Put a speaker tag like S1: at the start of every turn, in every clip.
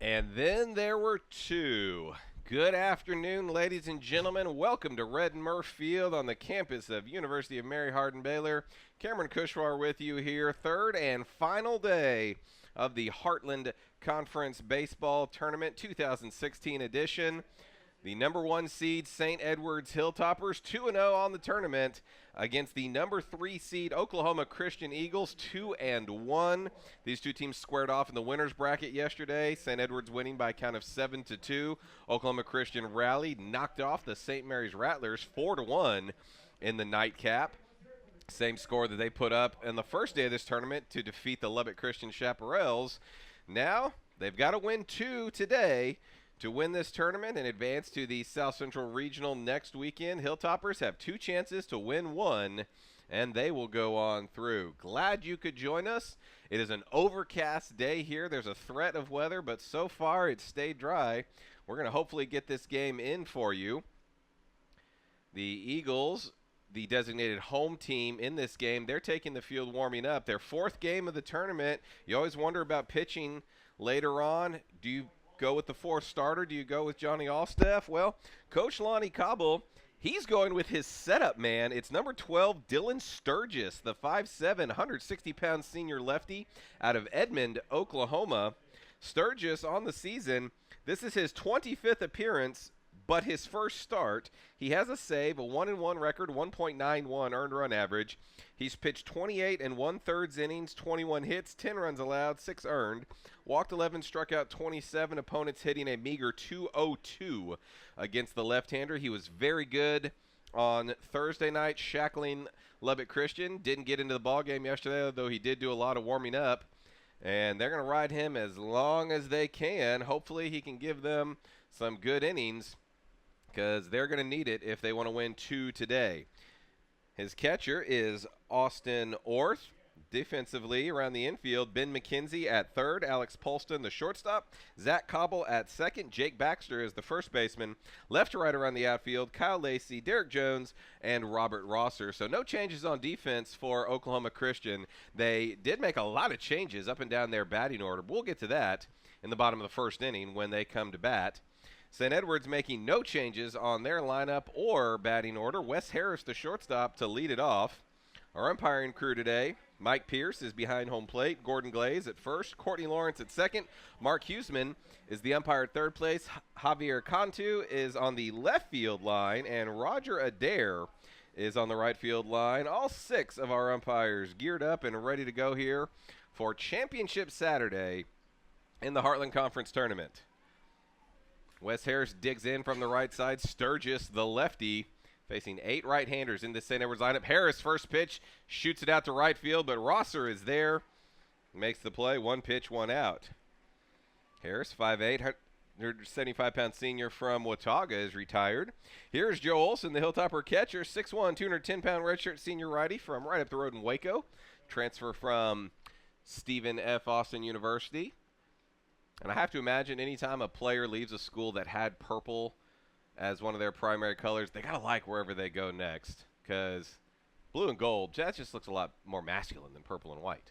S1: And then there were two. Good afternoon, ladies and gentlemen. Welcome to Red Murph Field on the campus of University of Mary Hardin-Baylor. Cameron Kushwar with you here. Third and final day of the Heartland Conference Baseball Tournament 2016 edition. The number one seed St. Edward's Hilltoppers 2-0 on the tournament against the number 3 seed Oklahoma Christian Eagles 2-1. These two teams squared off in the winners bracket yesterday. St. Edward's winning by a count of 7-2. Oklahoma Christian rallied, knocked off the St. Mary's Rattlers 4-1 in the nightcap. Same score that they put up on the first day of this tournament to defeat the Lubbock Christian Chaparrals. Now they've got to win 2 today to win this tournament and advance to the South Central Regional next weekend. Hilltoppers have 2 chances to win 1, and they will go on through. Glad you could join us. It is an overcast day here. There's a threat of weather, but so far it's stayed dry. We're going to hopefully get this game in for you. The Eagles, the designated home team in this game, they're taking the field warming up. Their 4th game of the tournament. You always wonder about pitching later on. Do you go with the 4th starter? Do you go with Johnny Allstaff? Well, Coach Lonnie Cobble, he's going with his setup man. It's number 12, Dylan Sturgis, the 5'7", 160-pound senior lefty out of Edmond, Oklahoma. Sturgis on the season, this is his 25th appearance, but his first start. He has a save, a 1-1 record, 1.91 earned run average. He's pitched 28 and 1/3 innings, 21 hits, 10 runs allowed, 6 earned. Walked 11, struck out 27. Opponents hitting a meager 202 against the left-hander. He was very good on Thursday night, shackling Lubbock Christian. Didn't get into the ballgame yesterday, though he did do a lot of warming up. And they're going to ride him as long as they can. Hopefully he can give them some good innings, because they're going to need it if they want to win 2 today. His catcher is Austin Orth. Defensively around the infield, Ben McKenzie at third, Alex Polston the shortstop, Zach Cobble at second, Jake Baxter is the first baseman. Left to right around the outfield, Kyle Lacey, Derek Jones, and Robert Rosser. So no changes on defense for Oklahoma Christian. They did make a lot of changes up and down their batting order. We'll get to that in the bottom of the first inning when they come to bat. St. Edward's making no changes on their lineup or batting order. Wes Harris, the shortstop, to lead it off. Our umpiring crew today, Mike Pierce is behind home plate. Gordon Glaze at first. Courtney Lawrence at second. Mark Huseman is the umpire at third place. Javier Cantu is on the left field line. And Roger Adair is on the right field line. All 6 of our umpires geared up and ready to go here for Championship Saturday in the Heartland Conference Tournament. Wes Harris digs in from the right side. Sturgis, the lefty, facing 8 right-handers in the St. Edward's lineup. Harris, first pitch, shoots it out to right field, but Rosser is there. Makes the play. 1 pitch, 1 out. Harris, 5'8", 175-pound senior from Watauga, is retired. Here's Joe Olson, the Hilltopper catcher, 6'1", 210-pound redshirt senior righty from right up the road in Waco. Transfer from Stephen F. Austin University. And I have to imagine anytime a player leaves a school that had purple as one of their primary colors, they got to like wherever they go next, because blue and gold, that just looks a lot more masculine than purple and white.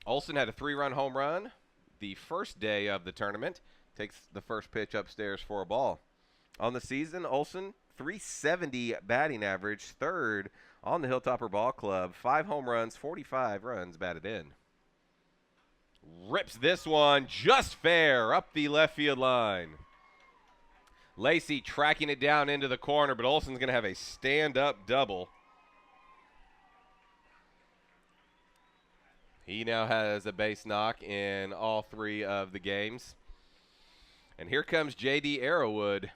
S1: Olson had a 3-run home run the first day of the tournament. Takes the first pitch upstairs for a ball. On the season, Olson, 370 batting average, third on the Hilltopper Ball Club. 5 home runs, 45 runs batted in. Rips this one just fair up the left field line. Lacey tracking it down into the corner, but Olson's going to have a stand-up double. He now has a base knock in all 3 of the games. And here comes J.D. Arrowwood,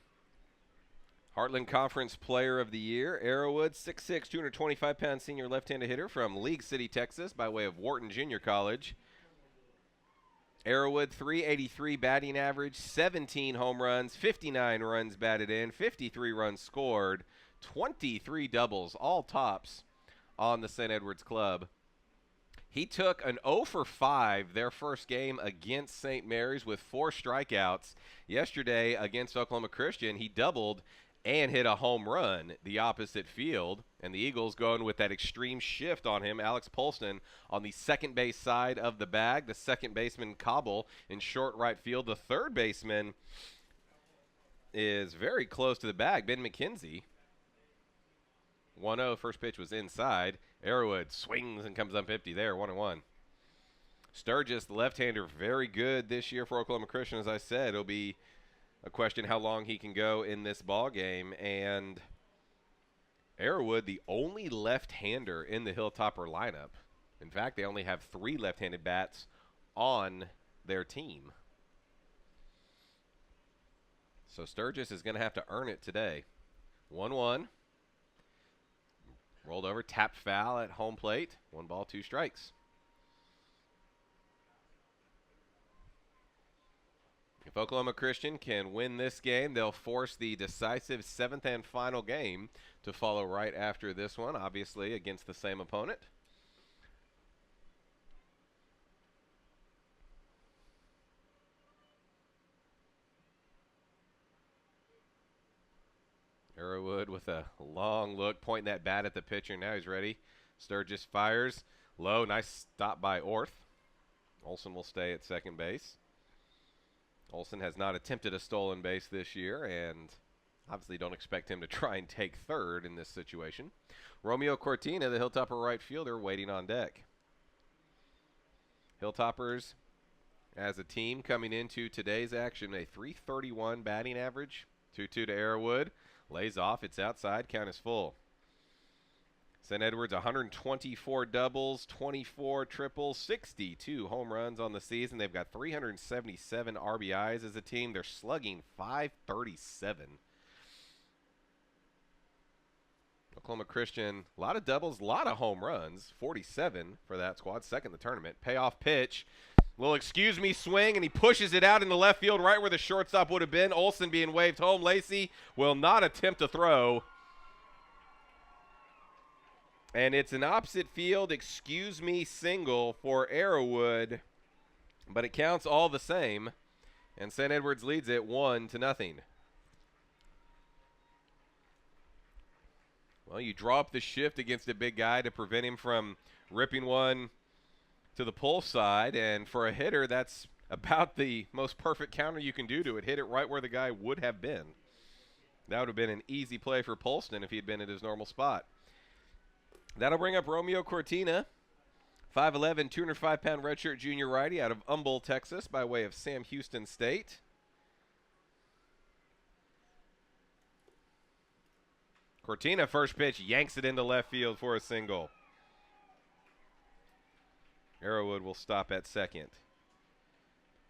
S1: Heartland Conference Player of the Year. Arrowwood, 6'6", 225-pound senior left-handed hitter from League City, Texas, by way of Wharton Junior College. Arrowwood, 383 batting average, 17 home runs, 59 runs batted in, 53 runs scored, 23 doubles, all tops on the St. Edward's club. He took an 0 for 5 their first game against St. Mary's with 4 strikeouts. Yesterday against Oklahoma Christian, he doubled and hit a home run the opposite field. And the Eagles going with that extreme shift on him. Alex Polston on the second base side of the bag. The second baseman Cobble in short right field. The third baseman is very close to the bag, Ben McKenzie. 1-0, first pitch was inside. Arrowwood swings and comes up empty there, 1-1. Sturgis, the left-hander, very good this year for Oklahoma Christian. As I said, it'll be a question how long he can go in this ball game. And Arrowwood, the only left-hander in the Hilltopper lineup. In fact, they only have 3 left-handed bats on their team. So Sturgis is going to have to earn it today. 1-1. Rolled over, tapped foul at home plate. 1 ball, 2 strikes. If Oklahoma Christian can win this game, they'll force the decisive 7th and final game to follow right after this one, obviously against the same opponent. Arrowwood with a long look, pointing that bat at the pitcher. Now he's ready. Sturgis fires. Low, nice stop by Orth. Olson will stay at second base. Olson has not attempted a stolen base this year, and obviously don't expect him to try and take third in this situation. Romeo Cortina, the Hilltopper right fielder, waiting on deck. Hilltoppers, as a team, coming into today's action, a .331 batting average. 2-2 to Arrowwood. Lays off, it's outside, count is full. St. Edwards, 124 doubles, 24 triples, 62 home runs on the season. They've got 377 RBIs as a team. They're slugging .537. Oklahoma Christian, a lot of doubles, a lot of home runs, 47 for that squad, second in the tournament. Payoff pitch. Little excuse me swing, and he pushes it out in the left field right where the shortstop would have been. Olson being waved home. Lacey will not attempt to throw. And it's an opposite field excuse me single for Arrowwood, but it counts all the same. And St. Edwards leads it 1-0. Well, you draw up the shift against a big guy to prevent him from ripping one to the pull side, and for a hitter, that's about the most perfect counter you can do to it. Hit it right where the guy would have been. That would have been an easy play for Polston if he had been at his normal spot. That'll bring up Romeo Cortina, 5'11", 205-pound redshirt junior righty out of Humble, Texas, by way of Sam Houston State. Cortina, first pitch, yanks it into left field for a single. Arrowwood will stop at second.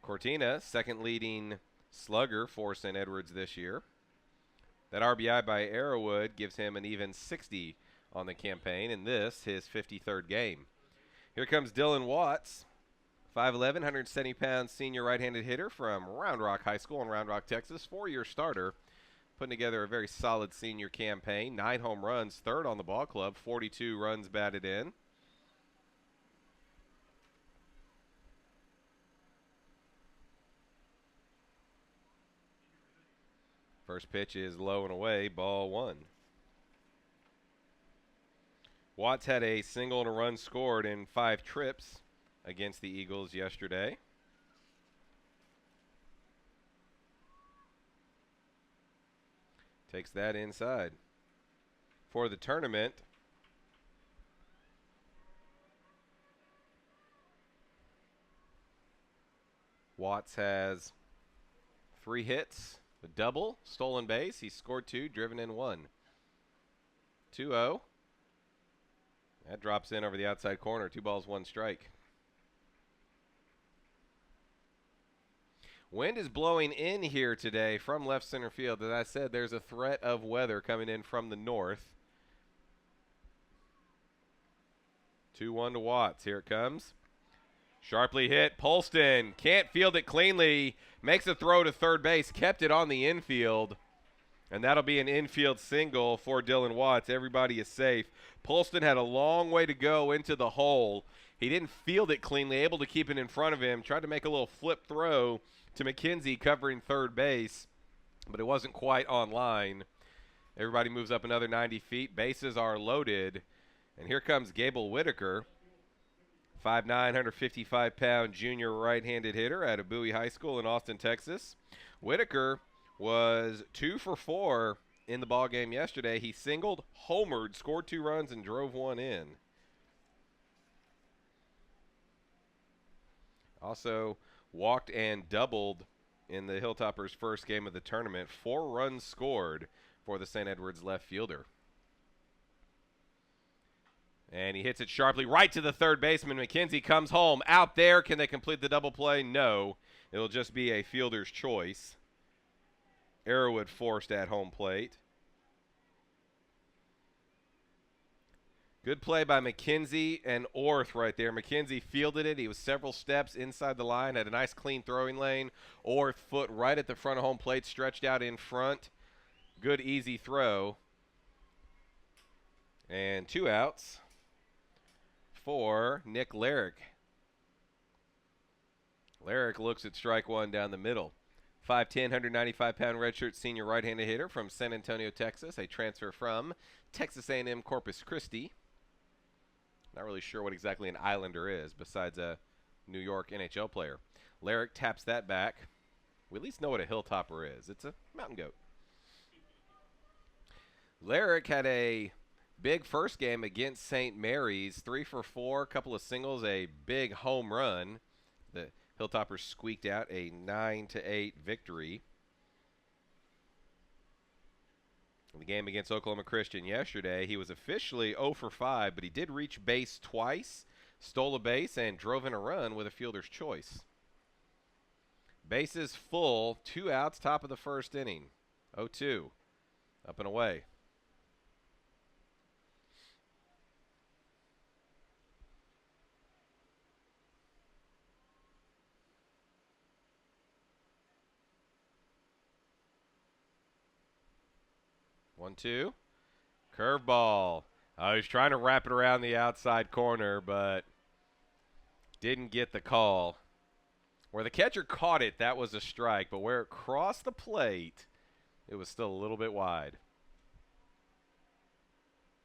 S1: Cortina, second leading slugger for St. Edwards this year. That RBI by Arrowwood gives him an even 60 on the campaign, and this his 53rd game. Here comes Dylan Watts, 5'11", 170-pound senior right-handed hitter from Round Rock High School in Round Rock, Texas, 4-year starter, putting together a very solid senior campaign. 9 home runs, third on the ball club, 42 runs batted in. First pitch is low and away, ball 1. Watts had a single and a run scored in 5 trips against the Eagles yesterday. Takes that inside. For the tournament, Watts has 3 hits, a double, stolen base. He scored 2, driven in 1. 2-0. That drops in over the outside corner. 2 balls, 1 strike. Wind is blowing in here today from left center field. As I said, there's a threat of weather coming in from the north. 2-1 to Watts. Here it comes. Sharply hit. Polston can't field it cleanly. Makes a throw to third base. Kept it on the infield. And that'll be an infield single for Dylan Watts. Everybody is safe. Polston had a long way to go into the hole. He didn't field it cleanly, able to keep it in front of him. Tried to make a little flip throw to McKenzie covering third base, but it wasn't quite on line. Everybody moves up another 90 feet. Bases are loaded. And here comes Gable Whitaker, 5'9", 155-pound junior right-handed hitter out of Bowie High School in Austin, Texas. Whitaker was 2 for 4 in the ballgame yesterday. He singled, homered, scored 2 runs, and drove 1 in. Also walked and doubled in the Hilltoppers' first game of the tournament. 4 runs scored for the St. Edwards left fielder. And he hits it sharply right to the third baseman. McKenzie comes home. Out there, can they complete the double play? No. It'll just be a fielder's choice. Arrowwood forced at home plate. Good play by McKenzie and Orth right there. McKenzie fielded it. He was several steps inside the line, had a nice clean throwing lane. Orth foot right at the front of home plate, stretched out in front. Good easy throw. And 2 outs for Nick Larrick. Larrick looks at strike 1 down the middle. 5'10", 195-pound redshirt senior right-handed hitter from San Antonio, Texas, a transfer from Texas A&M Corpus Christi. Not really sure what exactly an Islander is besides a New York NHL player. Larrick taps that back. We at least know what a Hilltopper is. It's a mountain goat. Larrick had a big first game against St. Mary's, 3 for 4, couple of singles, a big home run. The Hilltoppers squeaked out a 9-8 victory. In the game against Oklahoma Christian yesterday, he was officially 0 for 5, but he did reach base twice, stole a base, and drove in a run with a fielder's choice. Bases full, 2 outs, top of the first inning. 0-2, up and away. One, two. Curveball. I was trying to wrap it around the outside corner, but didn't get the call. Where the catcher caught it, that was a strike, but where it crossed the plate, it was still a little bit wide.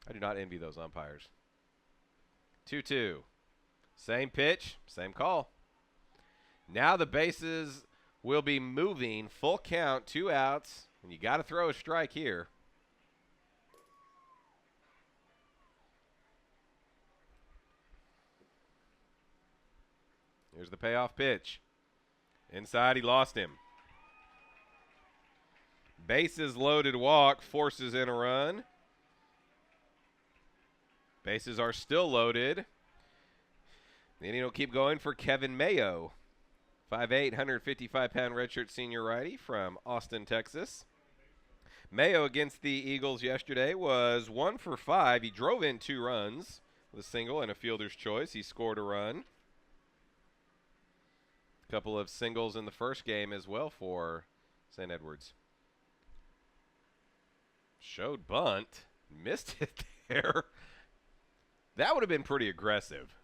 S1: I do not envy those umpires. 2-2. Same pitch, same call. Now the bases will be moving. Full count, 2 outs, and you got to throw a strike here. Here's the payoff pitch. Inside, he lost him. Bases loaded walk, forces in a run. Bases are still loaded. The inning will keep going for Kevin Mayo. 5'8", 155-pound redshirt senior righty from Austin, Texas. Mayo against the Eagles yesterday was 1 for 5. He drove in 2 runs with a single and a fielder's choice. He scored a run. Couple of singles in the first game as well for St. Edwards. Showed bunt. Missed it there. That would have been pretty aggressive.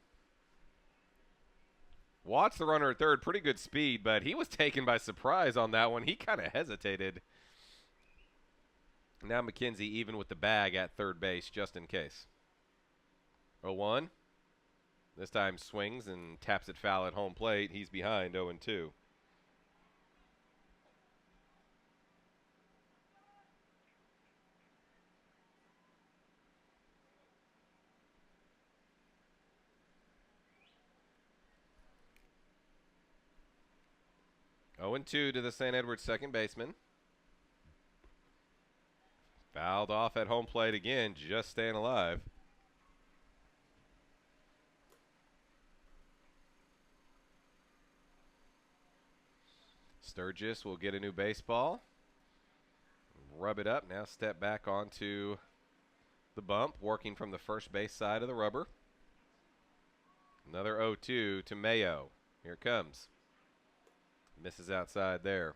S1: Watts, the runner at third, pretty good speed, but he was taken by surprise on that one. He kind of hesitated. Now McKenzie even with the bag at third base just in case. 0-1. This time swings and taps it foul at home plate. He's behind 0-2. Oh and 2 to the St. Edwards second baseman. Fouled off at home plate again, just staying alive. Sturgis will get a new baseball. Rub it up. Now step back onto the bump, working from the first base side of the rubber. Another 0-2 to Mayo. Here it comes. Misses outside there.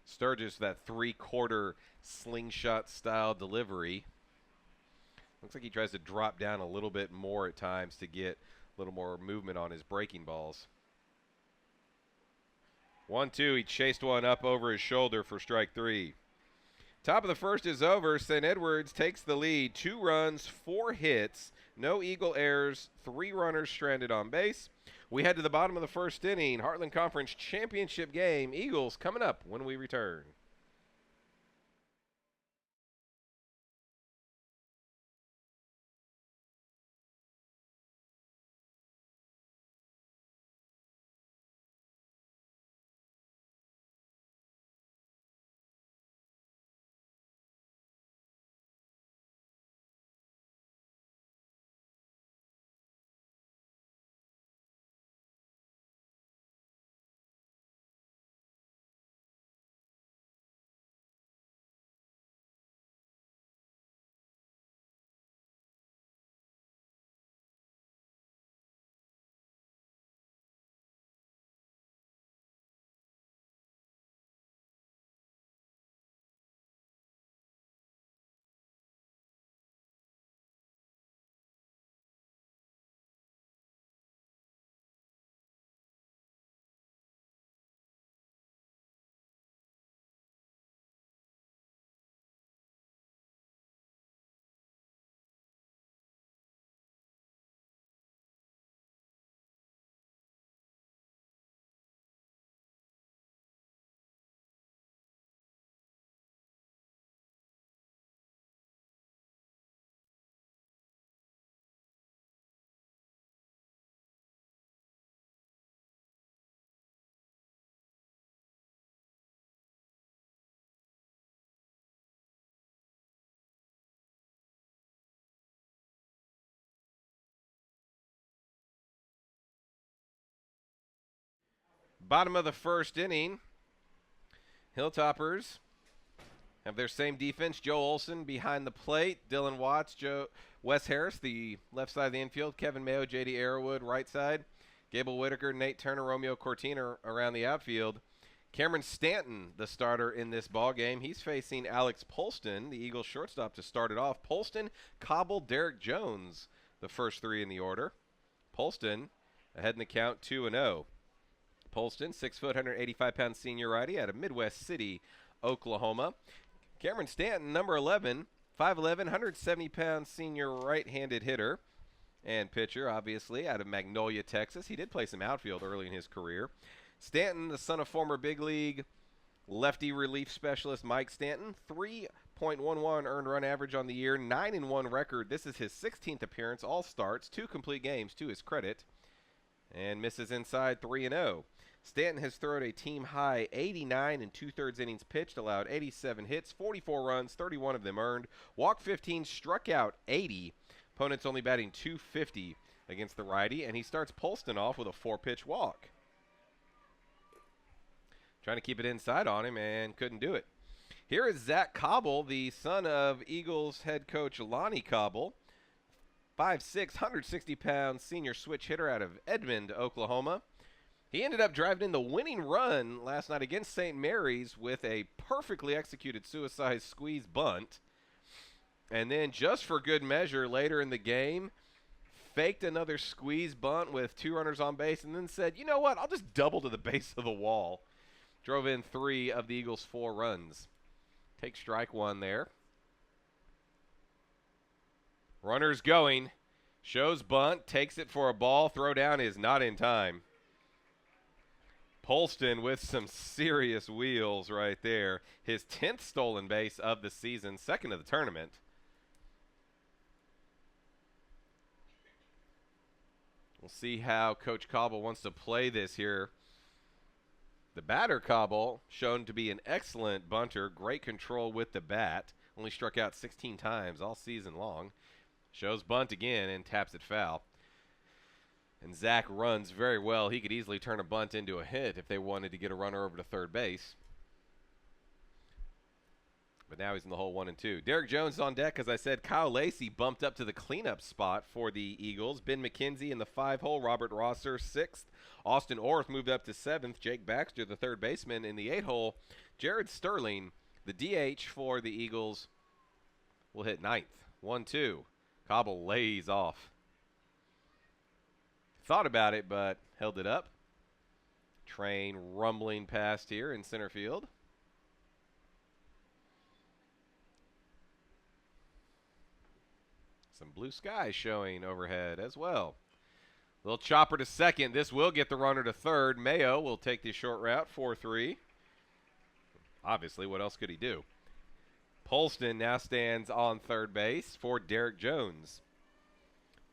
S1: Sturgis, that 3/4 slingshot style delivery. Looks like he tries to drop down a little bit more at times to get a little more movement on his breaking balls. 1-2. He chased one up over his shoulder for strike 3. Top of the first is over. St. Edwards takes the lead. 2 runs, 4 hits, no Eagle errors, 3 runners stranded on base. We head to the bottom of the first inning. Heartland Conference Championship game. Eagles coming up when we return. Bottom of the first inning. Hilltoppers have their same defense. Joe Olson behind the plate. Dylan Watts, Wes Harris, the left side of the infield. Kevin Mayo, J.D. Arrowwood, right side. Gable Whitaker, Nate Turner, Romeo Cortina around the outfield. Cameron Stanton, the starter in this ball game. He's facing Alex Polston, the Eagles shortstop, to start it off. Polston, Cobble, Derek Jones, the first 3 in the order. Polston ahead in the count 2-0. Polston, 6 foot, 185-pound senior righty out of Midwest City, Oklahoma. Cameron Stanton, number 11, 5'11", 170-pound senior right-handed hitter and pitcher, obviously, out of Magnolia, Texas. He did play some outfield early in his career. Stanton, the son of former big league lefty relief specialist Mike Stanton, 3.11 earned run average on the year, 9-1 record. This is his 16th appearance, all starts, 2 complete games to his credit, and misses inside 3-0. Stanton has thrown a team-high 89 and 2/3 innings pitched, allowed 87 hits, 44 runs, 31 of them earned, walked 15, struck out 80. Opponents only batting .250 against the righty, and he starts Polston off with a 4-pitch walk. Trying to keep it inside on him and couldn't do it. Here is Zach Cobble, the son of Eagles head coach Lonnie Cobble. 5'6", 160-pound senior switch hitter out of Edmond, Oklahoma. He ended up driving in the winning run last night against St. Mary's with a perfectly executed suicide squeeze bunt. And then just for good measure later in the game, faked another squeeze bunt with 2 runners on base and then said, you know what, I'll just double to the base of the wall. Drove in 3 of the Eagles' 4 runs. Take strike 1 there. Runners going. Shows bunt, takes it for a ball. Throw down is not in time. Polston with some serious wheels right there. His 10th stolen base of the season, 2nd of the tournament. We'll see how Coach Cobble wants to play this here. The batter, Cobble, shown to be an excellent bunter, great control with the bat. Only struck out 16 times all season long. Shows bunt again and taps it foul. And Zach runs very well. He could easily turn a bunt into a hit if they wanted to get a runner over to third base. But now he's in the hole 1-2. Derek Jones on deck. As I said, Kyle Lacey bumped up to the cleanup spot for the Eagles. Ben McKenzie in the 5-hole. Robert Rosser 6th. Austin Orth moved up to 7th. Jake Baxter, the third baseman, in the 8-hole. Jared Sterling, the DH for the Eagles, will hit 9th. 1-2. Cobble lays off. Thought about it, but held it up. Train rumbling past here in center field. Some blue skies showing overhead as well. Little chopper to second. This will get the runner to third. Mayo will take the short route, 4-3. Obviously, what else could he do? Polston now stands on third base for Derek Jones.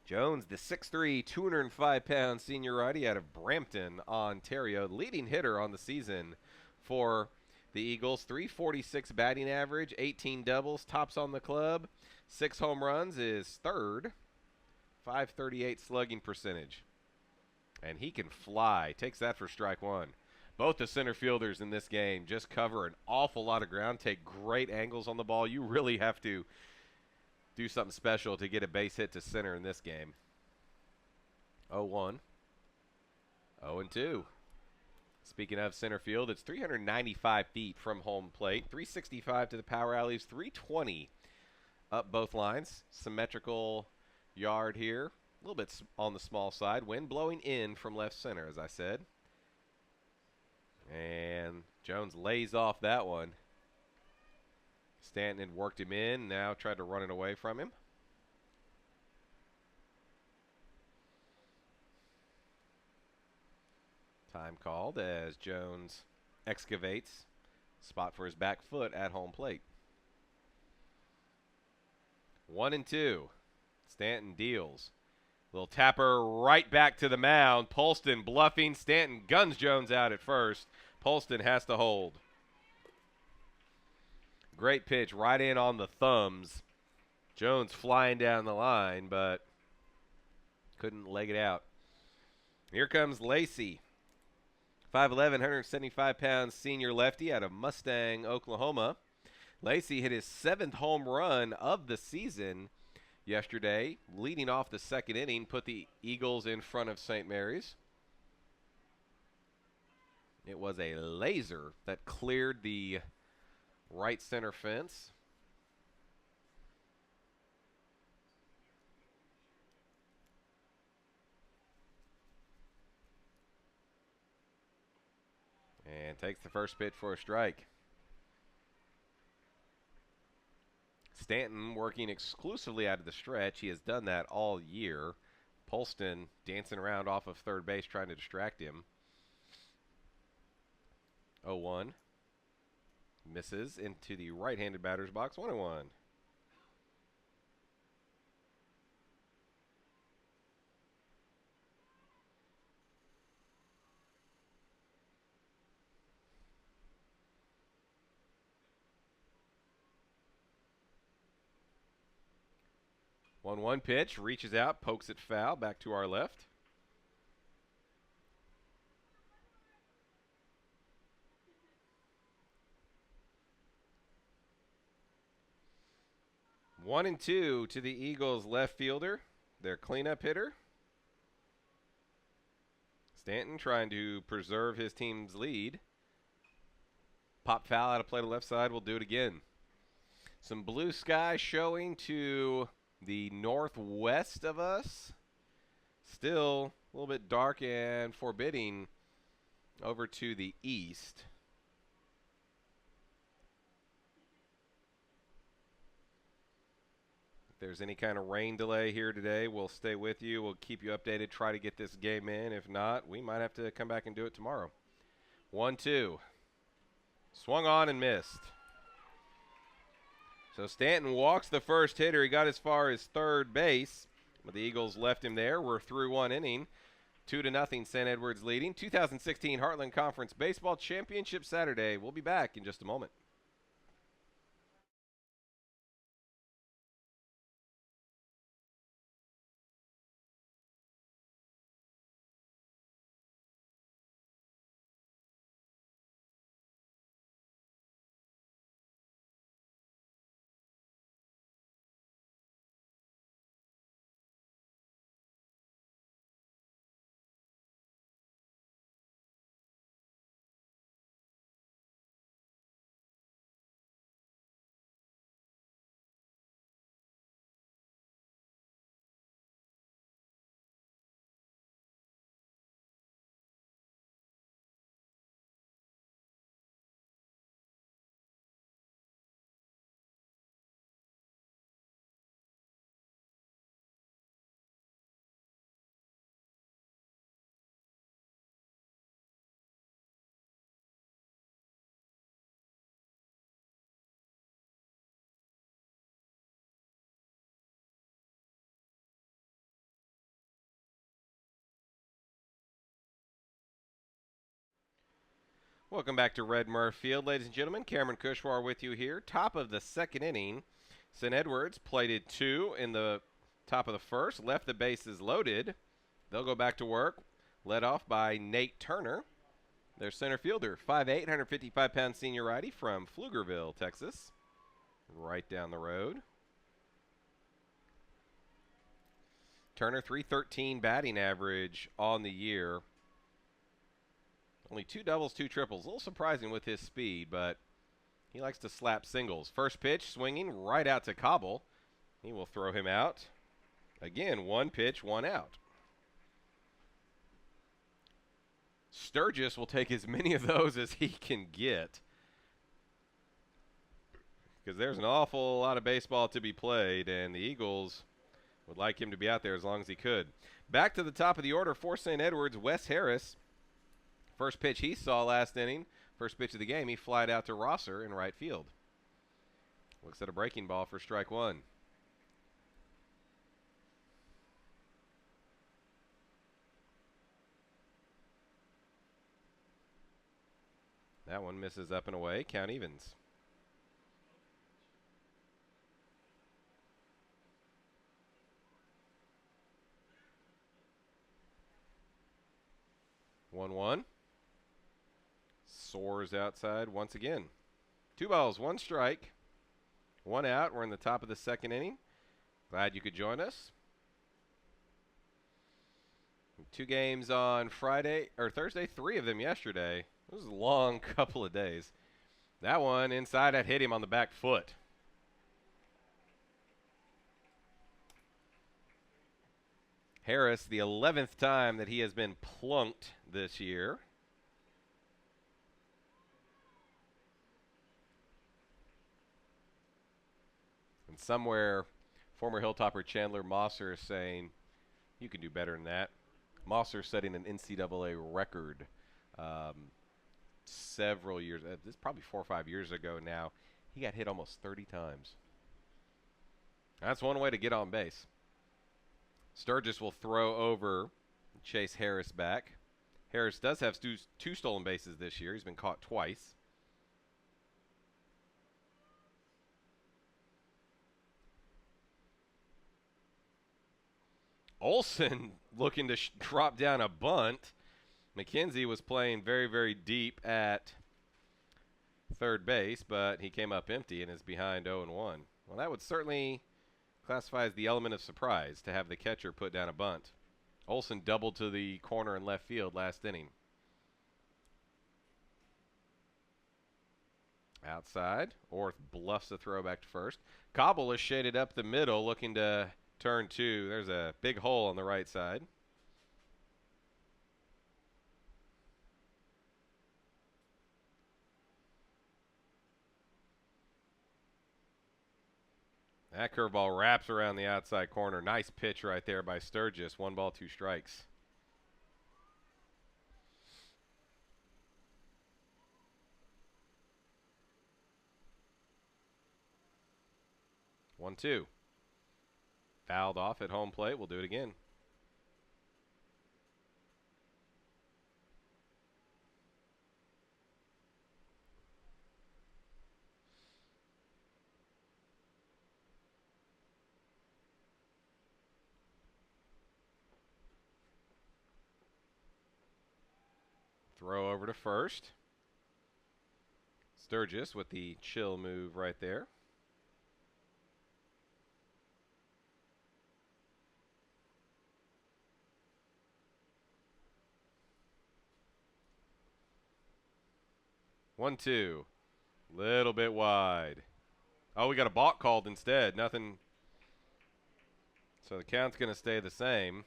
S1: Jones, the 6'3", 205-pound senior righty out of Brampton, Ontario, leading hitter on the season for the Eagles. 346 batting average, 18 doubles, tops on the club. 6 home runs, is third. 538 slugging percentage. And he can fly. Takes that for strike one. Both the center fielders in this game just cover an awful lot of ground, take great angles on the ball. You really have to do something special to get a base hit to center in this game. 0-1. 0-2. Speaking of center field, it's 395 feet from home plate. 365 to the power alleys, 320 up both lines. Symmetrical yard here. A little bit on the small side. Wind blowing in from left center, as I said. And Jones lays off that one. Stanton had worked him in, now tried to run it away from him. Time called as Jones excavates spot for his back foot at home plate. 1-2. Stanton deals. Little tapper right back to the mound. Polston bluffing. Stanton guns Jones out at first. Polston has to hold. Great pitch right in on the thumbs. Jones flying down the line, but couldn't leg it out. Here comes Lacey. 5'11", 175-pound senior lefty out of Mustang, Oklahoma. Lacey hit his 7th home run of the season yesterday, leading off the second inning, put the Eagles in front of St. Mary's. It was a laser that cleared the right center fence. And takes the first pitch for a strike. Stanton working exclusively out of the stretch. He has done that all year. Polston dancing around off of third base trying to distract him. 0-1. Misses into the right-handed batter's box. 1-1. One pitch, reaches out, pokes it foul, back to our left. One and two to the Eagles left fielder, their cleanup hitter. Stanton trying to preserve his team's lead. Pop foul out of play to left side, will do it again. Some blue sky showing to the northwest of us. Still a little bit dark and forbidding over to the east. If there's any kind of rain delay here today, we'll stay with you. We'll keep you updated, try to get this game in. If not, we might have to come back and do it tomorrow. 1-2. Swung on and missed. So Stanton walks the first hitter. He got as far as third base, but the Eagles left him there. We're through one inning. 2-0, St. Edwards leading. 2016 Heartland Conference Baseball Championship Saturday. We'll be back in just a moment. Welcome back to Red Murph Field, ladies and gentlemen. Cameron Kushwar with you here. Top of the second inning. St. Edwards plated 2 in the top of the first. Left the bases loaded. They'll go back to work. Led off by Nate Turner, their center fielder. 5'8", 155-pound senior righty from Pflugerville, Texas. Right down the road. Turner, .313 batting average on the year. Only 2 doubles, 2 triples. A little surprising with his speed, but he likes to slap singles. First pitch, swinging right out to Cobble. He will throw him out. Again, 1 pitch, 1 out. Sturgis will take as many of those as he can get, because there's an awful lot of baseball to be played, and the Eagles would like him to be out there as long as he could. Back to the top of the order for St. Edwards, Wes Harris. First pitch he saw last inning, first pitch of the game, he flied out to Rosser in right field. Looks at a breaking ball for strike 1. That one misses up and away. Count evens. One. Soars outside once again. 2 balls, 1 strike, 1 out. We're in the top of the second inning. Glad you could join us. 2 games on Friday or Thursday, 3 of them yesterday. It was a long couple of days. That one inside, that hit him on the back foot. Harris, the 11th time that he has been plunked this year. And somewhere, former Hilltopper Chandler Mosser is saying, you can do better than that. Mosser setting an NCAA record several years, this is probably 4 or 5 years ago now. He got hit almost 30 times. That's one way to get on base. Sturgis will throw over, chase Harris back. Harris does have 2 stolen bases this year. He's been caught twice. Olson looking to drop down a bunt. McKenzie was playing very, very deep at third base, but he came up empty and is behind 0-1. Well, that would certainly classify as the element of surprise to have the catcher put down a bunt. Olson doubled to the corner in left field last inning. Outside, Orth bluffs the throw back to first. Cobble is shaded up the middle, looking to turn 2. There's a big hole on the right side. That curveball wraps around the outside corner. Nice pitch right there by Sturgis. 1 ball, 2 strikes. One, 2. Fouled off at home plate. We'll do it again. Throw over to first. Sturgis with the chill move right there. One, 2. Little bit wide. Oh, we got a balk called instead. Nothing. So the count's going to stay the same.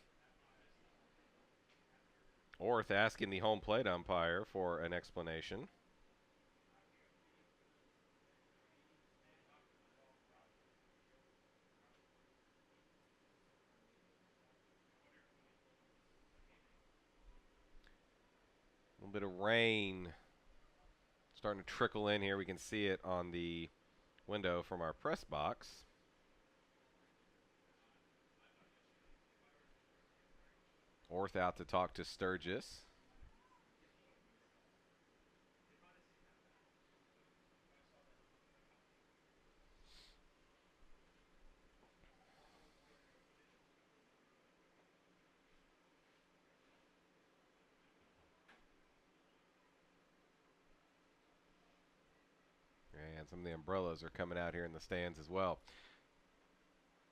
S1: Orth asking the home plate umpire for an explanation. A little bit of rain starting to trickle in here. We can see it on the window from our press box. Orth out to talk to Sturgis. Some of the umbrellas are coming out here in the stands as well.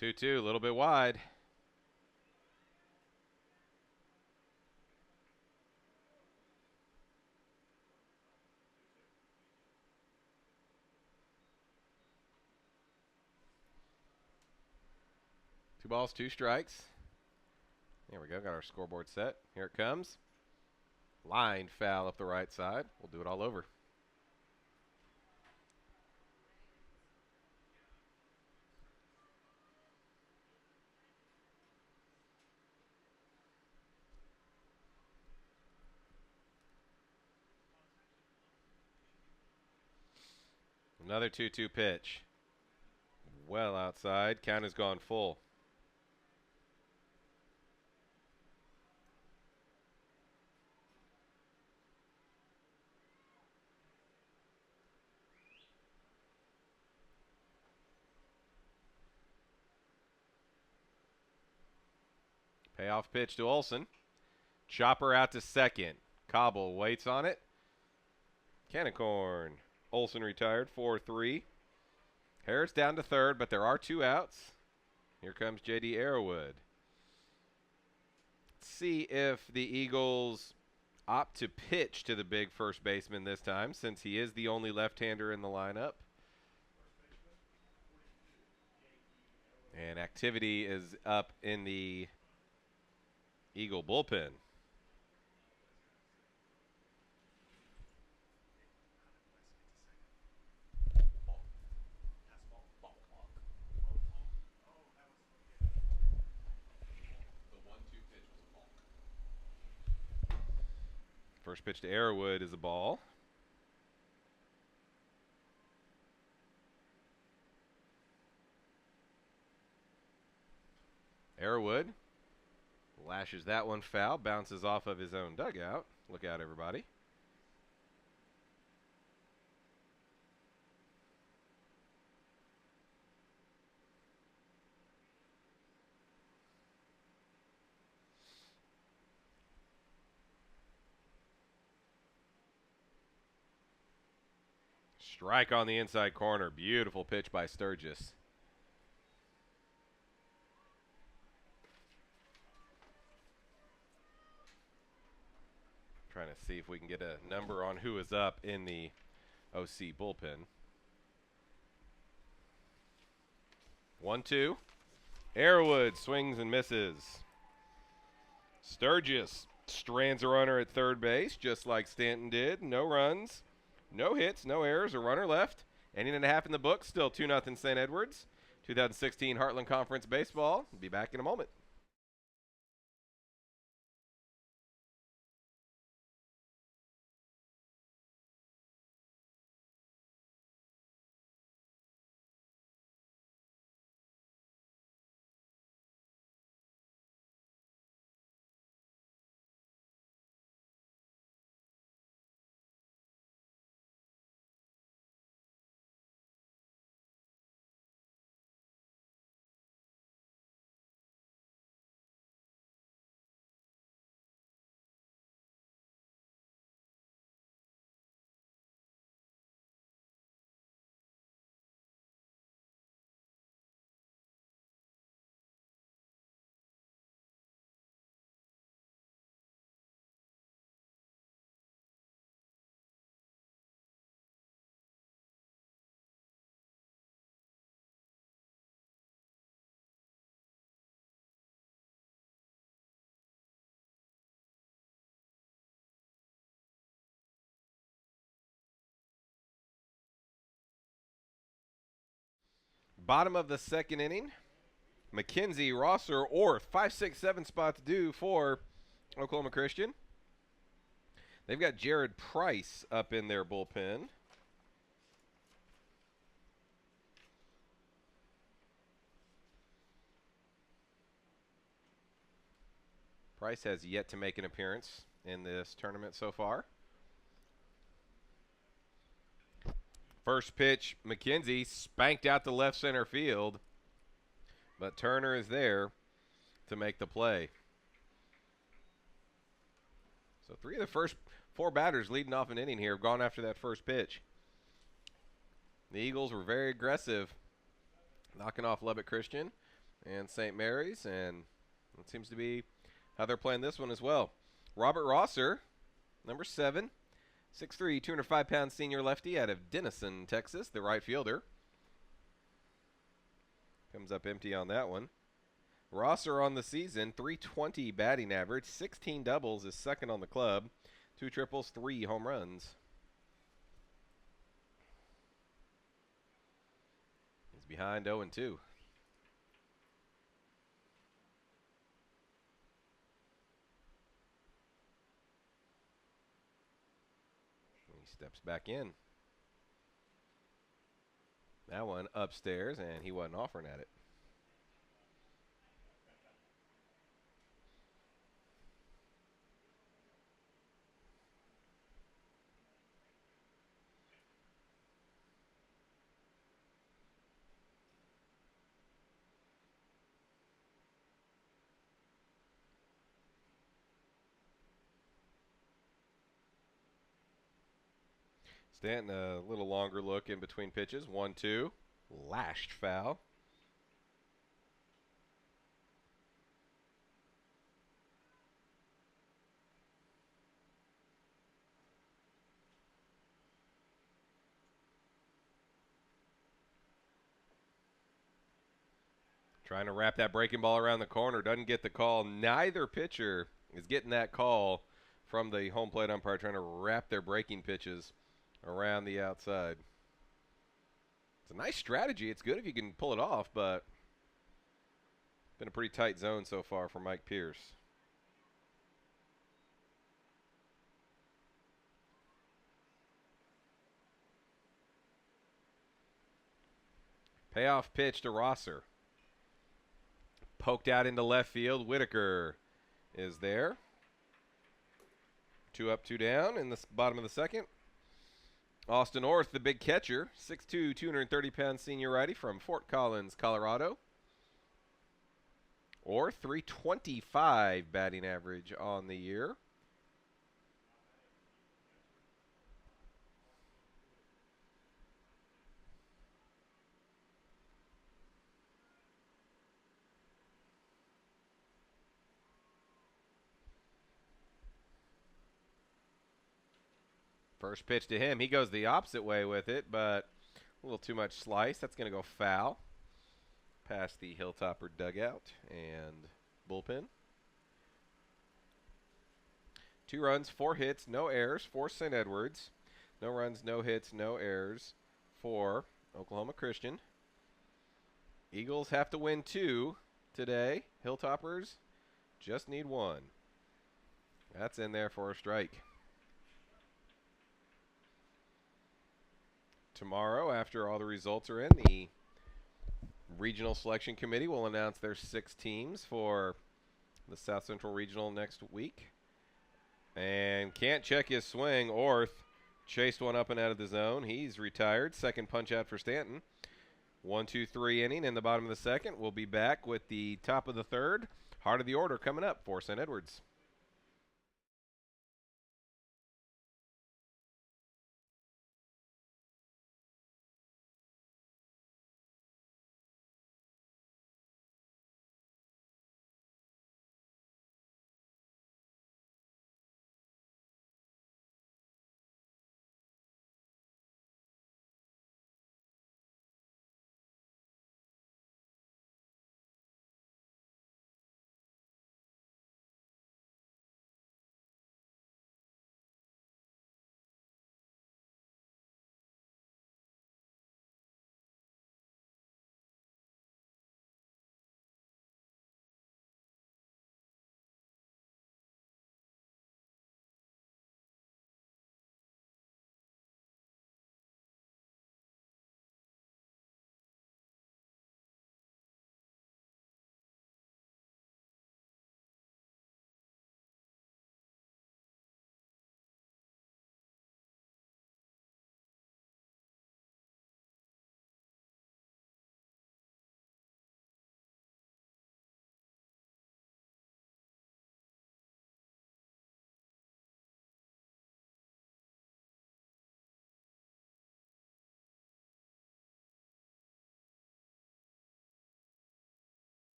S1: 2-2, a little bit wide. Two balls, two strikes. There we go. Got our scoreboard set. Here it comes. Line foul up the right side. We'll do it all over. Another 2-2 pitch. Well outside. Count has gone full. Payoff pitch to Olson. Chopper out to second. Cobble waits on it. Canicorn. Olson retired, 4-3. Harris down to third, but there are two outs. Here comes J.D. Arrowwood. Let's see if the Eagles opt to pitch to the big first baseman this time, since he is the only left-hander in the lineup. And activity is up in the Eagle bullpen. First pitch to Arrowwood is a ball. Arrowwood lashes that one foul, bounces off of his own dugout. Look out, everybody. Strike on the inside corner. Beautiful pitch by Sturgis. Trying to see if we can get a number on who is up in the OC bullpen. 1-2. Arrowwood swings and misses. Sturgis strands a runner at third base, just like Stanton did. No runs. No hits, no errors, a runner left. Inning and a half in the books, still 2-0 St. Edwards. 2016 Heartland Conference Baseball. We'll be back in a moment. Bottom of the second inning. McKenzie, Rosser, Orth. 5, 6, 7 spots due for Oklahoma Christian. They've got Jared Price up in their bullpen. Price has yet to make an appearance in this tournament so far. First pitch, McKenzie spanked out to left center field, but Turner is there to make the play. So 3 of the first 4 batters leading off an inning here have gone after that first pitch. The Eagles were very aggressive, knocking off Lubbock Christian and St. Mary's, and it seems to be how they're playing this one as well. Robert Rosser, number 7, 6'3", 205-pound senior lefty out of Denison, Texas, the right fielder. Comes up empty on that one. Rosser on the season, .320 batting average, 16 doubles, is second on the club, 2 triples, 3 home runs. He's behind 0-2. He steps back in. That one upstairs, and he wasn't offering at it. Stanton, a little longer look in between pitches. 1-2. Lashed foul. Trying to wrap that breaking ball around the corner. Doesn't get the call. Neither pitcher is getting that call from the home plate umpire, trying to wrap their breaking pitches around the outside. It's a nice strategy. It's good if you can pull it off, but been a pretty tight zone so far for Mike Pierce. Payoff pitch to Rosser. Poked out into left field. Whitaker is there. 2 up, 2 down in the bottom of the second. Austin Orth, the big catcher, 6'2", 230-pound senior righty from Fort Collins, Colorado. Orth, .325 batting average on the year. First pitch to him. He goes the opposite way with it, but a little too much slice. That's going to go foul. Past the Hilltopper dugout and bullpen. 2 runs, 4 hits, no errors for St. Edwards. No runs, no hits, no errors for Oklahoma Christian. Eagles have to win 2 today. Hilltoppers just need 1. That's in there for a strike. Tomorrow, after all the results are in, the Regional Selection Committee will announce their 6 teams for the South Central Regional next week. And can't check his swing. Orth chased one up and out of the zone. He's retired. Second punch out for Stanton. 1-2-3 inning in the bottom of the second. We'll be back with the top of the third. Heart of the order coming up for St. Edwards.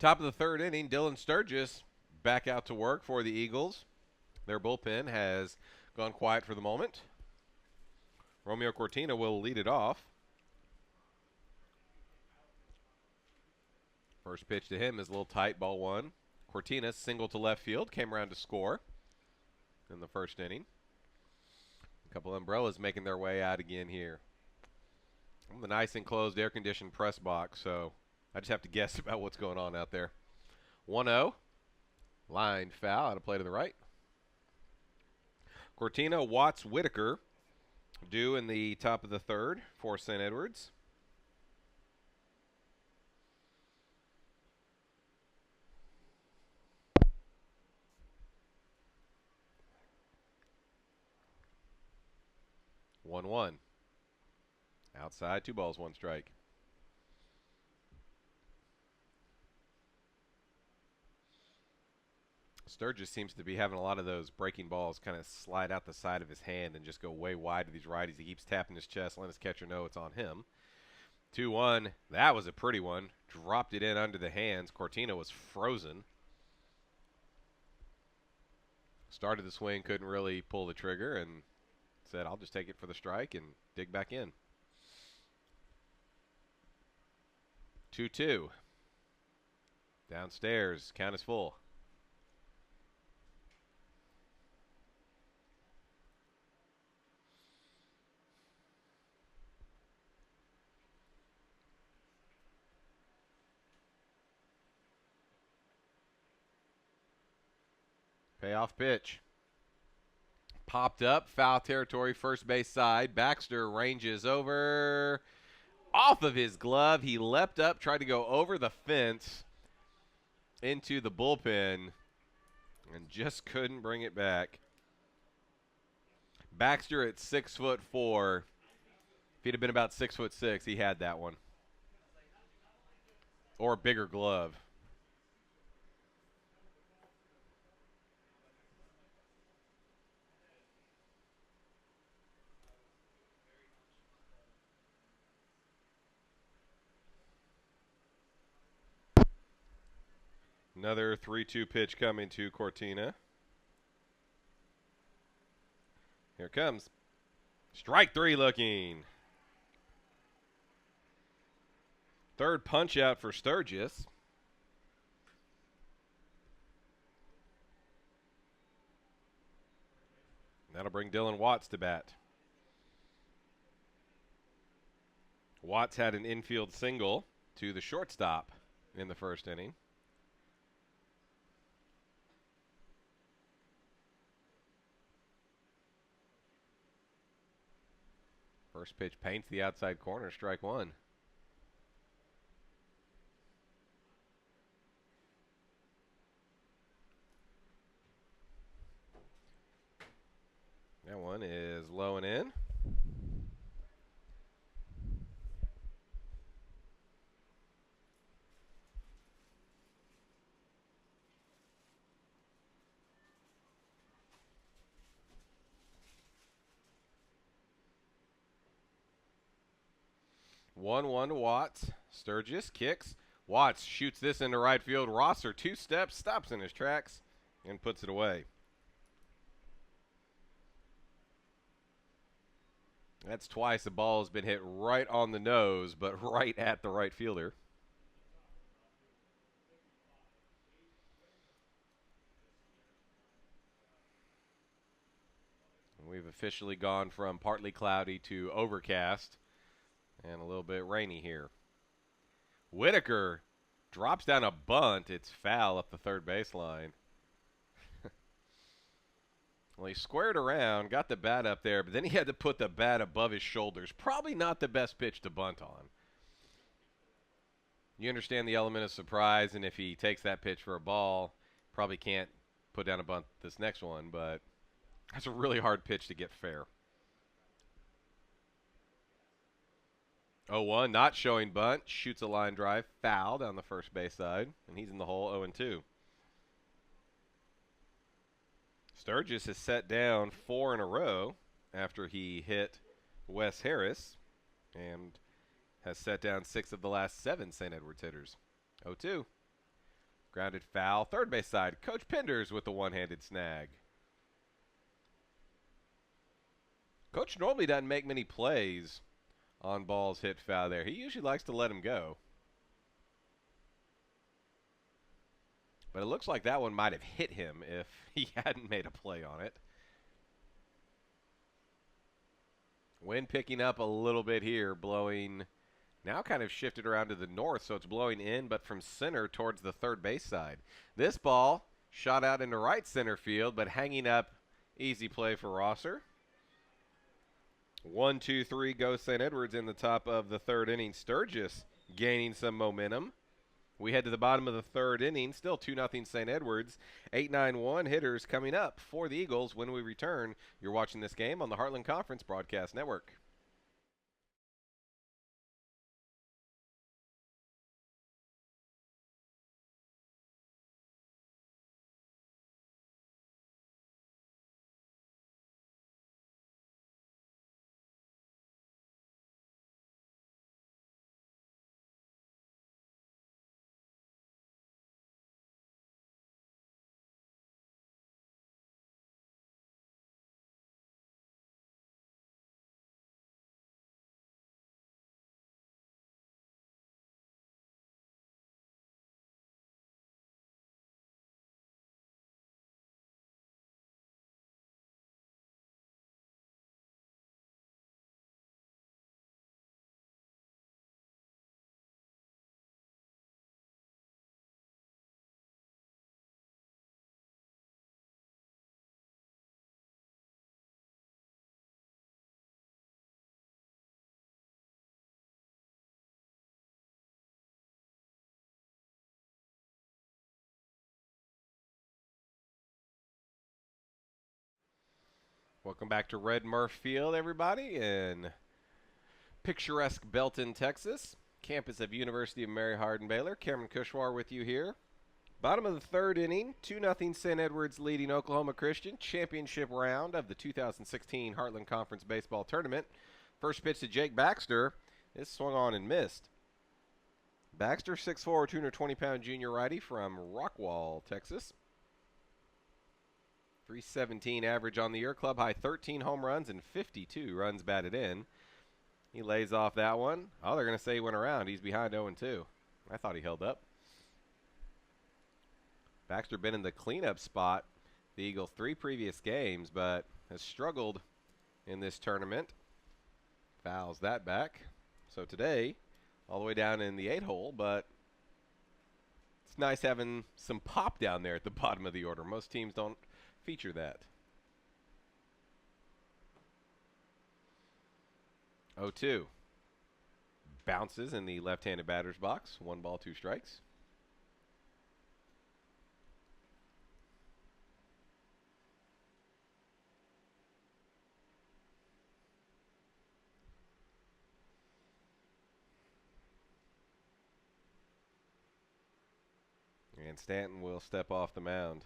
S1: Top of the third inning, Dylan Sturgis back out to work for the Eagles. Their bullpen has gone quiet for the moment. Romeo Cortina will lead it off. First pitch to him is a little tight, ball one. Cortina single to left field, came around to score in the first inning. A couple umbrellas making their way out again here. The nice enclosed air-conditioned press box, so I just have to guess about what's going on out there. 1-0. Line foul out of play to the right. Cortina, Watts, Whitaker due in the top of the third for St. Edwards. One. Outside, 2 balls, 1 strike. Sturgis seems to be having a lot of those breaking balls kind of slide out the side of his hand and just go way wide to these righties. He keeps tapping his chest, letting his catcher know it's on him. 2-1. That was a pretty one. Dropped it in under the hands. Cortina was frozen. Started the swing, couldn't really pull the trigger, and said, I'll just take it for the strike and dig back in. 2-2. Downstairs, count is full. Payoff pitch. Popped up, foul territory, first base side. Baxter ranges over. Off of his glove. He leapt up, tried to go over the fence into the bullpen, and just couldn't bring it back. Baxter at 6'4". If he'd have been about 6'6", he had that one. Or a bigger glove. Another 3-2 pitch coming to Cortina. Here it comes. Strike 3 looking. Third punch out for Sturgis. That'll bring Dylan Watts to bat. Watts had an infield single to the shortstop in the first inning. First pitch paints the outside corner, strike 1. That one is low and in. One to Watts. Sturgis kicks. Watts shoots this into right field. Rosser 2 steps, stops in his tracks, and puts it away. That's twice the ball has been hit right on the nose, but right at the right fielder. We've officially gone from partly cloudy to overcast and a little bit rainy here. Whitaker drops down a bunt. It's foul up the third baseline. Well, he squared around, got the bat up there, but then he had to put the bat above his shoulders. Probably not the best pitch to bunt on. You understand the element of surprise, and if he takes that pitch for a ball, probably can't put down a bunt this next one, but that's a really hard pitch to get fair. 0-1, not showing bunt, shoots a line drive, foul down the first base side, and he's in the hole 0-2. Sturgis has set down 4 in a row after he hit Wes Harris and has set down 6 of the last 7 St. Edwards hitters. 0-2. Grounded foul. Third base side. Coach Penders with the one-handed snag. Coach normally doesn't make many plays on balls hit foul there. He usually likes to let them go. But it looks like that one might have hit him if he hadn't made a play on it. Wind picking up a little bit here, blowing, now kind of shifted around to the north, so it's blowing in, but from center towards the third base side. This ball shot out into right center field, but hanging up, easy play for Rosser. 1-2-3 goes St. Edwards in the top of the third inning. Sturgis gaining some momentum. We head to the bottom of the third inning, still 2-0 St. Edwards. 8-9-1 hitters coming up for the Eagles when we return. You're watching this game on the Heartland Conference Broadcast Network. Welcome back to Red Murph Field, everybody, in picturesque Belton, Texas. Campus of University of Mary Hardin-Baylor. Cameron Kushwar with you here. Bottom of the third inning, 2-0 St. Edwards leading Oklahoma Christian. Championship round of the 2016 Heartland Conference Baseball Tournament. First pitch to Jake Baxter. This swung on and missed. Baxter, 6'4", 220-pound junior righty from Rockwall, Texas. 317 average on the year, club high 13 home runs and 52 runs batted in. He lays off that one. Oh, they're going to say he went around. He's behind 0-2. I thought he held up. Baxter been in the cleanup spot the Eagles 3 previous games, but has struggled in this tournament. Fouls that back. So today, all the way down in the 8-hole, but it's nice having some pop down there at the bottom of the order. Most teams don't feature that. 0-2. Bounces in the left-handed batter's box. 1 ball, 2 strikes. And Stanton will step off the mound.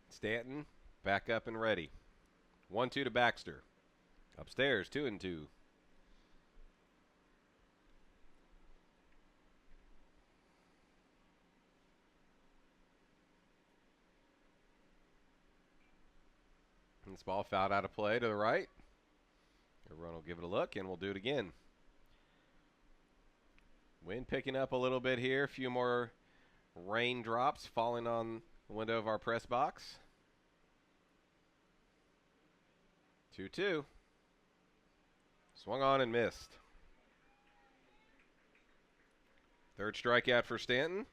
S1: Stanton back up and ready. 1-2 to Baxter. Upstairs, 2-2. This ball fouled out of play to the right. Everyone will give it a look, and we'll do it again. Wind picking up a little bit here. A few more raindrops falling on the window of our press box. 2-2. Swung on and missed. Third strikeout for Stanton.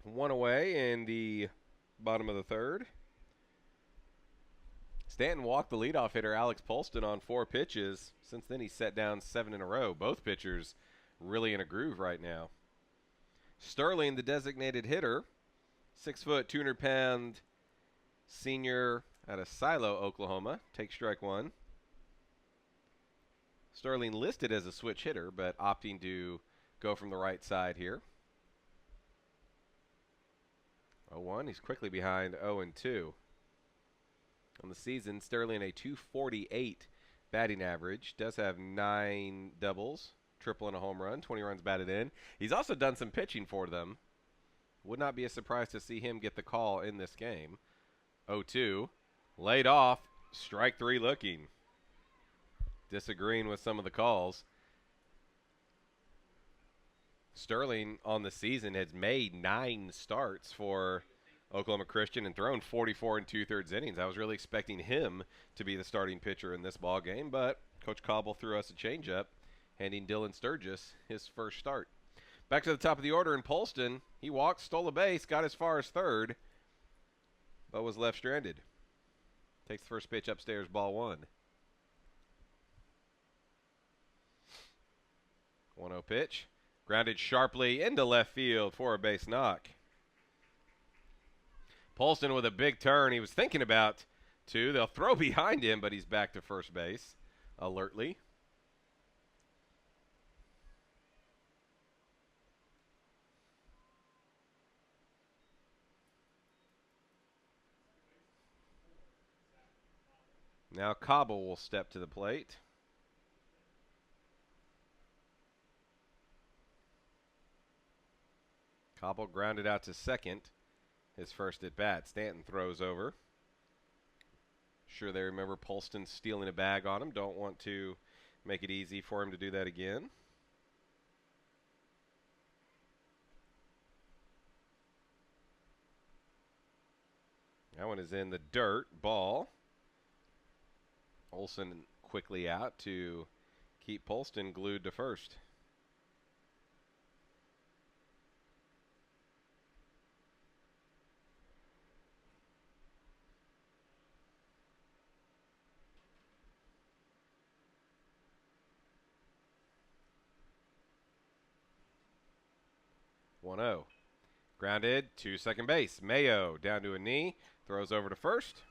S1: 1 away in the bottom of the third. Stanton walked the leadoff hitter Alex Polston on 4 pitches. Since then, he's set down 7 in a row. Both pitchers really in a groove right now. Sterling, the designated hitter, 6 foot, 200-pound senior out of Silo, Oklahoma. Takes strike 1. Sterling listed as a switch hitter, but opting to go from the right side here. 0-1. He's quickly behind 0-2. On the season, Sterling a 248 batting average. Does have 9 doubles, triple and a home run, 20 runs batted in. He's also done some pitching for them. Would not be a surprise to see him get the call in this game. 0-2. Laid off. Strike 3 looking. Disagreeing with some of the calls. Sterling on the season has made 9 starts for Oklahoma Christian and thrown 44 and 2/3 innings. I was really expecting him to be the starting pitcher in this ball game, but Coach Cobble threw us a changeup, handing Dylan Sturgis his first start. Back to the top of the order in Polston. He walked, stole a base, got as far as third, but was left stranded. Takes the first pitch upstairs, ball 1. 1-0 pitch. Grounded sharply into left field for a base knock. Polston with a big turn. He was thinking about 2. They'll throw behind him, but he's back to first base alertly. Now Cobble will step to the plate. Cobble grounded out to second. His first at bat. Stanton throws over. Sure they remember Polston stealing a bag on him. Don't want to make it easy for him to do that again. That one is in the dirt. Ball. Olsen quickly out to keep Polston glued to first. One-0. Grounded to second base. Mayo down to a knee. Throws over to first.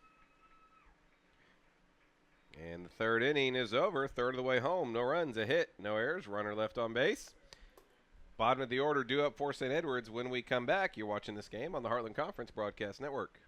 S1: And the third inning is over. Third of the way home. No runs, a hit, no errors. Runner left on base. Bottom of the order due up for St. Edwards. When we come back, you're watching this game on the Heartland Conference Broadcast Network.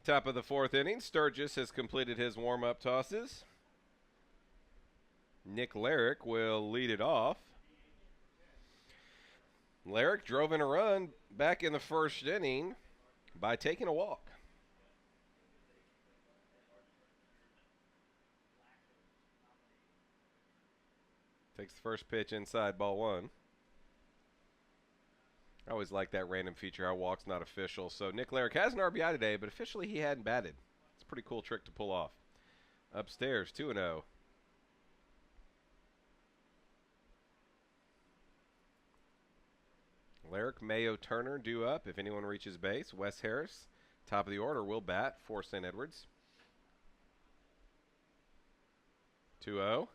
S1: Top of the fourth inning, Sturgis has completed his warm-up tosses. Nick Larrick will lead it off. Larrick drove in a run back in the first inning by taking a walk. Takes the first pitch inside, ball 1. I always like that random feature how walk's not official. So Nick Larrick has an RBI today, but officially he hadn't batted. It's a pretty cool trick to pull off. Upstairs, 2-0. Larrick, Mayo, Turner due up if anyone reaches base. Wes Harris, top of the order, will bat for St. Edwards. 2-0.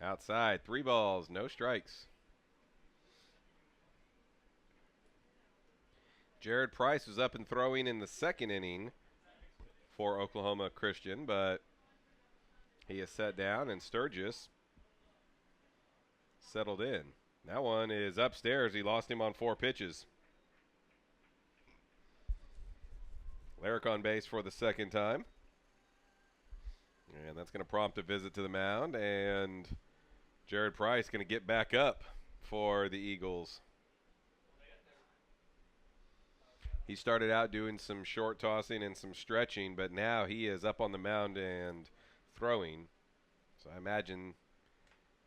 S1: Outside, 3 balls, no strikes. Jared Price was up and throwing in the second inning for Oklahoma Christian, but he is set down, and Sturgis settled in. That one is upstairs. He lost him on 4 pitches. Lyric on base for the second time. And that's going to prompt a visit to the mound. And Jared Price going to get back up for the Eagles. He started out doing some short tossing and some stretching, but now he is up on the mound and throwing. So I imagine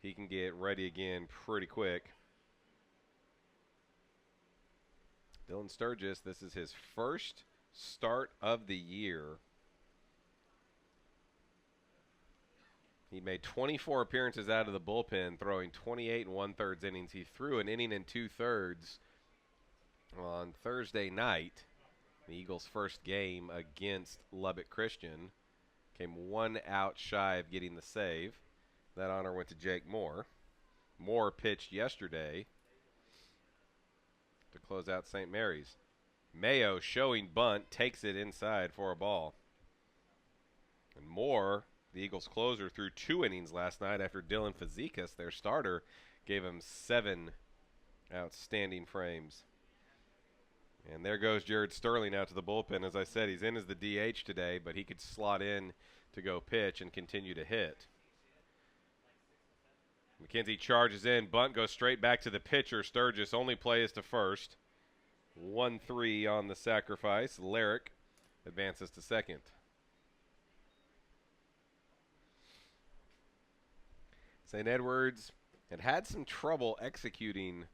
S1: he can get ready again pretty quick. Dylan Sturgis, this is his first start of the year. He made 24 appearances out of the bullpen, throwing 28 1/3 innings. He threw an inning and 2/3 on Thursday night. The Eagles' first game against Lubbock Christian came 1 out shy of getting the save. That honor went to Jake Moore. Moore pitched yesterday to close out St. Mary's. Mayo showing bunt, takes it inside for a ball. And Moore, the Eagles' closer, threw 2 innings last night after Dylan Fazekas, their starter, gave him 7 outstanding frames. And there goes Jared Sterling out to the bullpen. As I said, he's in as the DH today, but he could slot in to go pitch and continue to hit. McKenzie charges in. Bunt goes straight back to the pitcher. Sturgis only plays to first. 1-3 on the sacrifice. Lyric advances to second. St. Edwards had some trouble executing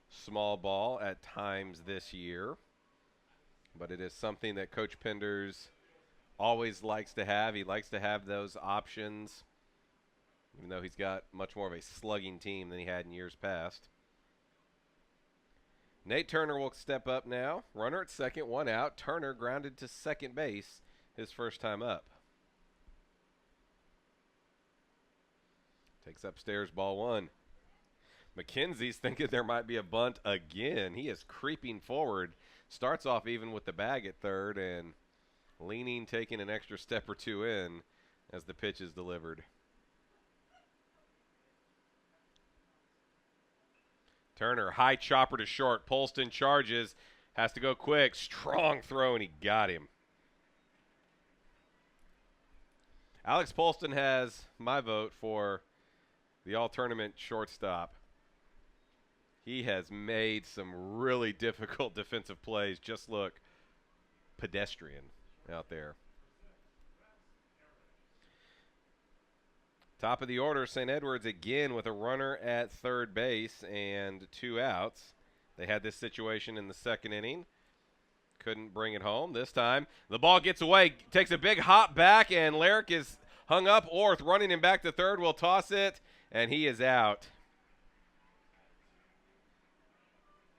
S1: small ball at times this year, but it is something that Coach Penders always likes to have. He likes to have those options, even though he's got much more of a slugging team than he had in years past. Nate Turner will step up now. Runner at second, 1 out. Turner grounded to second base his first time up. Takes upstairs, ball 1. McKenzie's thinking there might be a bunt again. He is creeping forward. Starts off even with the bag at third and leaning, taking an extra step or 2 in as the pitch is delivered. Turner, high chopper to short. Polston charges, has to go quick. Strong throw, and he got him. Alex Polston has my vote for the all-tournament shortstop. He has made some really difficult defensive plays. Just look pedestrian out there. Top of the order, St. Edwards again with a runner at third base and 2 outs. They had this situation in the second inning. Couldn't bring it home. This time, the ball gets away, takes a big hop back, and Lyric is hung up. Orth running him back to third, will toss it, and he is out.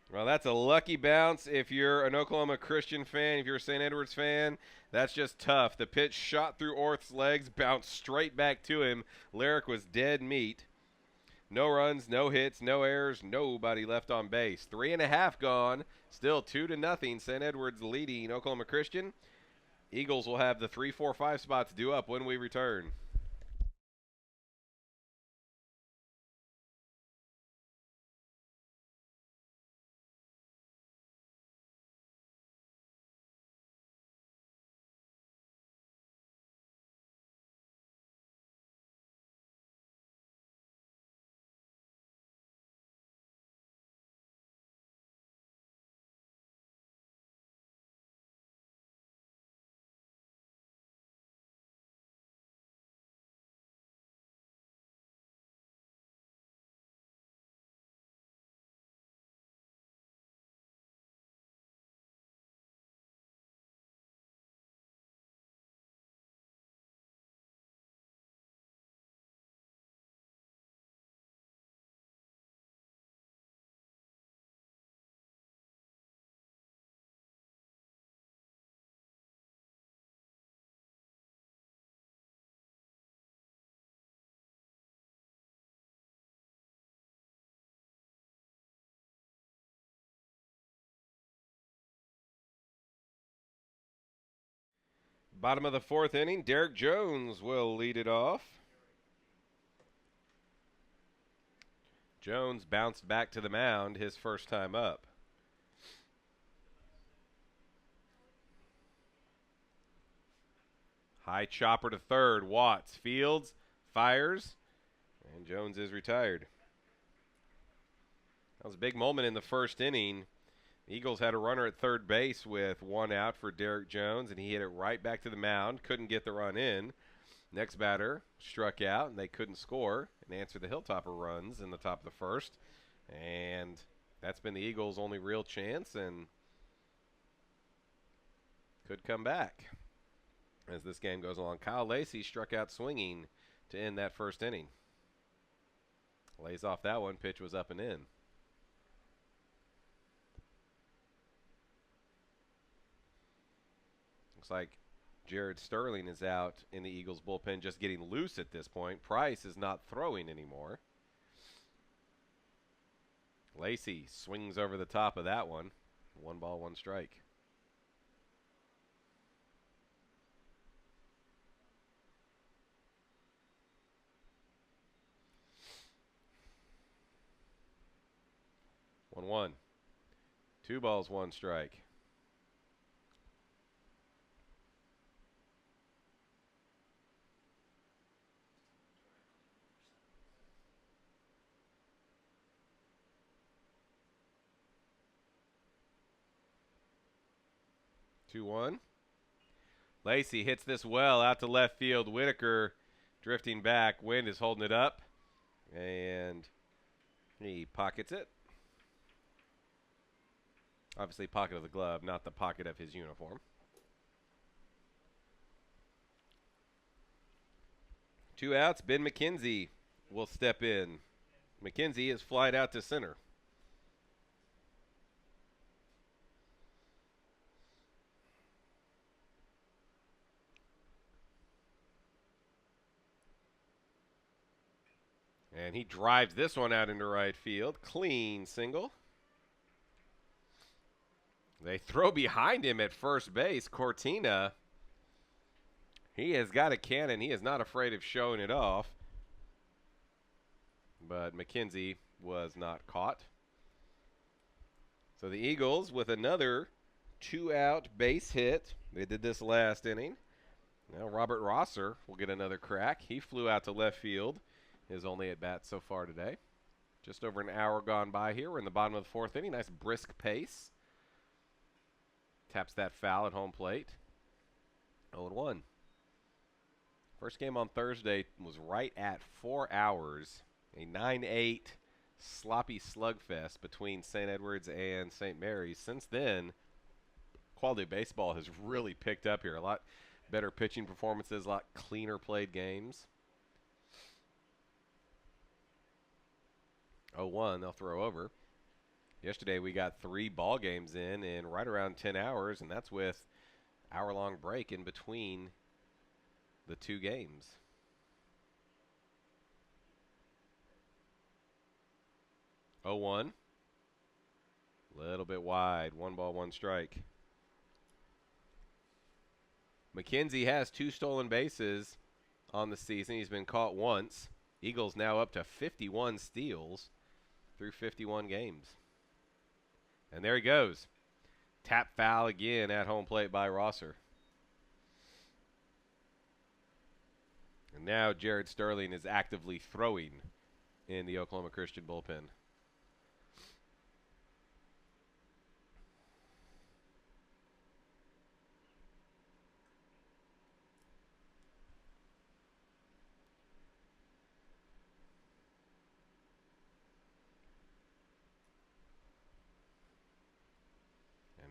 S1: Well, that's a lucky bounce if you're an Oklahoma Christian fan. If you're a St. Edwards fan, that's just tough. The pitch shot through Orth's legs, bounced straight back to him. Lyric was dead meat. No runs, no hits, no errors, nobody left on base. 3.5 gone, still 2-0. St. Edwards leading Oklahoma Christian. Eagles will have the 3, 4, 5 spots due up when we return. Bottom of the 4th inning, Derek Jones will lead it off. Jones bounced back to the mound his first time up. 1-0 High chopper to third. Watts fields, fires, and Jones is retired. That was a big moment in the first inning. The Eagles had a runner at third base with one out for Derek Jones, and he hit it right back to the mound. Couldn't get the run in. Next batter struck out, and they couldn't score and answer the Hilltopper runs in the top of the first. And that's been the Eagles' only real chance, and could come back as this game goes along. Kyle Lacey struck out swinging to end that first inning. Lays off that one. Pitch was up and in. Looks like Jared Sterling is out in the Eagles bullpen, just getting loose at this point. Price is not throwing anymore. Lacey swings over the top of that one. 1 ball, 1 strike. One, 1. 2 balls, 1 strike. Two, 1. Lacey hits this well out to left field. Whitaker drifting back. Wind is holding it up, and he pockets it. Obviously, pocket of the glove, not the pocket of his uniform. 2 outs. Ben McKenzie will step in. McKenzie is flied out to center. And he drives this one out into right field. Clean single. They throw behind him at first base. Cortina, he has got a cannon. He is not afraid of showing it off. But McKenzie was not caught. So the Eagles with another 2-out base hit. They did this last inning. Now Robert Rosser will get another crack. He flew out to left field. His only at bat so far today. Just over an hour gone by here. We're in the bottom of the 4th inning. Nice brisk pace. Taps that foul at home plate. 0-1. First game on Thursday was right at 4 hours. A 9-8 sloppy slugfest between St. Edwards and St. Mary's. Since then, quality of baseball has really picked up here. A lot better pitching performances, a lot cleaner played games. 0-1, they'll throw over. Yesterday we got 3 ball games in right around 10 hours, and that's with hour-long break in between the 2 games. Oh, 1. Little bit wide. 1 ball, 1 strike. McKenzie has 2 stolen bases on the season. He's been caught once. Eagles now up to 51 steals through 51 games. And there he goes. Tap foul again at home plate by Rosser. And now Jared Sterling is actively throwing in the Oklahoma Christian bullpen.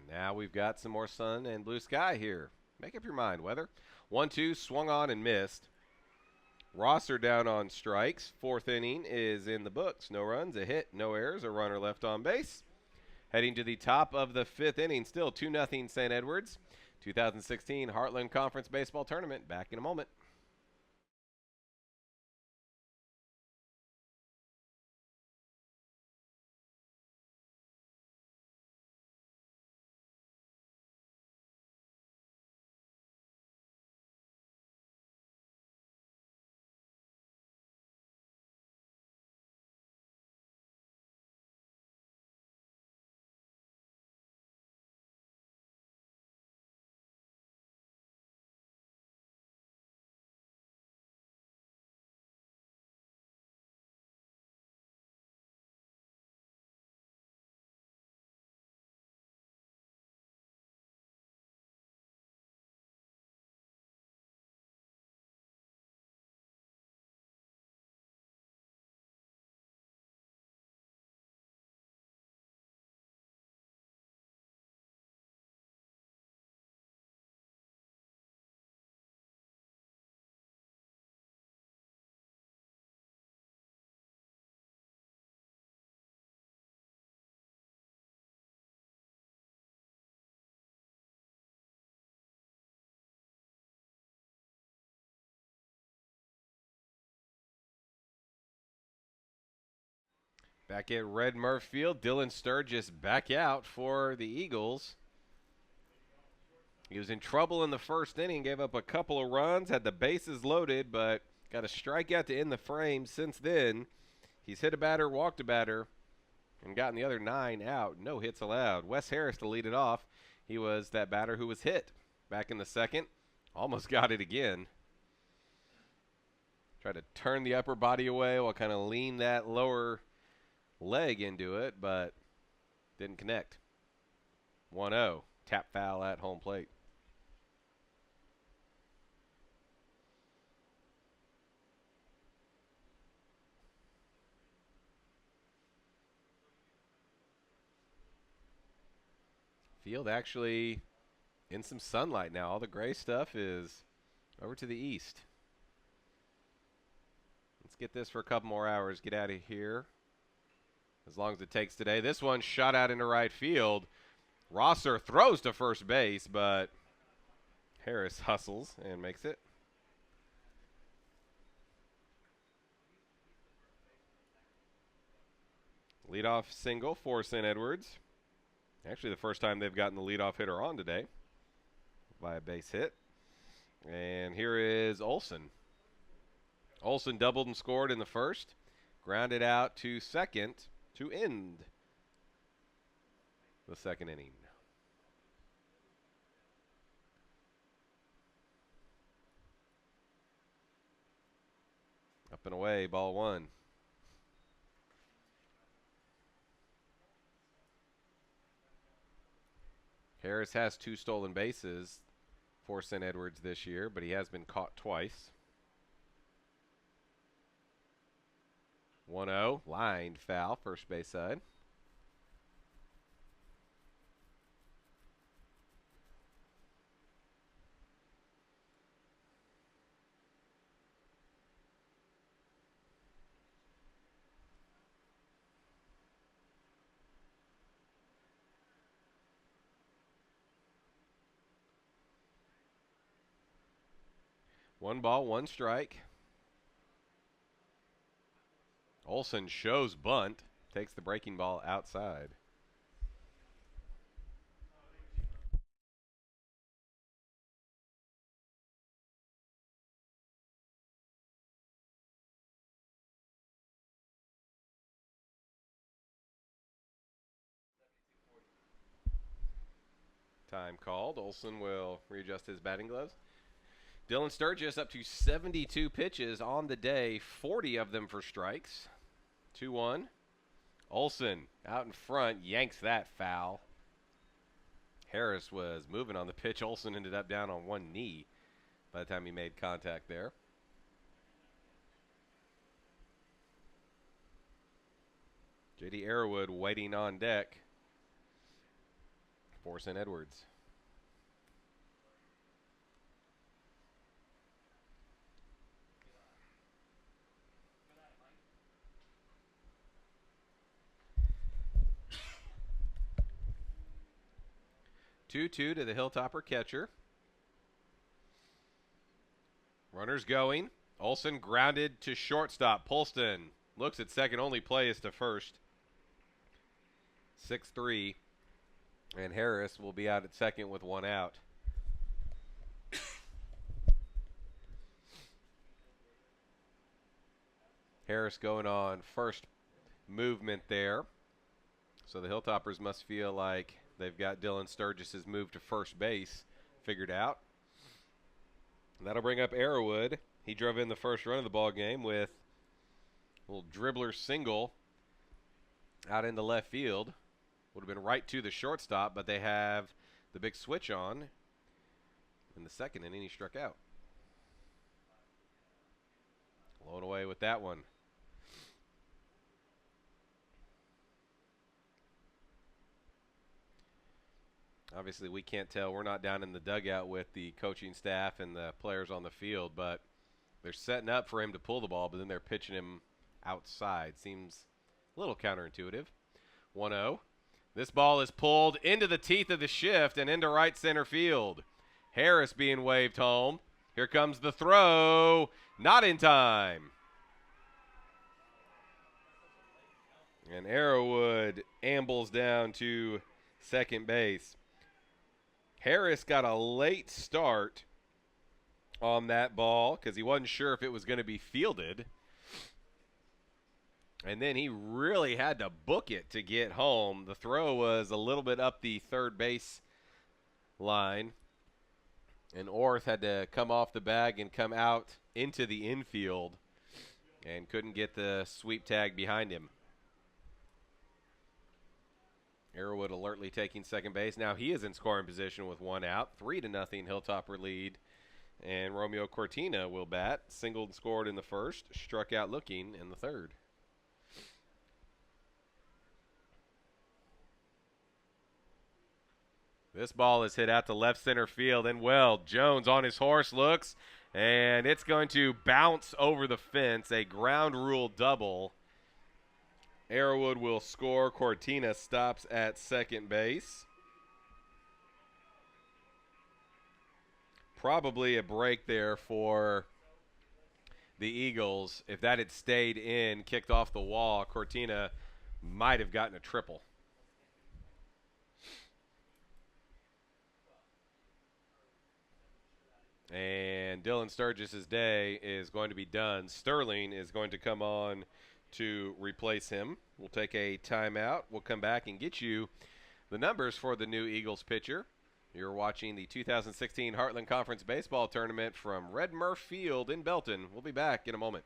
S1: Now we've got some more sun and blue sky here. Make up your mind, weather. 1-2, swung on and missed. Rosser down on strikes. 4th inning is in the books. No runs, a hit, no errors, a runner left on base. Heading to the top of the 5th inning, still 2-0 St. Edwards. 2016 Heartland Conference Baseball Tournament. Back in a moment. Back at Red Murph Field, Dylan Sturgis back out for the Eagles. He was in trouble in the first inning, gave up a couple of runs, had the bases loaded, but got a strikeout to end the frame. Since then, he's hit a batter, walked a batter, and gotten the other 9 out. No hits allowed. Wes Harris to lead it off. He was that batter who was hit back in the second. Almost got it again. Tried to turn the upper body away while kind of lean that lower leg into it, but didn't connect. 1-0. Tap foul at home plate. Field actually in some sunlight now. All the gray stuff is over to the east. Let's get this for a couple more hours. Get out of here as long as it takes today. This one shot out into right field. Rosser throws to first base, but Harris hustles and makes it. Leadoff single for St. Edwards. Actually, the first time they've gotten the leadoff hitter on today by a base hit. And here is Olson. Olson doubled and scored in the first. Grounded out to second to end the second inning. Up and away, ball 1. Harris has 2 stolen bases for St. Edwards this year, but he has been caught twice. 1-0, lined foul, first base side. One ball, one strike. Olson shows bunt, takes the breaking ball outside. Time called. Olson will readjust his batting gloves. Dylan Sturgis up to 72 pitches on the day, 40 of them for strikes. 2-1. Olson out in front, yanks that foul. Harris was moving on the pitch. Olson ended up down on one knee by the time he made contact there. J.D. Arrowwood waiting on deck for St. Edwards. Two-two to the Hilltopper catcher. Runners going. Olson grounded to shortstop. Polston looks at second. Only play is to first. 6-3. And Harris will be out at second with one out. Harris going on first movement there. So the Hilltoppers must feel like they've got Dylan Sturgis' move to first base figured out. And that'll bring up Arrowwood. He drove in the first run of the ball game with a little dribbler single out into left field. Would have been right to the shortstop, but they have the big switch on in the second inning. He struck out. Blown away with that one. Obviously, we can't tell. We're not down in the dugout with the coaching staff and the players on the field, but they're setting up for him to pull the ball, but then they're pitching him outside. Seems a little counterintuitive. 1-0. This ball is pulled into the teeth of the shift and into right center field. Harris being waved home. Here comes the throw. Not in time. And Arrowwood ambles down to second base. Harris got a late start on that ball because he wasn't sure if it was going to be fielded. And then he really had to book it to get home. The throw was a little bit up the third base line. And Orth had to come off the bag and come out into the infield and couldn't get the sweep tag behind him. Arrowwood alertly taking second base. Now he is in scoring position with one out. 3-0 Hilltopper lead. And Romeo Cortina will bat. Singled and scored in the first. Struck out looking in the third. This ball is hit out to left center field. And well, Jones on his horse looks. And it's going to bounce over the fence. A ground rule double. Arrowwood will score. Cortina stops at second base. Probably a break there for the Eagles. If that had stayed in, kicked off the wall, Cortina might have gotten a triple. And Dylan Sturgis' day is going to be done. Sterling is going to come on to replace him. We'll take a timeout. We'll come back and get you the numbers for the new Eagles pitcher. You're watching the 2016 Heartland Conference Baseball Tournament from Red Murph Field in Belton. We'll be back in a moment.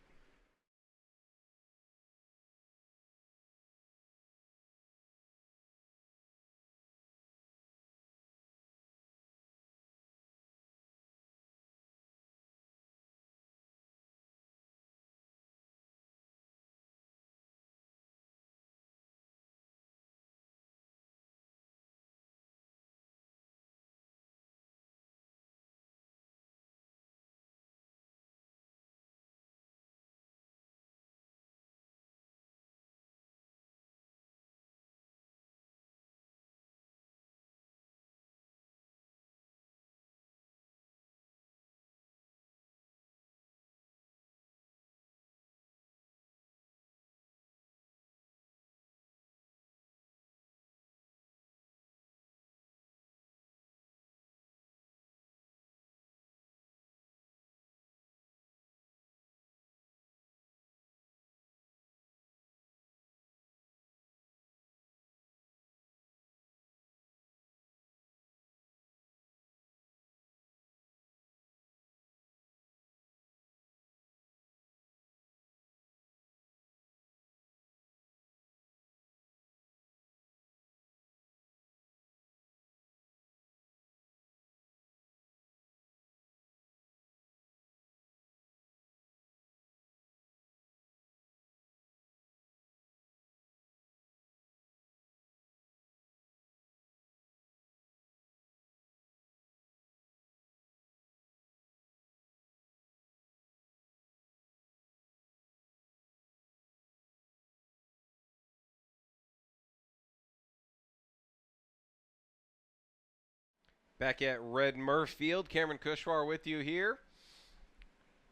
S1: Back at Red Murph Field, Cameron Kushwar with you here.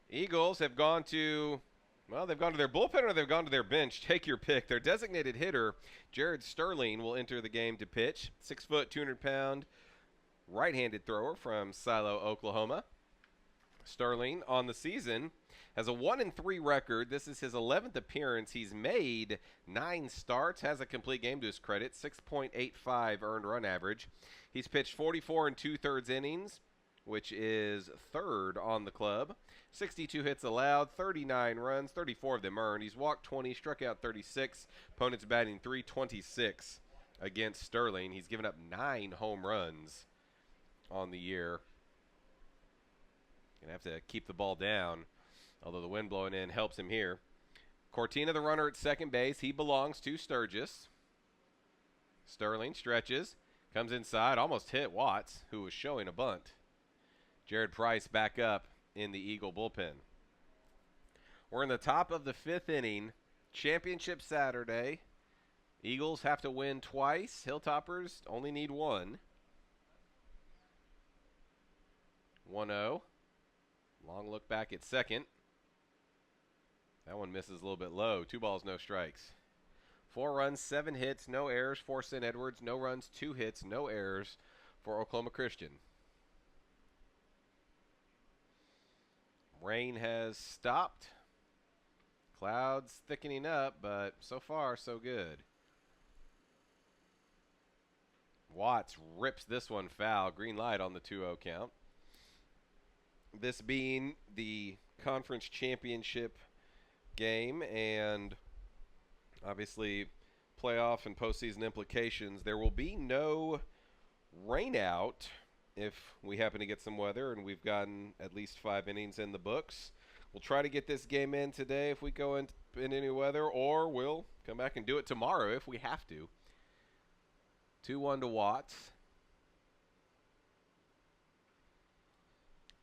S1: Eagles have gone to, well, they've gone to their bullpen or they've gone to their bench. Take your pick. Their designated hitter, Jared Sterling, will enter the game to pitch. 6 foot, 200-pound, right-handed thrower from Silo, Oklahoma. Sterling on the season has a 1-3 record. This is his 11th appearance. He's made 9 starts, has a complete game to his credit, 6.85 earned run average. He's pitched 44 2/3 innings, which is third on the club. 62 hits allowed, 39 runs, 34 of them earned. He's walked 20, struck out 36. Opponents batting .326 against Sterling. He's given up 9 home runs on the year. Gonna have to keep the ball down, although the wind blowing in helps him here. Cortina, the runner at second base. He belongs to Sturgis. Sterling stretches, comes inside, almost hit Watts, who was showing a bunt. Jared Price back up in the Eagle bullpen. We're in the top of the 5th inning. Championship Saturday. Eagles have to win twice. Hilltoppers only need 1. 1-0. Long look back at second. That one misses a little bit low. 2 balls, no strikes. 4 runs, 7 hits, no errors for St. Edwards. No runs, 2 hits, no errors for Oklahoma Christian. Rain has stopped. Clouds thickening up, but so far, so good. Watts rips this one foul. Green light on the 2-0 count. This being the conference championship game and obviously playoff and postseason implications, there will be no rain out if we happen to get some weather, and we've gotten at least 5 innings in the books. We'll try to get this game in today if we go in any weather, or we'll come back and do it tomorrow if we have to. 2-1 to Watts.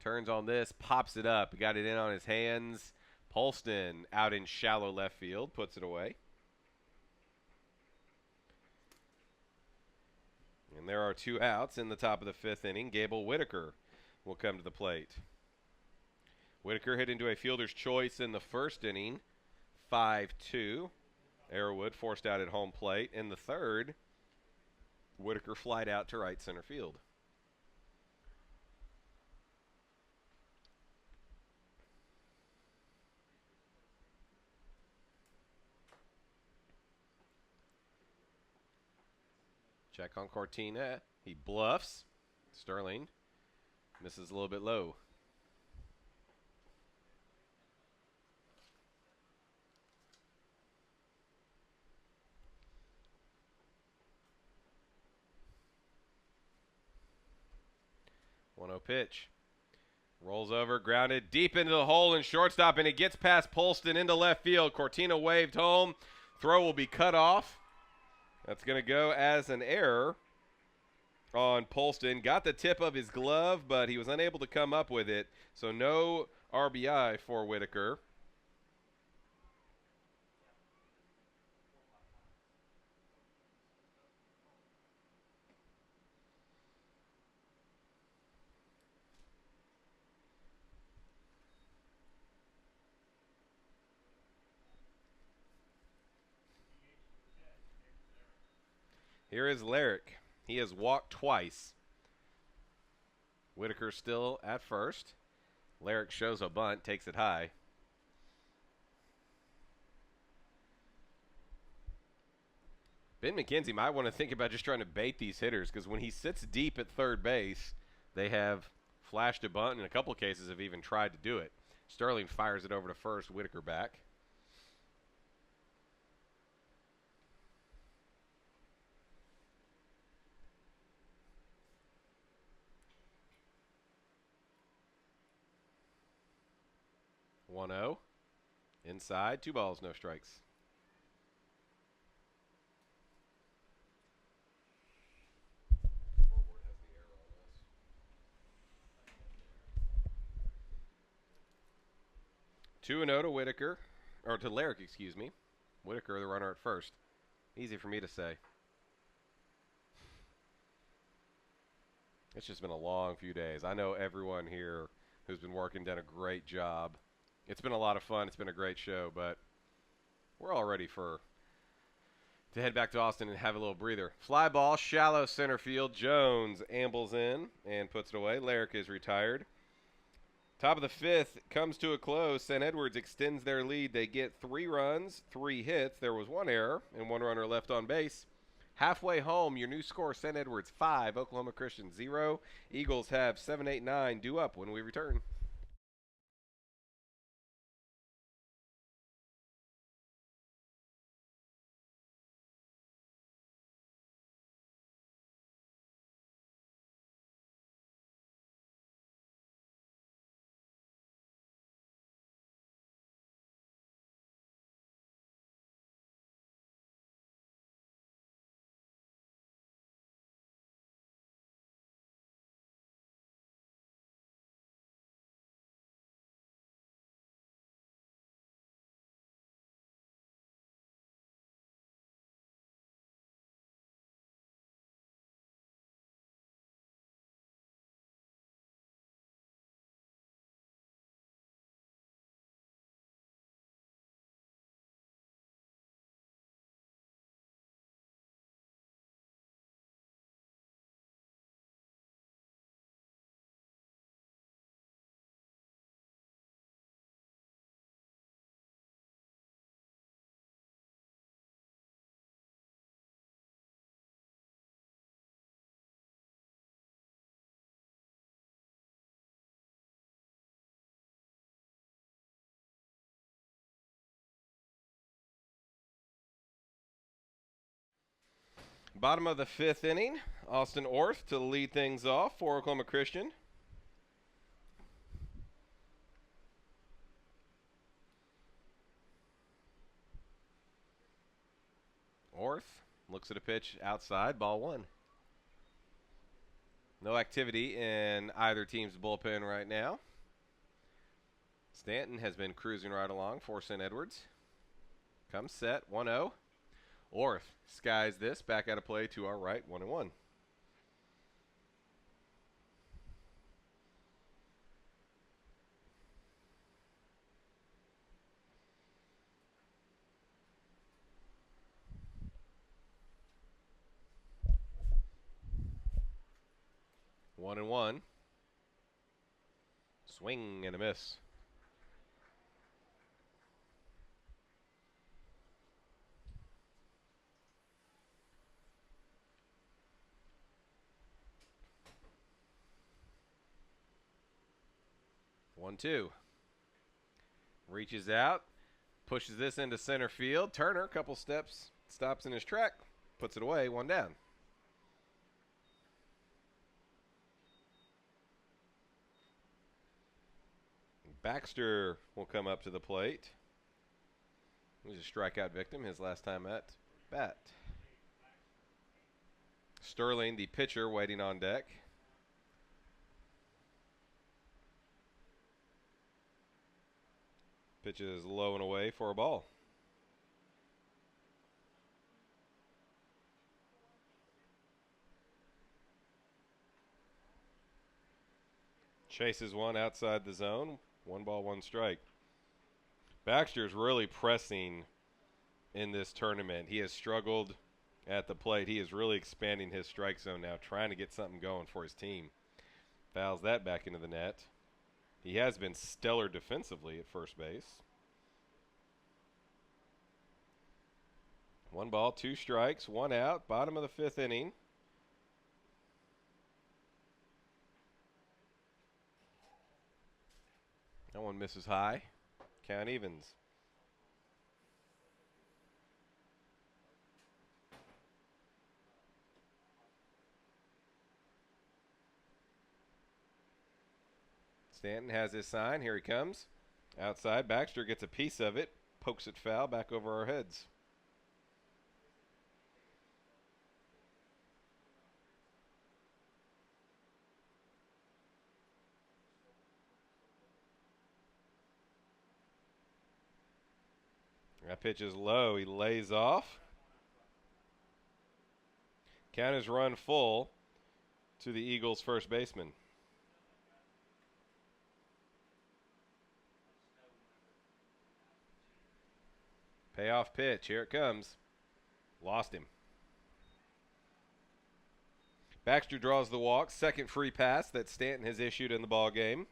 S1: Turns on this, pops it up. He got it in on his hands. Polston out in shallow left field, puts it away. And there are 2 outs in the top of the 5th inning. Gable Whitaker will come to the plate. Whitaker hit into a fielder's choice in the 1st inning, 5-2. Arrowwood forced out at home plate. In the 3rd, Whitaker flied out to right center field. Check on Cortina. He bluffs. Sterling misses a little bit low. One-0 pitch. Rolls over, grounded deep into the hole in shortstop, and it gets past Polston into left field. Cortina waved home. Throw will be cut off. That's going to go as an error on Polston. Got the tip of his glove, but he was unable to come up with it. So no RBI for Whitaker. Here is Larrick. He has walked twice. Whitaker still at first. Larrick shows a bunt, takes it high. Ben McKenzie might want to think about just trying to bait these hitters, because when he sits deep at third base, they have flashed a bunt, and in a couple of cases have even tried to do it. Sterling fires it over to first, Whitaker back. One 0. Inside, 2 balls, no strikes. Two and 0 to Whitaker, or to Larrick, excuse me. Whitaker, the runner at first. Easy for me to say. It's just been a long few days. I know everyone here who's been working done a great job. It's been a lot of fun. It's been a great show, but we're all ready to head back to Austin and have a little breather. Fly ball, shallow center field. Jones ambles in and puts it away. Larrick is retired. Top of the 5th comes to a close. St. Edwards extends their lead. They get 3 runs, 3 hits. There was 1 error and 1 runner left on base. Halfway home, your new score, St. Edwards 5, Oklahoma Christian 0. Eagles have 7, 8, 9 due up when we return. Bottom of the 5th inning, Austin Orth to lead things off for Oklahoma Christian. Orth looks at a pitch outside, ball 1. No activity in either team's bullpen right now. Stanton has been cruising right along for St. Edwards. Comes set, 1-0. Orth skies this, back out of play to our right, 1-1. One and one. Swing and a miss. One, two. Reaches out, pushes this into center field. Turner, couple steps, stops in his track, puts it away, 1 down. Baxter will come up to the plate. He's a strikeout victim his last time at bat. Sterling, the pitcher, waiting on deck. Pitch is low and away for a ball. Chases one outside the zone. 1 ball, 1 strike. Baxter's really pressing in this tournament. He has struggled at the plate. He is really expanding his strike zone now, trying to get something going for his team. Fouls that back into the net. He has been stellar defensively at first base. 1 ball, 2 strikes, 1 out. Bottom of the 5th inning. That one misses high. Count evens. Stanton has his sign. Here he comes. Outside, Baxter gets a piece of it. Pokes it foul back over our heads. That pitch is low. He lays off. Count is run full to the Eagles' first baseman. Payoff pitch. Here it comes. Lost him. Baxter draws the walk. Second free pass that Stanton has issued in the ball game.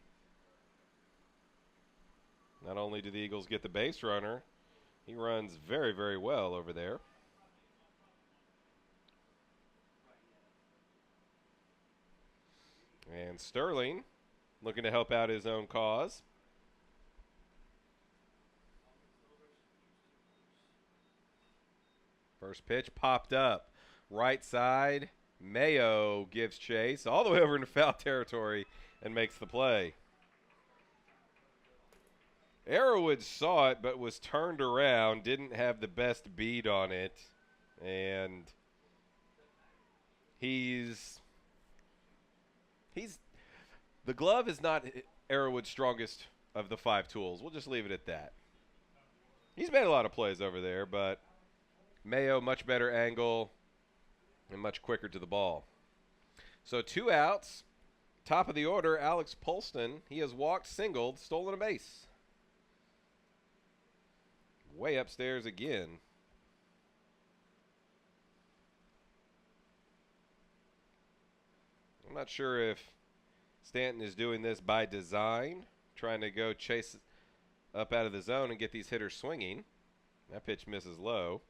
S1: Not only do the Eagles get the base runner, he runs very, very well over there. And Sterling looking to help out his own cause. First pitch popped up. Right side. Mayo gives chase all the way over into foul territory and makes the play. Arrowwood saw it but was turned around, didn't have the best bead on it, and he's the glove is not Arrowwood's strongest of the 5 tools. We'll just leave it at that. He's made a lot of plays over there, but Mayo much better angle and much quicker to the ball. So 2 outs. Top of the order, Alex Polston. He has walked, singled, stolen a base. Way upstairs again. I'm not sure if Stanton is doing this by design, trying to go chase up out of the zone and get these hitters swinging. That pitch misses low.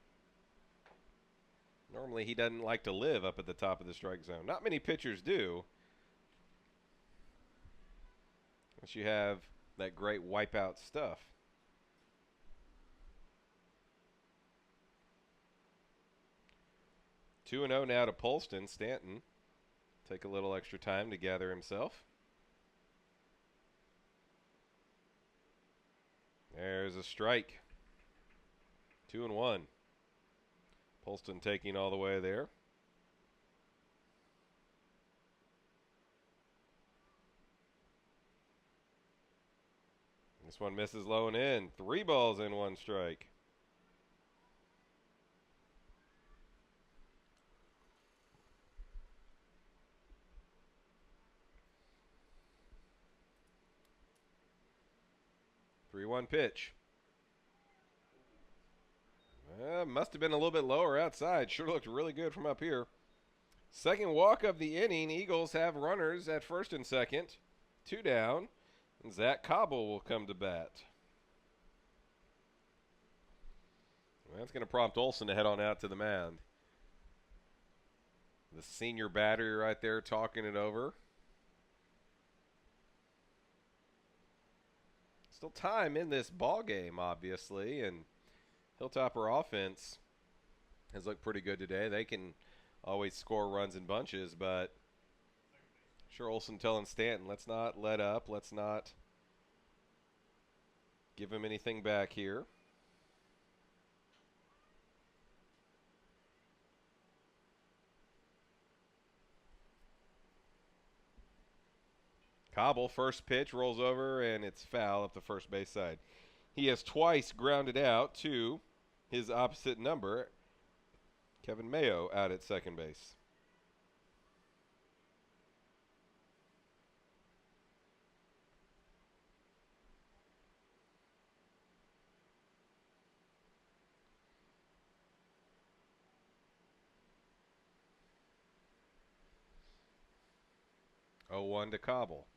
S1: Normally he doesn't like to live up at the top of the strike zone. Not many pitchers do. Unless you have that great wipeout stuff. 2-0 now to Polston. Stanton take a little extra time to gather himself. There's a strike. 2-1. Polston taking all the way there. This one misses low and in. 3 balls in 1 strike. Three-one pitch. Must have been a little bit lower outside. Sure looked really good from up here. Second walk of the inning. Eagles have runners at first and second. 2 down. And Zach Cobble will come to bat. Well, that's going to prompt Olson to head on out to the mound. The senior battery right there talking it over. Still time in this ball game, obviously, and Hilltopper offense has looked pretty good today. They can always score runs in bunches, but sure Olson telling Stanton, let's not let up. Let's not give him anything back here. Cobble, first pitch, rolls over, and it's foul up the first base side. He has twice grounded out to his opposite number, Kevin Mayo, out at second base. Oh, 1 to Cobble.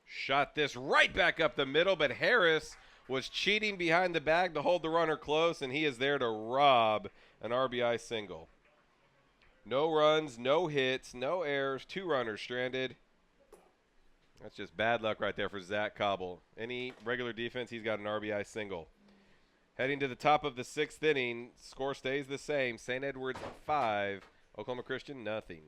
S1: Shot this right back up the middle, but Harris was cheating behind the bag to hold the runner close, and he is there to rob an RBI single. No runs, no hits, no errors, 2 runners stranded. That's just bad luck right there for Zach Cobble. Any regular defense, he's got an RBI single. Heading to the top of the 6th inning, score stays the same. St. Edward's 5, Oklahoma Christian nothing.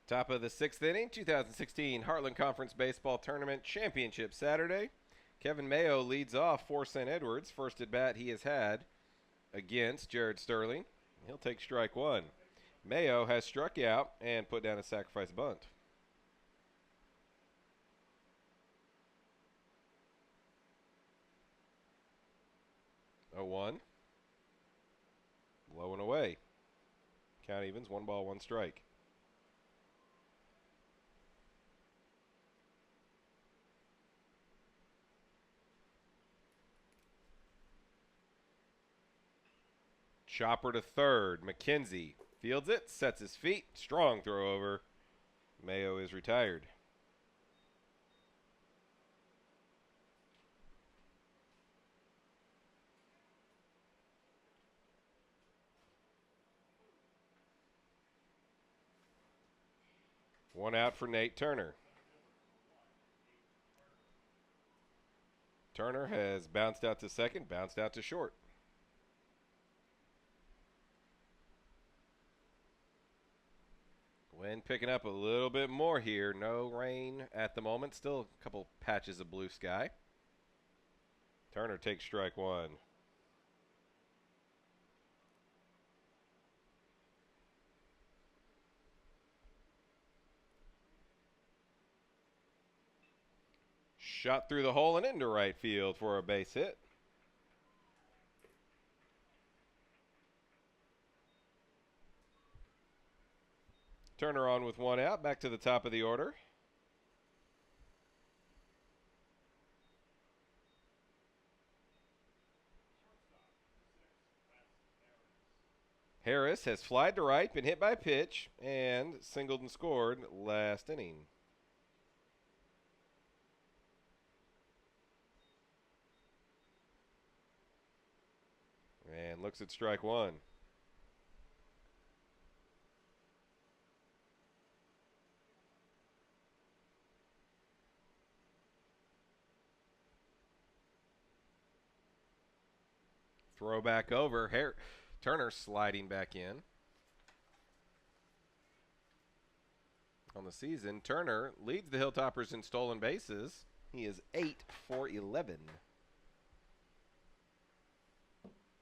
S1: Top of the 6th inning, 2016 Heartland Conference Baseball Tournament Championship Saturday. Kevin Mayo leads off for St. Edwards. First at bat he has had against Jared Sterling. He'll take strike 1. Mayo has struck out and put down a sacrifice bunt. Oh, 1. Low and away. Count evens, 1 ball, 1 strike. Chopper to third. McKenzie fields it, sets his feet. Strong throw over. Mayo is retired. One out for Nate Turner. Turner has bounced out to second, bounced out to short. Wind picking up a little bit more here. No rain at the moment. Still a couple patches of blue sky. Turner takes strike one. Shot through the hole and into right field for a base hit. Turner on with one out. Back to the top of the order. Harris has flied to right, been hit by a pitch, and singled and scored last inning. And looks at strike one. Throw back over. Turner sliding back in. On the season, Turner leads the Hilltoppers in stolen bases. He is 8 for 11.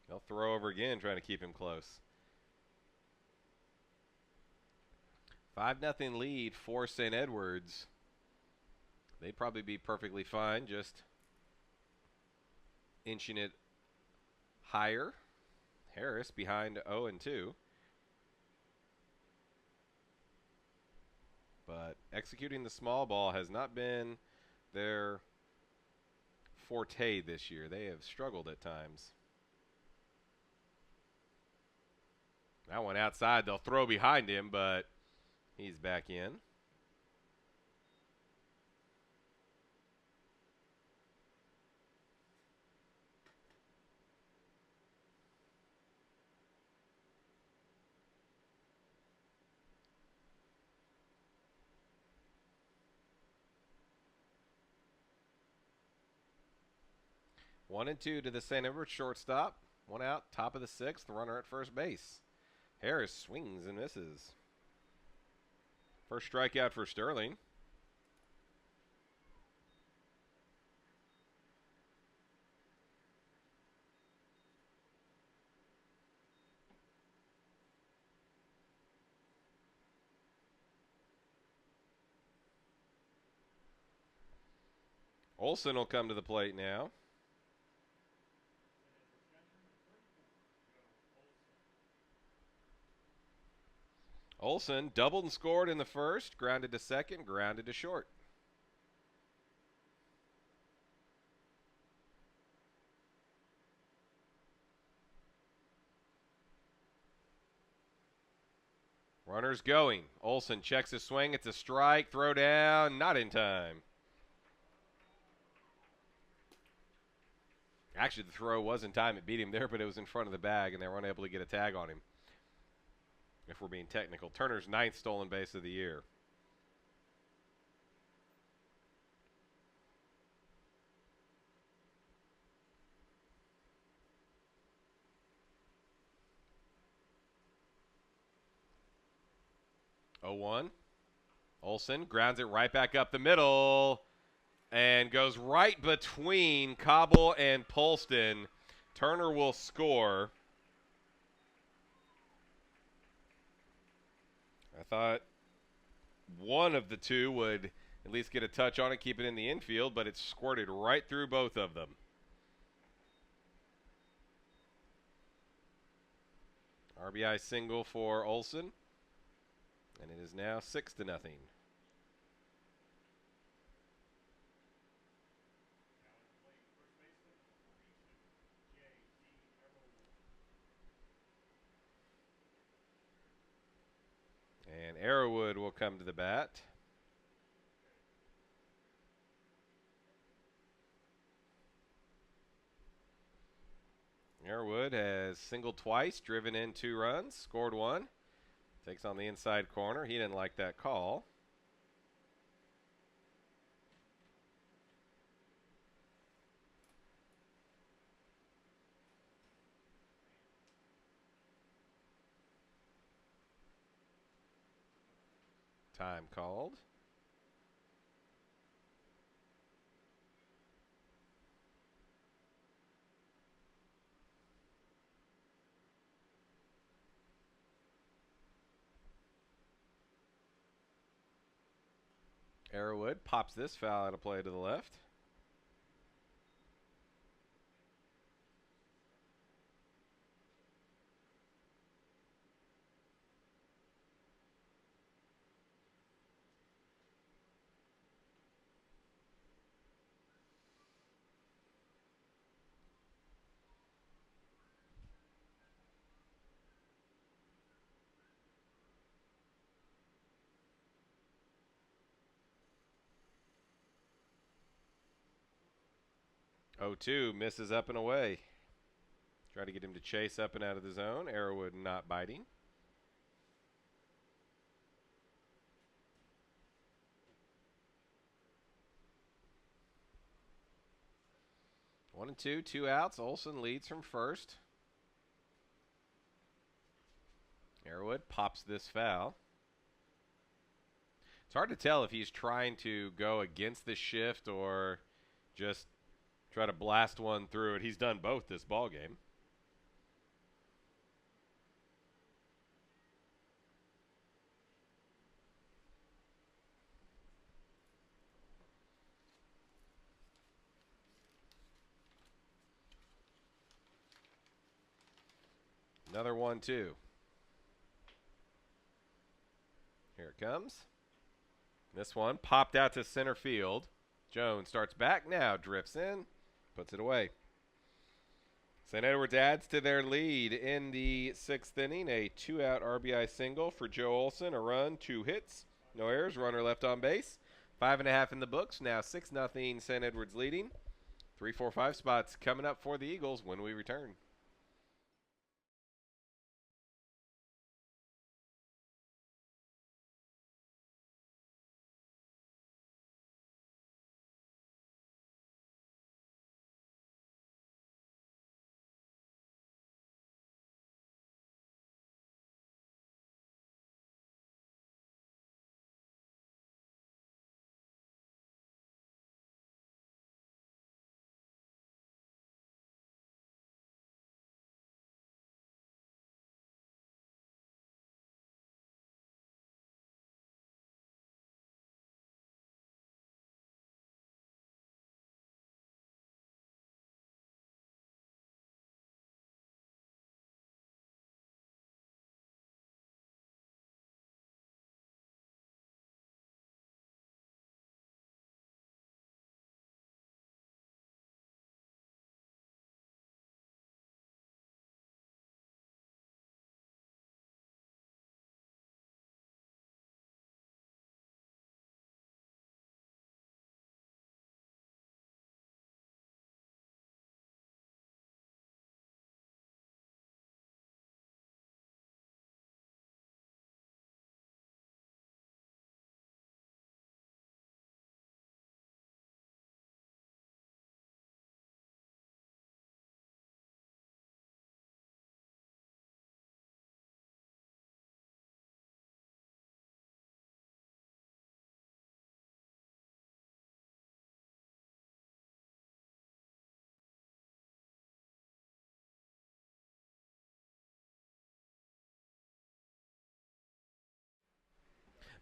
S1: They'll throw over again, trying to keep him close. 5-0 lead for St. Edwards. They'd probably be perfectly fine, just inching it higher. Harris behind 0-2. But executing the small ball has not been their forte this year. They have struggled at times. That one outside, they'll throw behind him, but he's back in. One and two to the St. Edward shortstop. One out, top of the sixth, runner at first base. Harris swings and misses. First strikeout for Sterling. Olson will come to the plate now. Olson doubled and scored in the first, grounded to second, grounded to short. Runners going. Olson checks his swing. It's a strike. Throw down. Not in time. Actually, the throw was in time. It beat him there, but it was in front of the bag, and they were unable to get a tag on him. If we're being technical. Turner's 9th stolen base of the year. Oh, 1. Olson grounds it right back up the middle and goes right between Cobble and Polston. Turner will score. I thought one of the two would at least get a touch on it, keep it in the infield, but it squirted right through both of them. RBI single for Olson, and it is now 6-0. And Arrowwood will come to the bat. Arrowwood has singled twice, driven in 2 runs, scored 1. Takes on the inside corner. He didn't like that call. Time called. Arrowwood pops this foul out of play to the left. Oh, 2 misses up and away. Try to get him to chase up and out of the zone. Arrowwood not biting. 1-2, 2 outs. Olson leads from first. Arrowwood pops this foul. It's hard to tell if he's trying to go against the shift or just try to blast one through it. He's done both this ball game. Another 1-2. Here it comes. This one popped out to center field. Jones starts back now, drifts in, puts it away. St. Edwards adds to their lead in the 6th inning. A 2-out RBI single for Joe Olson. A run, 2 hits, no errors, runner left on base. 5.5 in the books. Now 6-0 St. Edwards leading. 3, 4, 5 spots coming up for the Eagles when we return.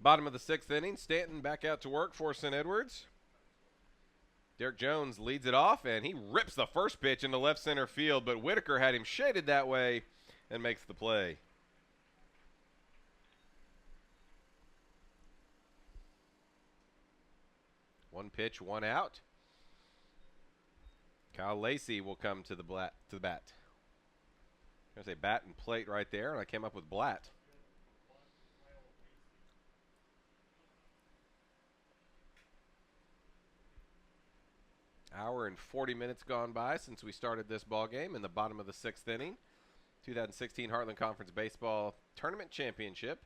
S1: Bottom of the 6th inning, Stanton back out to work for St. Edwards. Derek Jones leads it off, and he rips the first pitch into left center field, but Whitaker had him shaded that way and makes the play. One pitch, 1 out. Kyle Lacey will come to the bat. There's a bat and plate right there, and I came up with Blatt. Hour and 40 minutes gone by since we started this ball game in the bottom of the 6th inning. 2016 Heartland Conference Baseball Tournament Championship.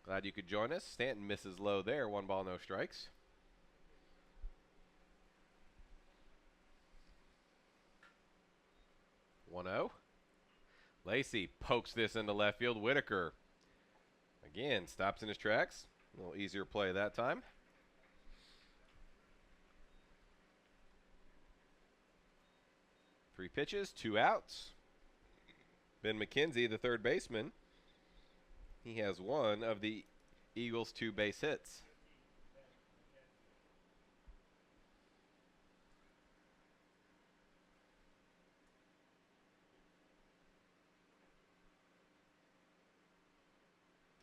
S1: Glad you could join us. Stanton misses low there. 1 ball, no strikes. One-zero. Lacey pokes this into left field. Whitaker again stops in his tracks. A little easier play that time. Three pitches, 2 outs. Ben McKenzie, the third baseman, he has one of the Eagles' 2 base hits.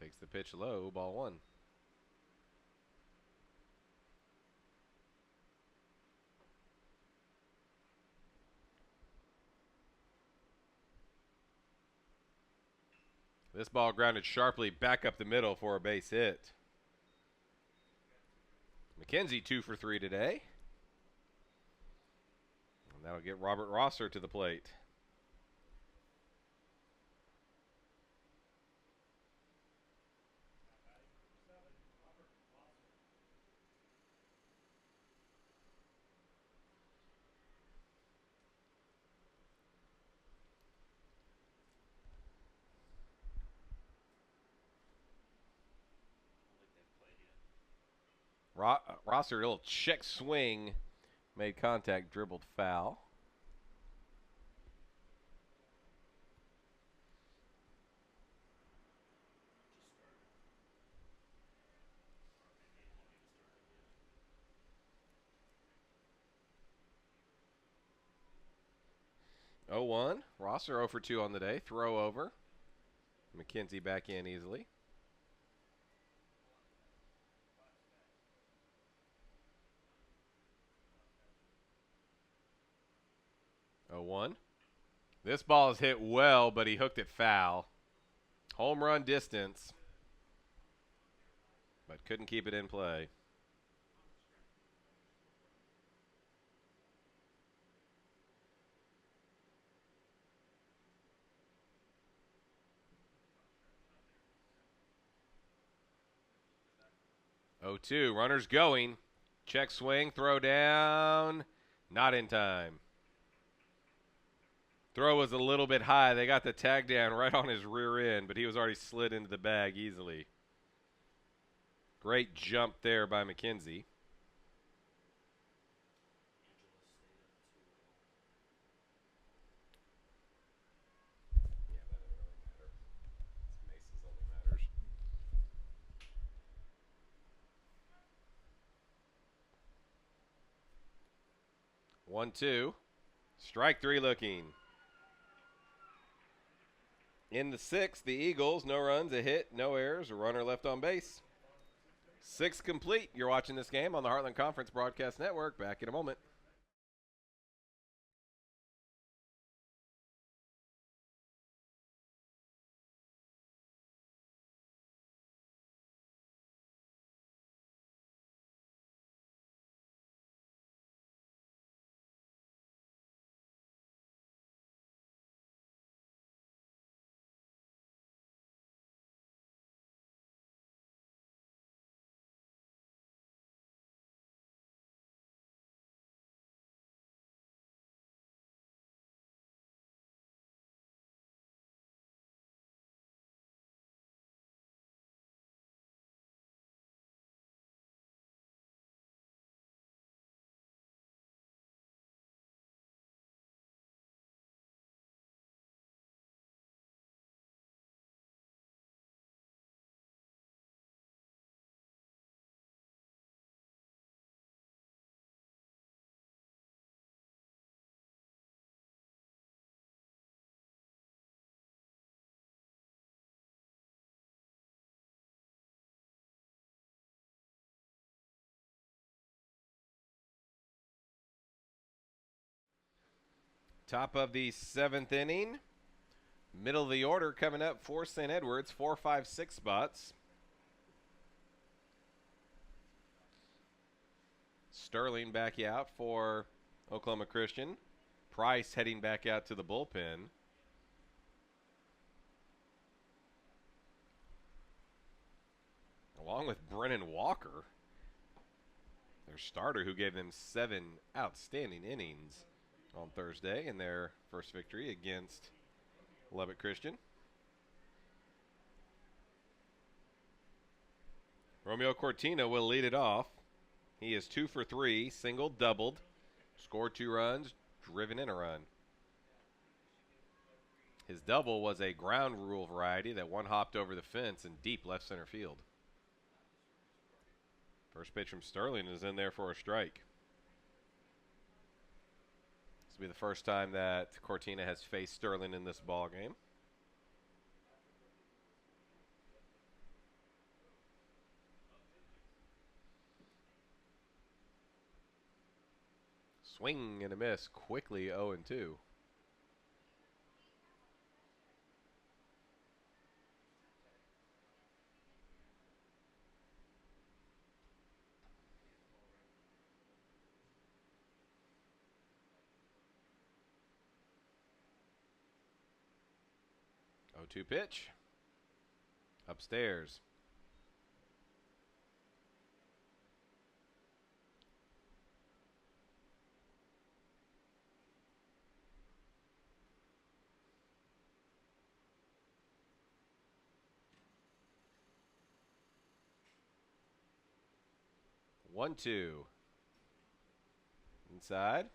S1: Takes the pitch low, ball 1. This ball grounded sharply back up the middle for a base hit. McKenzie 2 for 3 today. And that'll get Robert Rosser to the plate. Rosser, a little check swing, made contact, dribbled foul. Oh, 1. Rosser 0 for 2 on the day. Throw over. McKenzie back in easily. Oh, 1. This ball is hit well, but he hooked it foul. Home run distance, but couldn't keep it in play. Oh, 2. Runners going. Check swing, throw down. Not in time. Throw was a little bit high. They got the tag down right on his rear end, but he was already slid into the bag easily. Great jump there by McKenzie. Yeah, that doesn't really matter. Maces only matters. 1-2. Strike 3 looking. In the 6th, the Eagles, no runs, a hit, no errors, a runner left on base. 6 complete. You're watching this game on the Heartland Conference Broadcast Network. Back in a moment. Top of the 7th inning. Middle of the order coming up for St. Edwards. 4, 5, 6 spots. Sterling back out for Oklahoma Christian. Price heading back out to the bullpen. Along with Brennan Walker, their starter, who gave them 7 outstanding innings on Thursday in their first victory against Lubbock Christian. Romeo Cortina will lead it off. He is 2 for 3, single, doubled, scored 2 runs, driven in a run. His double was a ground rule variety that one hopped over the fence in deep left center field. First pitch from Sterling is in there for a strike. This will be the first time that Cortina has faced Sterling in this ball game. Swing and a miss, quickly 0-2. Oh, 2 pitch. Upstairs. One, two. Inside.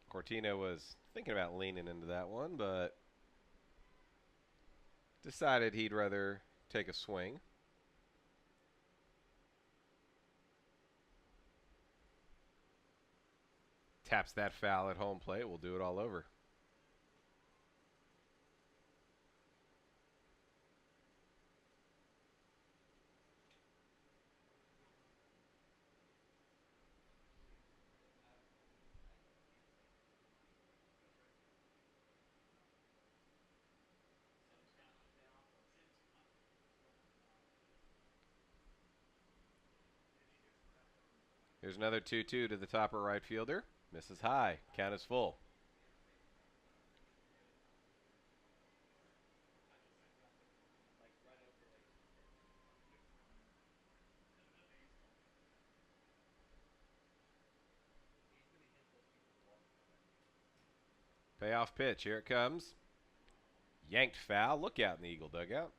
S1: Cortina was thinking about leaning into that one, but decided he'd rather take a swing. Taps that foul at home plate. We'll do it all over. Here's another 2-2 to the topper right fielder. Misses high. Count is full. Payoff pitch. Here it comes. Yanked foul. Look out in the Eagle dugout.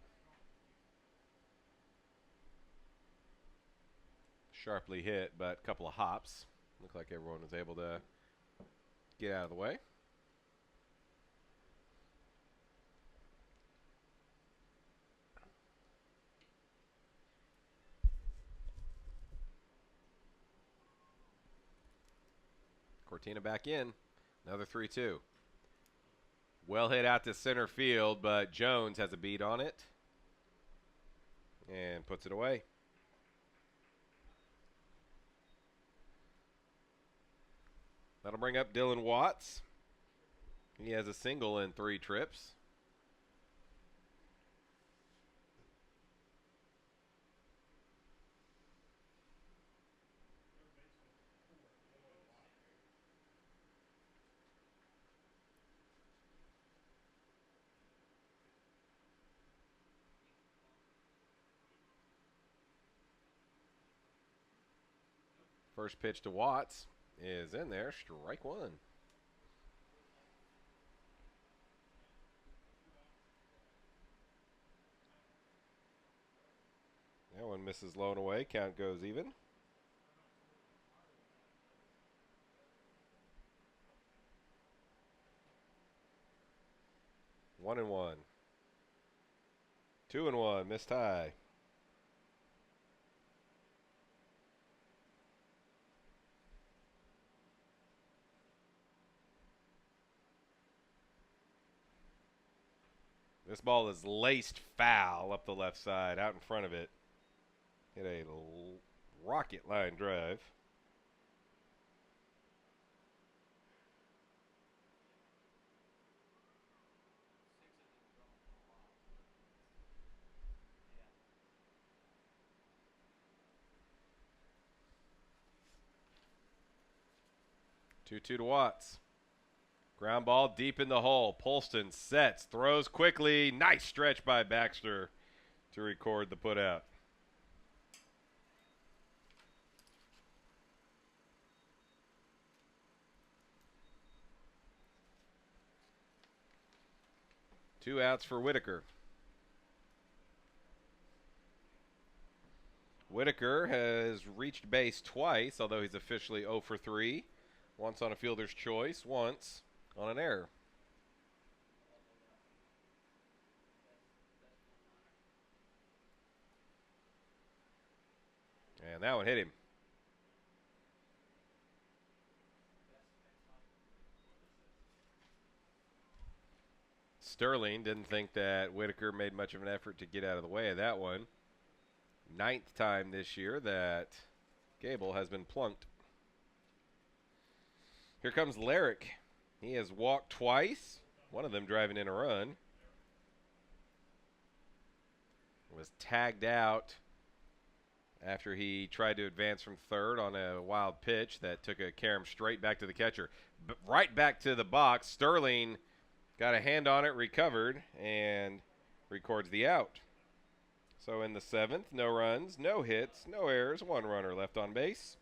S1: Sharply hit, but a couple of hops. Looked like everyone was able to get out of the way. Cortina back in. Another 3-2. Well hit out to center field, but Jones has a beat on it and puts it away. That'll bring up Dylan Watts. He has a single in 3 trips. First pitch to Watts is in there, strike 1. That one misses low and away, count goes even. One and one. 2-1, missed high. This ball is laced foul up the left side, out in front of it. Hit a rocket line drive. Two to Watts. Ground ball deep in the hole. Polston sets, throws quickly. Nice stretch by Baxter to record the putout. Two outs for Whitaker. Whitaker has reached base twice, although he's officially 0 for 3. Once on a fielder's choice, once on an error. And that one hit him. Sterling didn't think that Whitaker made much of an effort to get out of the way of that one. 9th time this year that Gable has been plunked. Here comes Larrick. He has walked twice, one of them driving in a run. Was tagged out after he tried to advance from third on a wild pitch that took a carom straight back to the catcher. Right back to the box. Sterling got a hand on it, recovered, and records the out. So in the 7th, no runs, no hits, no errors, 1 runner left on base.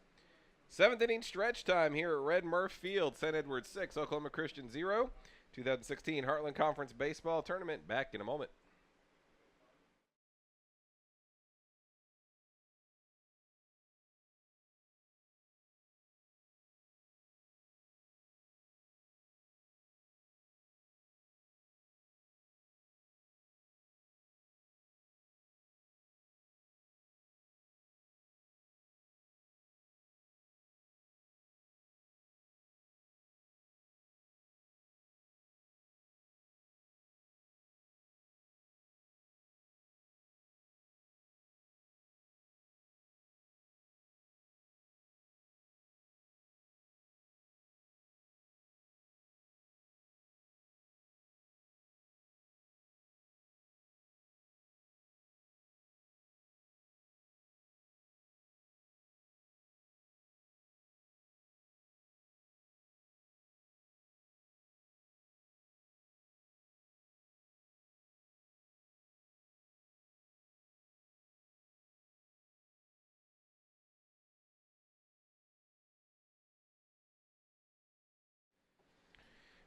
S1: 7th inning stretch time here at Red Murph Field. St. Edward's 6, Oklahoma Christian 0. 2016 Heartland Conference Baseball Tournament. Back in a moment.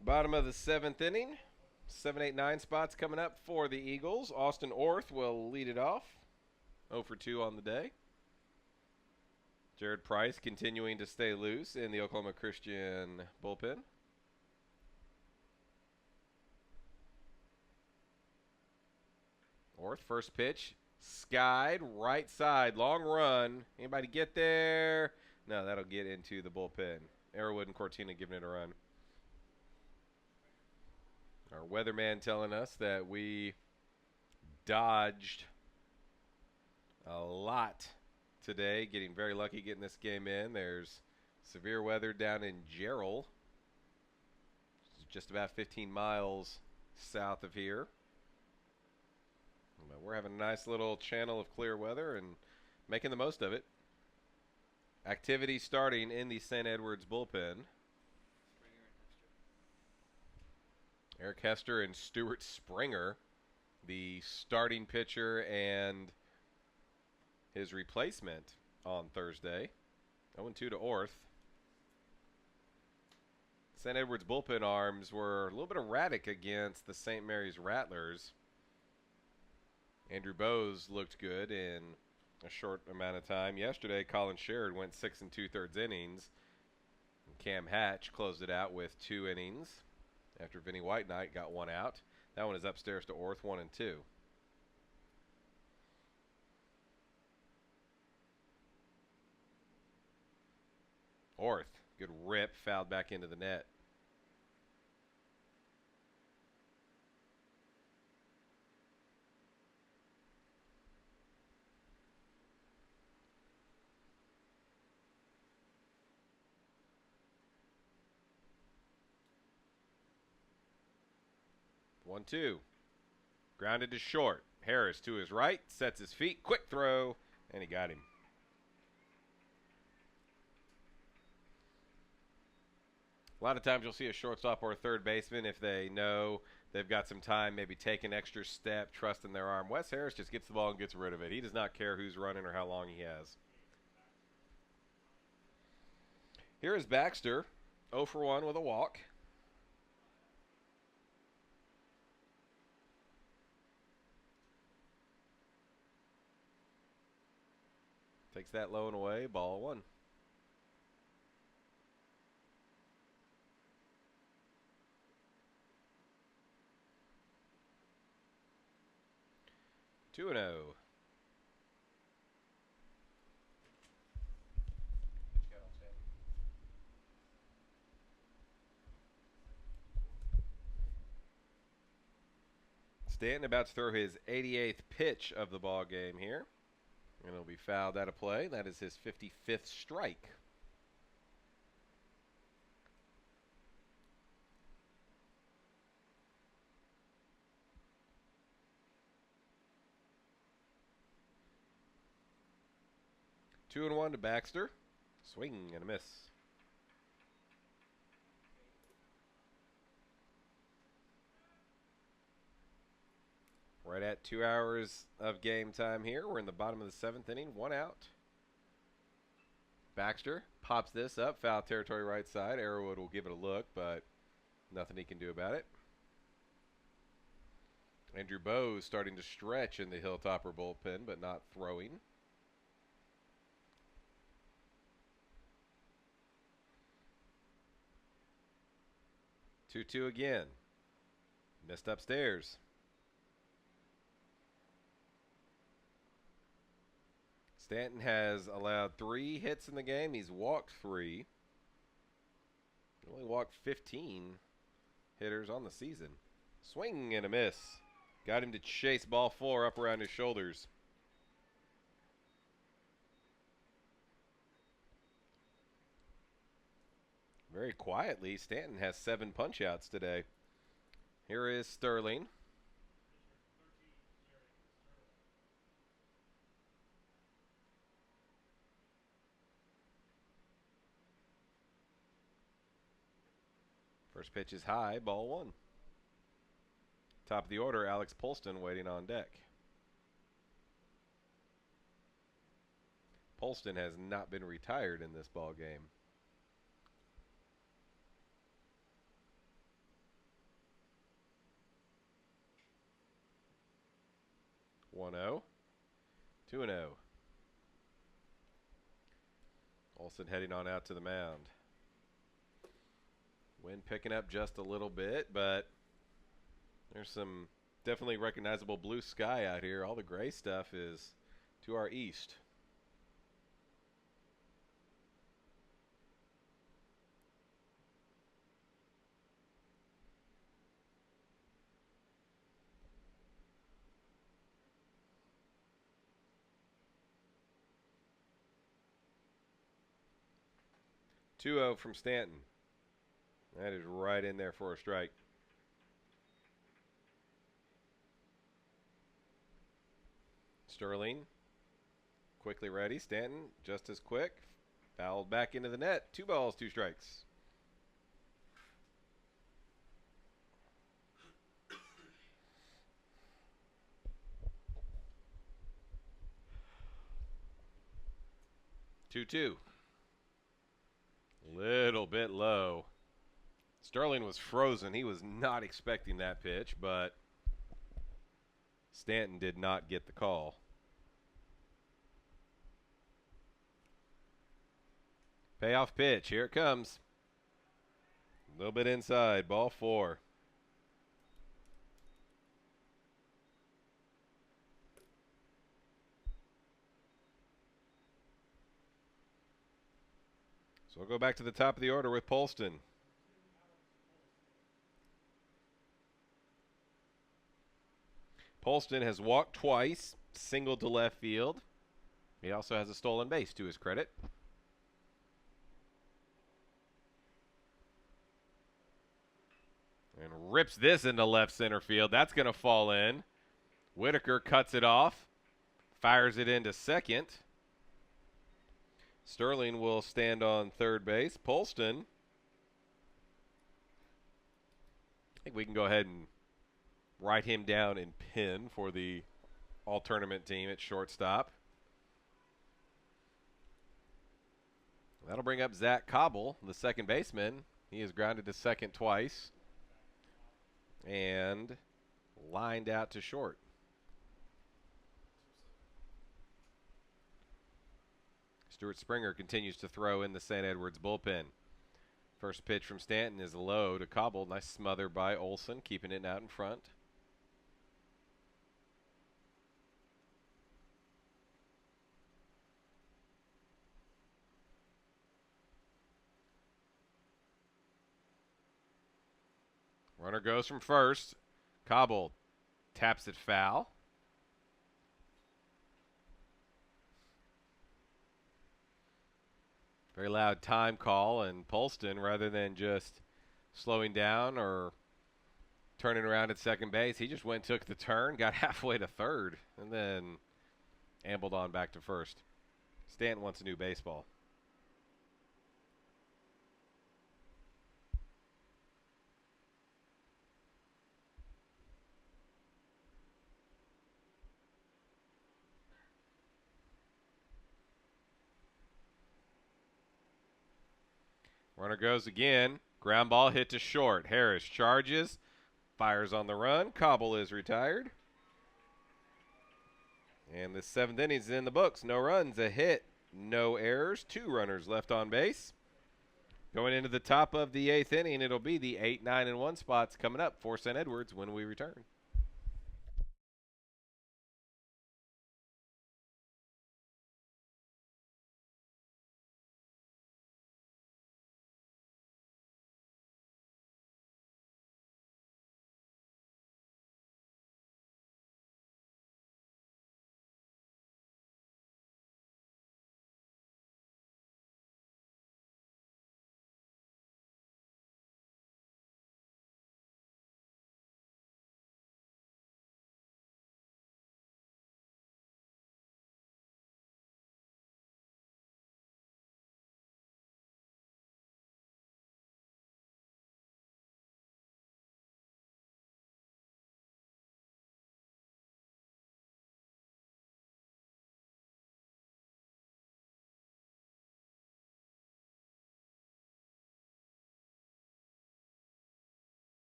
S1: Bottom of the 7th inning. 7, 8, 9 spots coming up for the Eagles. Austin Orth will lead it off. 0 for 2 on the day. Jared Price continuing to stay loose in the Oklahoma Christian bullpen. Orth, first pitch, skied, right side, long run. Anybody get there? No, that'll get into the bullpen. Arrowwood and Cortina giving it a run. Our weatherman telling us that we dodged a lot today, getting very lucky getting this game in. There's severe weather down in Jarrell, just about 15 miles south of here. But we're having a nice little channel of clear weather and making the most of it. Activity starting in the St. Edwards bullpen. Eric Hester and Stuart Springer, the starting pitcher and his replacement on Thursday. 0-2 to Orth. St. Edwards bullpen arms were a little bit erratic against the St. Mary's Rattlers. Andrew Bowes looked good in a short amount of time. Yesterday, Colin Sherrod went 6 2/3 innings. And Cam Hatch closed it out with 2 innings after Vinny White Knight got 1 out. That one is upstairs to Orth, 1-2. Orth, good rip, fouled back into the net. One, two. Grounded to short. Harris to his right, sets his feet, quick throw, and he got him. A lot of times you'll see a shortstop or a third baseman, if they know they've got some time, maybe take an extra step, trust in their arm. Wes Harris just gets the ball and gets rid of it. He does not care who's running or how long he has. Here is Baxter, 0 for 1 with a walk. Takes that low and away. Ball 1. Two and 0. Stanton about to throw his 88th pitch of the ball game here. And it'll be fouled out of play. That is his 55th strike. Two and 1 to Baxter. Swing and a miss. Right at 2 hours of game time here. We're in the bottom of the 7th inning. 1 out. Baxter pops this up. Foul territory right side. Arrowwood will give it a look, but nothing he can do about it. Andrew Bowes starting to stretch in the Hilltopper bullpen, but not throwing. Two again. Missed upstairs. Stanton has allowed 3 hits in the game. He's walked 3. Only walked 15 hitters on the season. Swing and a miss. Got him to chase ball 4 up around his shoulders. Very quietly, Stanton has 7 punch-outs today. Here is Sterling. First pitch is high, ball 1. Top of the order, Alex Polston waiting on deck. Polston has not been retired in this ball game. One 0. 2 and 0. Olsen heading on out to the mound. Wind picking up just a little bit, but there's some definitely recognizable blue sky out here. All the gray stuff is to our east. Two 0 from Stanton. That is right in there for a strike. Sterling quickly ready. Stanton just as quick. Fouled back into the net. 2 balls, 2 strikes. Two. Little bit low. Sterling was frozen. He was not expecting that pitch, but Stanton did not get the call. Payoff pitch. Here it comes. A little bit inside. Ball 4. So we'll go back to the top of the order with Polston. Polston has walked twice, singled to left field. He also has a stolen base to his credit. And rips this into left center field. That's going to fall in. Whitaker cuts it off, fires it into second. Sterling will stand on third base. Polston, I think we can go ahead and write him down in pin for the all-tournament team at shortstop. That'll bring up Zach Cobble, the second baseman. He is grounded to second twice and lined out to short. Stuart Springer continues to throw in the St. Edwards bullpen. First pitch from Stanton is low to Cobble. Nice smother by Olson, keeping it out in front. Runner goes from first. Cobble taps it foul. Very loud time call, and Polston, rather than just slowing down or turning around at second base, he just went and took the turn, got halfway to third, and then ambled on back to first. Stanton wants a new baseball. Runner goes again. Ground ball hit to short. Harris charges, fires on the run. Cobble is retired. And the 7th inning is in the books. No runs, a hit, no errors, 2 runners left on base. Going into the top of the 8th inning, it'll be the 8, 9, and 1 spots coming up for St. Edwards when we return.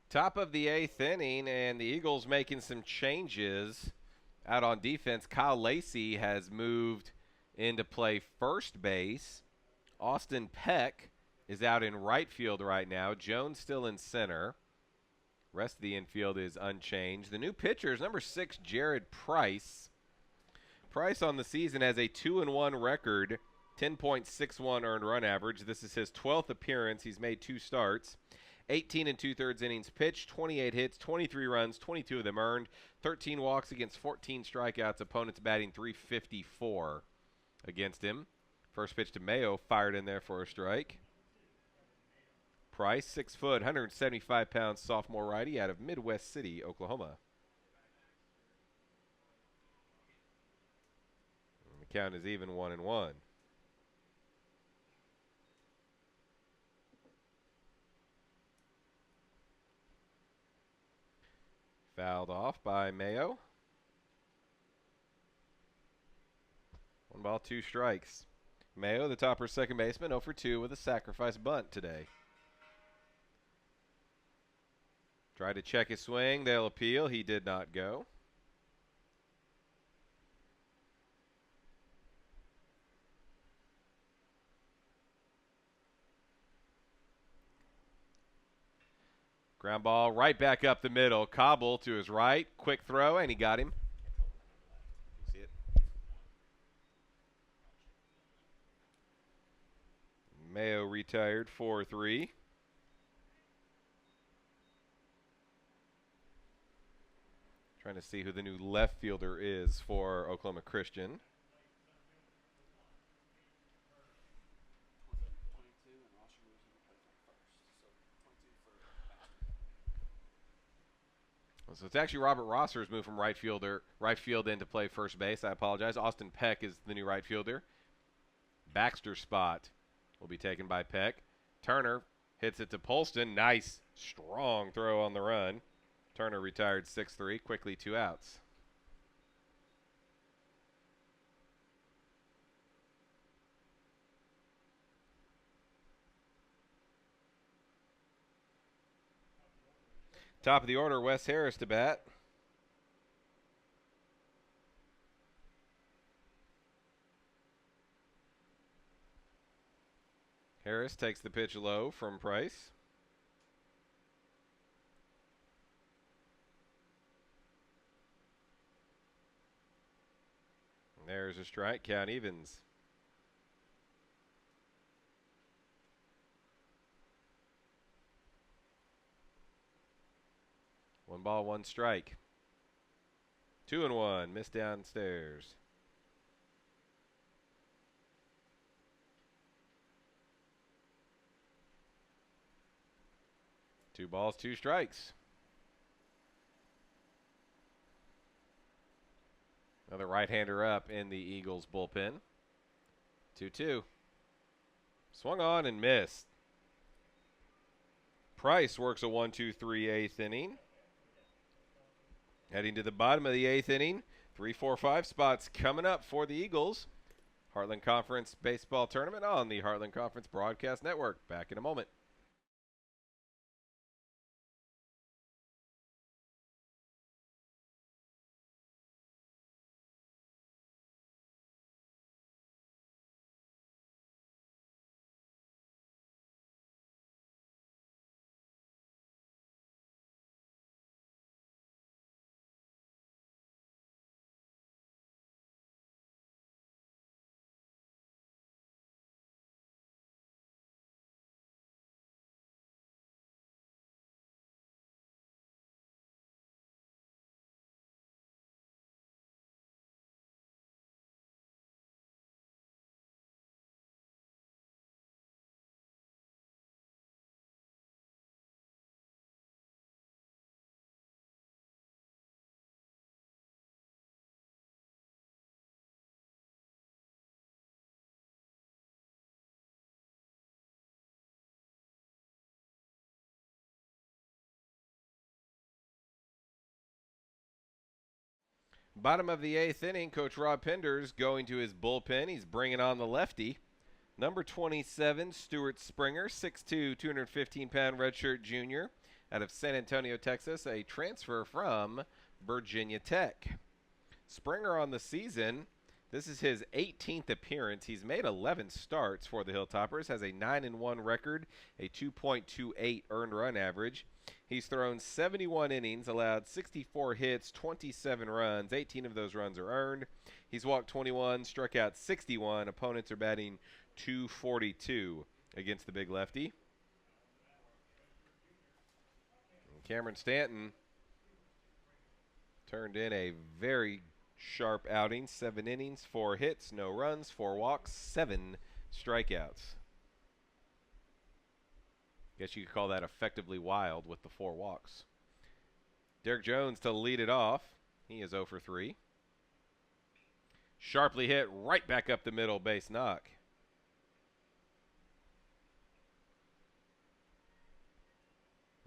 S1: Top of the 8th inning, and the Eagles making some changes out on defense. Kyle Lacey has moved into play first base. Austin Peck is out in right field right now. Jones still in center. Rest of the infield is unchanged. The new pitcher is number 6, Jared Price. Price on the season has a 2-1 record, 10.61 earned run average. This is his 12th appearance. He's made 2 starts. 18 2/3 innings pitched, 28 hits, 23 runs, 22 of them earned, 13 walks against 14 strikeouts. Opponents batting .354 against him. First pitch to Mayo, fired in there for a strike. Price, 6 foot, 175 pounds sophomore righty out of Midwest City, Oklahoma. And the count is even 1-1. Fouled off by Mayo. 1 ball, 2 strikes. Mayo, the topper second baseman, 0 for 2 with a sacrifice bunt today. Tried to check his swing. They'll appeal. He did not go. Ground ball right back up the middle. Cobble to his right. Quick throw, and he got him. See it? Mayo retired 4-3. Trying to see who the new left fielder is for Oklahoma Christian. So it's actually Robert Rosser's move from right field into play first base. I apologize. Austin Peck is the new right fielder. Baxter's spot will be taken by Peck. Turner hits it to Polston. Nice, strong throw on the run. Turner retired 6-3, quickly 2 outs. Top of the order, Wes Harris to bat. Harris takes the pitch low from Price. And there's a strike, count evens. One ball, one strike. 2-1, missed downstairs. Two balls, two strikes. Another right-hander up in the Eagles bullpen. 2-2. Swung on and missed. Price works a 1-2-3 8th inning. Heading to the bottom of the 8th inning. 3, 4, 5 spots coming up for the Eagles. Heartland Conference Baseball Tournament on the Heartland Conference Broadcast Network. Back in a moment. Bottom of the 8th inning, Coach Rob Penders going to his bullpen. He's bringing on the lefty. Number 27, Stuart Springer, 6'2", 215-pound redshirt junior out of San Antonio, Texas, a transfer from Virginia Tech. Springer on the season, this is his 18th appearance. He's made 11 starts for the Hilltoppers, has a 9-1 record, a 2.28 earned run average. He's thrown 71 innings, allowed 64 hits, 27 runs. 18 of those runs are earned. He's walked 21, struck out 61. Opponents are batting .242 against the big lefty. And Cameron Stanton turned in a very sharp outing. 7 innings, 4 hits, no runs, 4 walks, 7 strikeouts. Guess you could call that effectively wild with the 4 walks. Derek Jones to lead it off. He is 0 for 3. Sharply hit right back up the middle, base knock.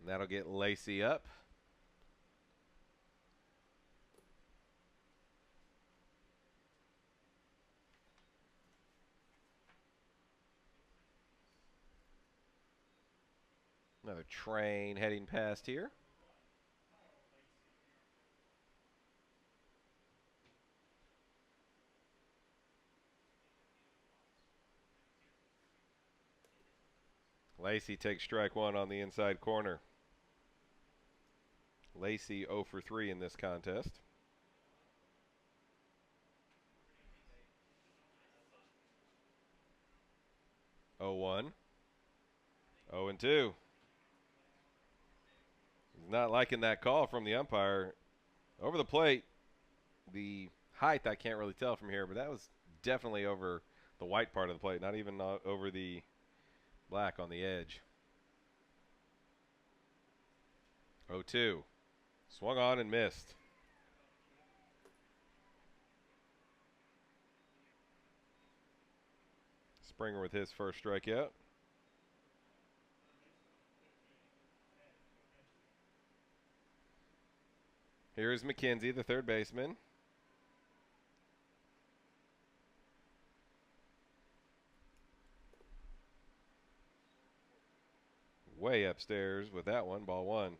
S1: And that'll get Lacey up. Another train heading past here. Lacey takes strike 1 on the inside corner. Lacey 0 for 3 in this contest. Oh 1. 0 and 2. He's not liking that call from the umpire. Over the plate, the height I can't really tell from here, but that was definitely over the white part of the plate, not even over the black on the edge. 0-2. Swung on and missed. Springer with his first strikeout. Here's McKenzie, the third baseman. Way upstairs with that one, ball one.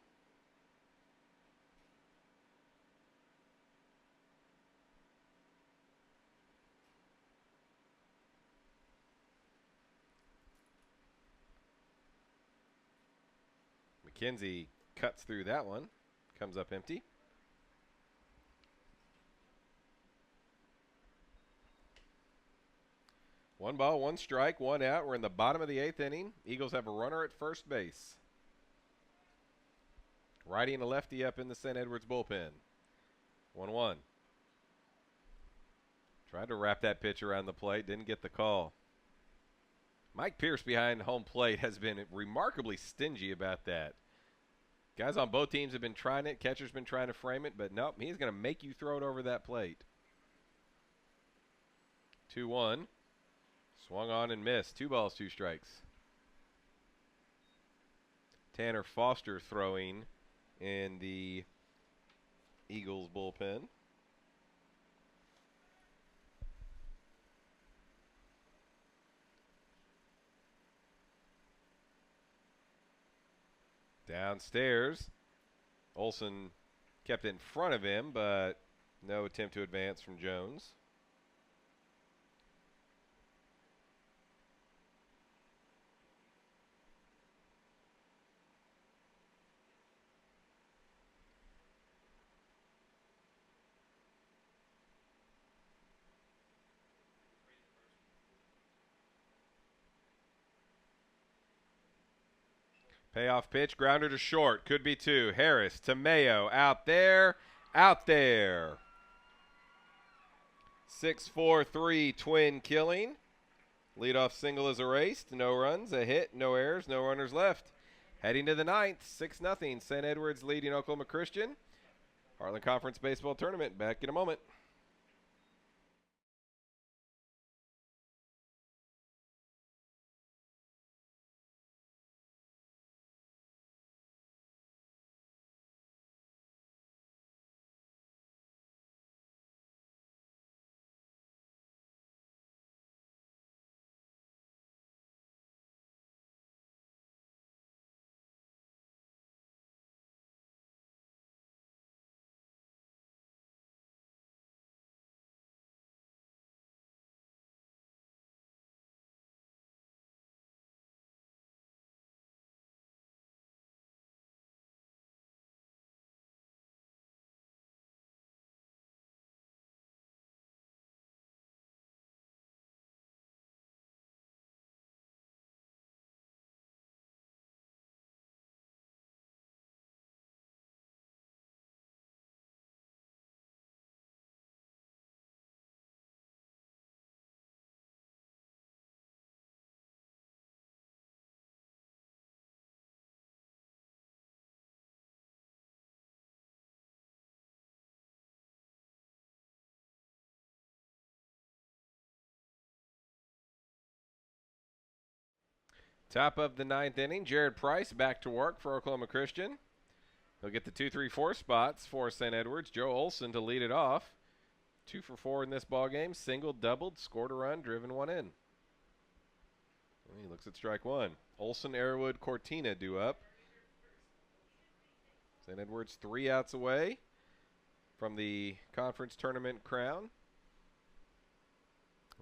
S1: McKenzie cuts through that one, comes up empty. One ball, one strike, one out. We're in the bottom of the 8th inning. Eagles have a runner at first base. Righty and a lefty up in the St. Edwards bullpen. 1-1. Tried to wrap that pitch around the plate, didn't get the call. Mike Pierce behind home plate has been remarkably stingy about that. Guys on both teams have been trying it. Catcher's been trying to frame it, but nope, he's going to make you throw it over that plate. 2-1. Swung on and missed. 2 balls, 2 strikes. Tanner Foster throwing in the Eagles bullpen. Downstairs, Olson kept in front of him, but no attempt to advance from Jones. Payoff pitch, grounder to short, could be 2. Harris to Mayo, out there, out there. 6-4-3 twin killing. Leadoff single is erased, no runs, a hit, no errors, no runners left. Heading to the 9th, 6-0, St. Edwards leading Oklahoma Christian. Heartland Conference Baseball Tournament, back in a moment. Top of the 9th inning, Jared Price back to work for Oklahoma Christian. He'll get the 2-3-4 spots for St. Edwards. Joe Olson to lead it off. 2 for 4 in this ballgame. Single, doubled, scored a run, driven one in. He looks at strike one. Olson, Arrowwood, Cortina due up. St. Edwards 3 outs away from the conference tournament crown.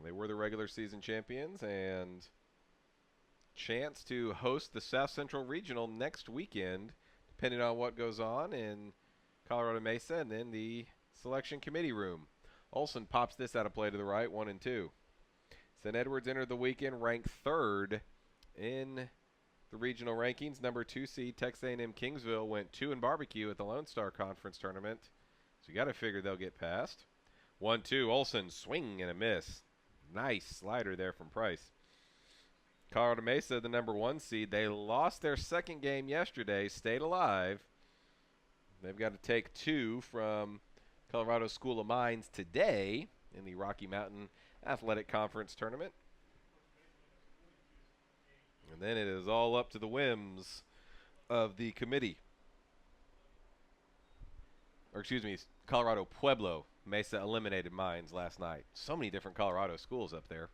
S1: They were the regular season champions and chance to host the South Central Regional next weekend, depending on what goes on in Colorado Mesa and then the selection committee room. Olson pops this out of play to the right, 1-2. St. Edwards entered the weekend ranked 3rd in the regional rankings. Number 2 seed Texas A&M Kingsville went 2 in barbecue at the Lone Star Conference tournament. So you got to figure they'll get past. 1-2, Olson, swing and a miss. Nice slider there from Price. Colorado Mesa, the number 1 seed, they lost their second game yesterday, stayed alive, They've got to take 2 from Colorado School of Mines today in the Rocky Mountain Athletic Conference tournament. And then it is all up to the whims of the committee. Or excuse me, Colorado Pueblo. Mesa eliminated Mines last night. So many different Colorado schools up there.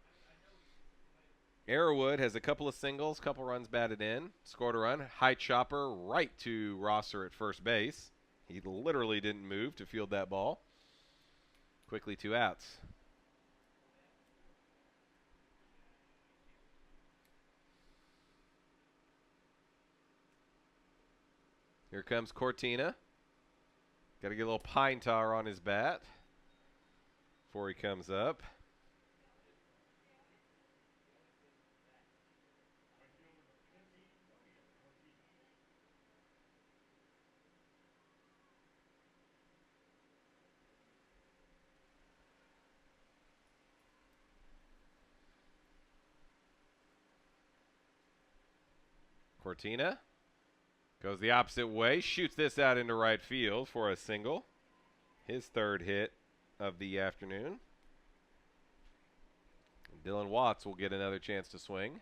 S1: Arrowwood has a couple of singles, couple runs batted in, scored a run. High chopper right to Rosser at first base. He literally didn't move to field that ball. Quickly 2 outs. Here comes Cortina. Got to get a little pine tar on his bat before he comes up. Cortina goes the opposite way, shoots this out into right field for a single. His 3rd hit of the afternoon. Dylan Watts will get another chance to swing.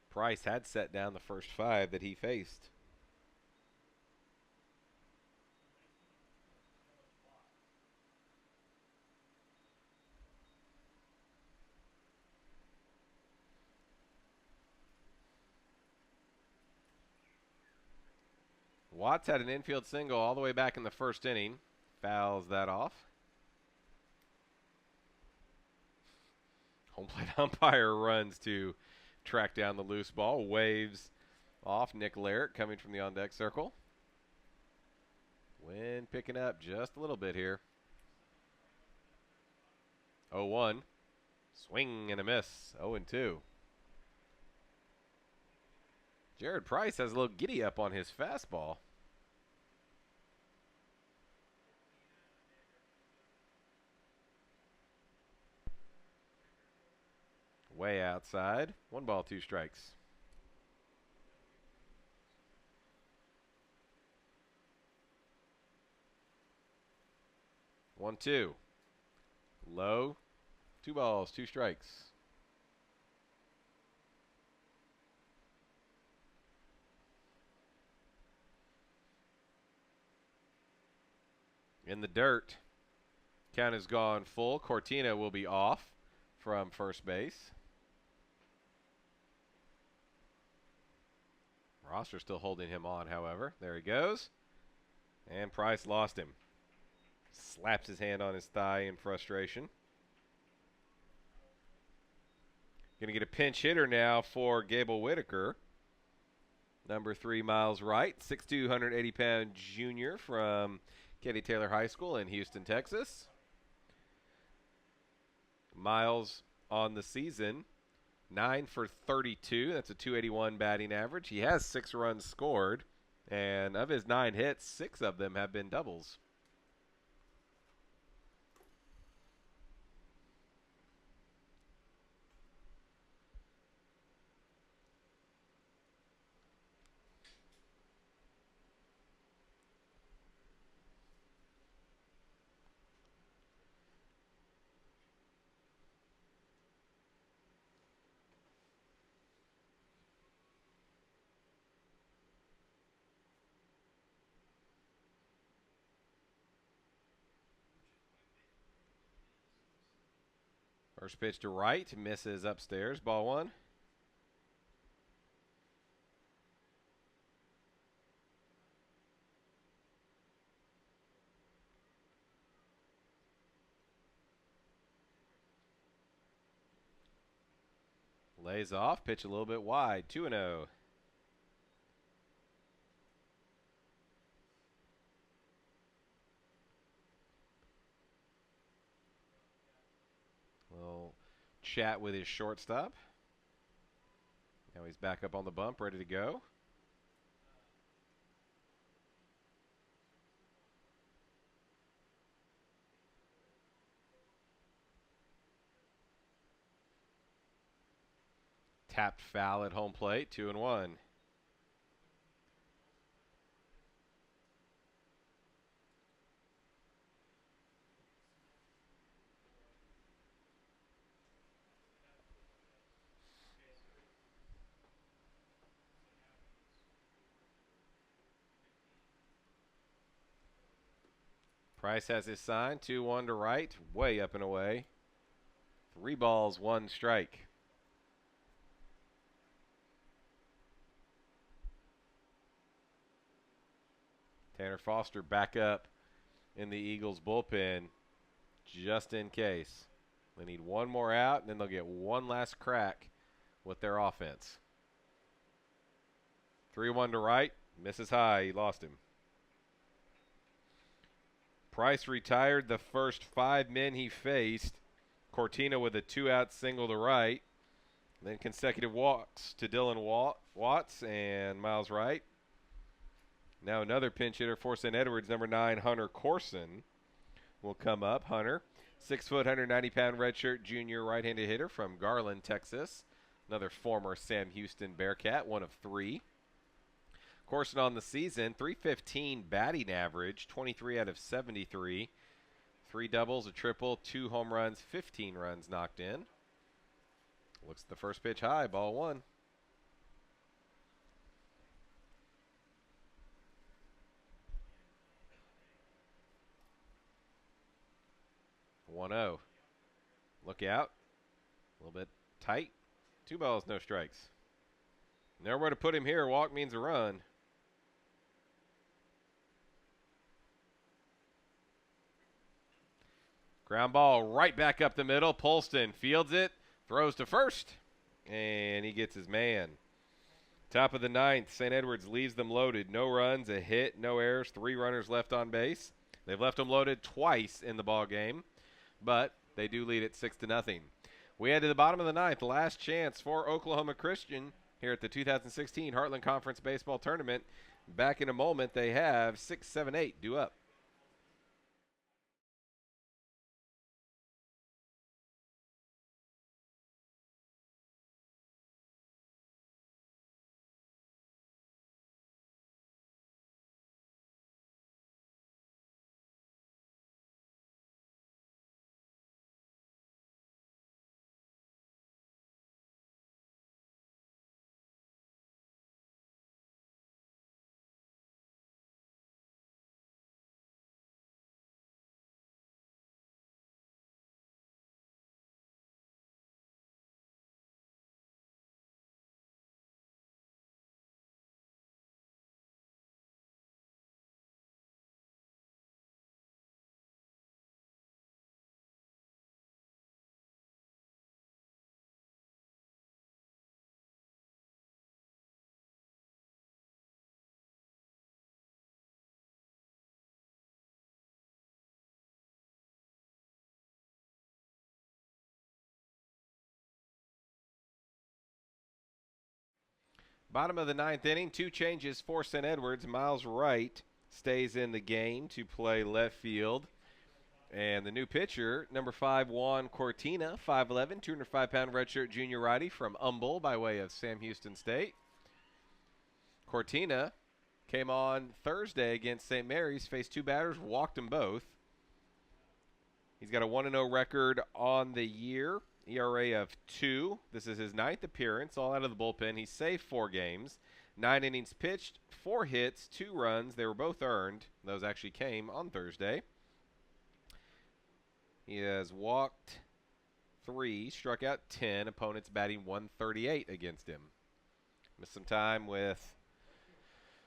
S1: Price had set down the first 5 that he faced. Watts had an infield single all the way back in the 1st inning. Fouls that off. Home plate umpire runs to track down the loose ball. Waves off Nick Larrick coming from the on-deck circle. Wind picking up just a little bit here. 0-1. Swing and a miss. 0-2. Jared Price has a little giddy up on his fastball. Way outside. 1 ball, 2 strikes. One, 2. Low. 2 balls, 2 strikes. In the dirt. Count has gone full. Cortina will be off from first base. Rosser still holding him on, however. There he goes. And Price lost him. Slaps his hand on his thigh in frustration. Going to get a pinch hitter now for Gable Whitaker. Number 3, Miles Wright, 6'2", 180-pound junior from Katie Taylor High School in Houston, Texas. Miles on the season, 9 for 32. That's a 281 batting average. He has 6 runs scored, and of his 9 hits, 6 of them have been doubles. First pitch to right, misses upstairs, ball 1. Lays off, pitch a little bit wide, 2-0. Little chat with his shortstop. Now he's back up on the bump, ready to go. Tapped foul at home plate, 2-1. Price has his sign. 2-1 to right. Way up and away. 3 balls, 1 strike. Tanner Foster back up in the Eagles bullpen just in case. They need one more out, and then they'll get one last crack with their offense. 3-1 to right. Misses high. He lost him. Price retired the first 5 men he faced. Cortina with a 2-out single to right. Then consecutive walks to Dylan Watts and Miles Wright. Now another pinch hitter for St. Edwards, number 9, Hunter Corson, will come up. Hunter, 6 foot, 190-pound redshirt junior right-handed hitter from Garland, Texas. Another former Sam Houston Bearcat, 1 of 3. Corson on the season, .315 batting average, 23 out of 73. 3 doubles, a triple, 2 home runs, 15 runs knocked in. Looks at the first pitch high, ball 1. 1-0. Look out. A little bit tight. 2 balls, no strikes. Nowhere to put him here. Walk means a run. Ground ball right back up the middle. Polston fields it, throws to first, and he gets his man. Top of the 9th, St. Edwards leaves them loaded. No runs, a hit, no errors, 3 runners left on base. They've left them loaded twice in the ball game, but they do lead it 6-0. We head to the bottom of the 9th, last chance for Oklahoma Christian here at the 2016 Heartland Conference Baseball Tournament. Back in a moment, they have 6, 7, 8 due up. Bottom of the 9th inning, 2 changes for St. Edwards. Miles Wright stays in the game to play left field. And the new pitcher, number 5, Juan Cortina, 5'11", 205-pound redshirt junior righty from Humble by way of Sam Houston State. Cortina came on Thursday against St. Mary's, faced 2 batters, walked them both. He's got a 1-0 record on the year. ERA of 2. This is his 9th appearance, all out of the bullpen. He's saved 4 games. 9 innings pitched, 4 hits, 2 runs. They were both earned. Those actually came on Thursday. He has walked 3, struck out 10. Opponents batting 138 against him. Missed some time with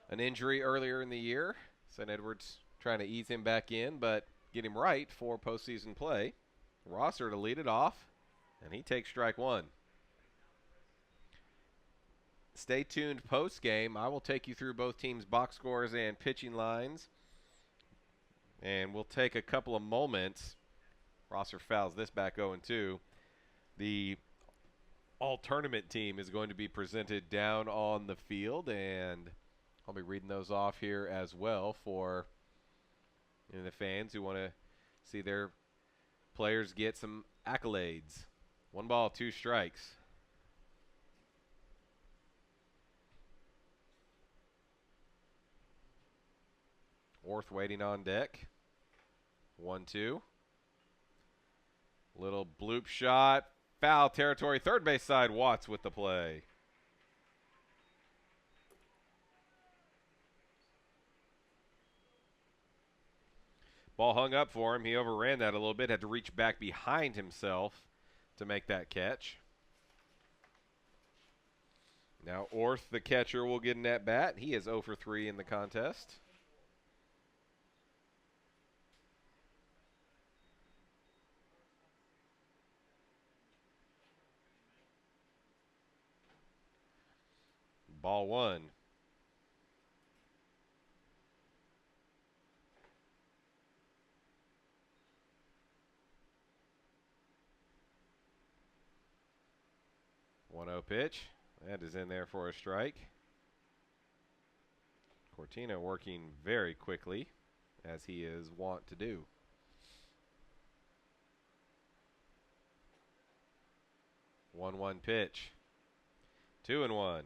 S1: an injury earlier in the year. St. Edwards trying to ease him back in, but get him right for postseason play. Rosser to lead it off. And he takes strike 1. Stay tuned post-game. I will take you through both teams' box scores and pitching lines. And we'll take a couple of moments. Rosser fouls this back 0-2. The all-tournament team is going to be presented down on the field, and I'll be reading those off here as well for the fans who want to see their players get some accolades. 1 ball, 2 strikes. Orth waiting on deck. 1-2. Little bloop shot. Foul territory. Third base side. Watts with the play. Ball hung up for him. He overran that a little bit, had to reach back behind himself to make that catch. Now Orth, the catcher, will get an at-bat. He is 0 for 3 in the contest. Ball 1. One 0 pitch. That is in there for a strike. Cortina working very quickly, as he is wont to do. 1-1 pitch. 2-1.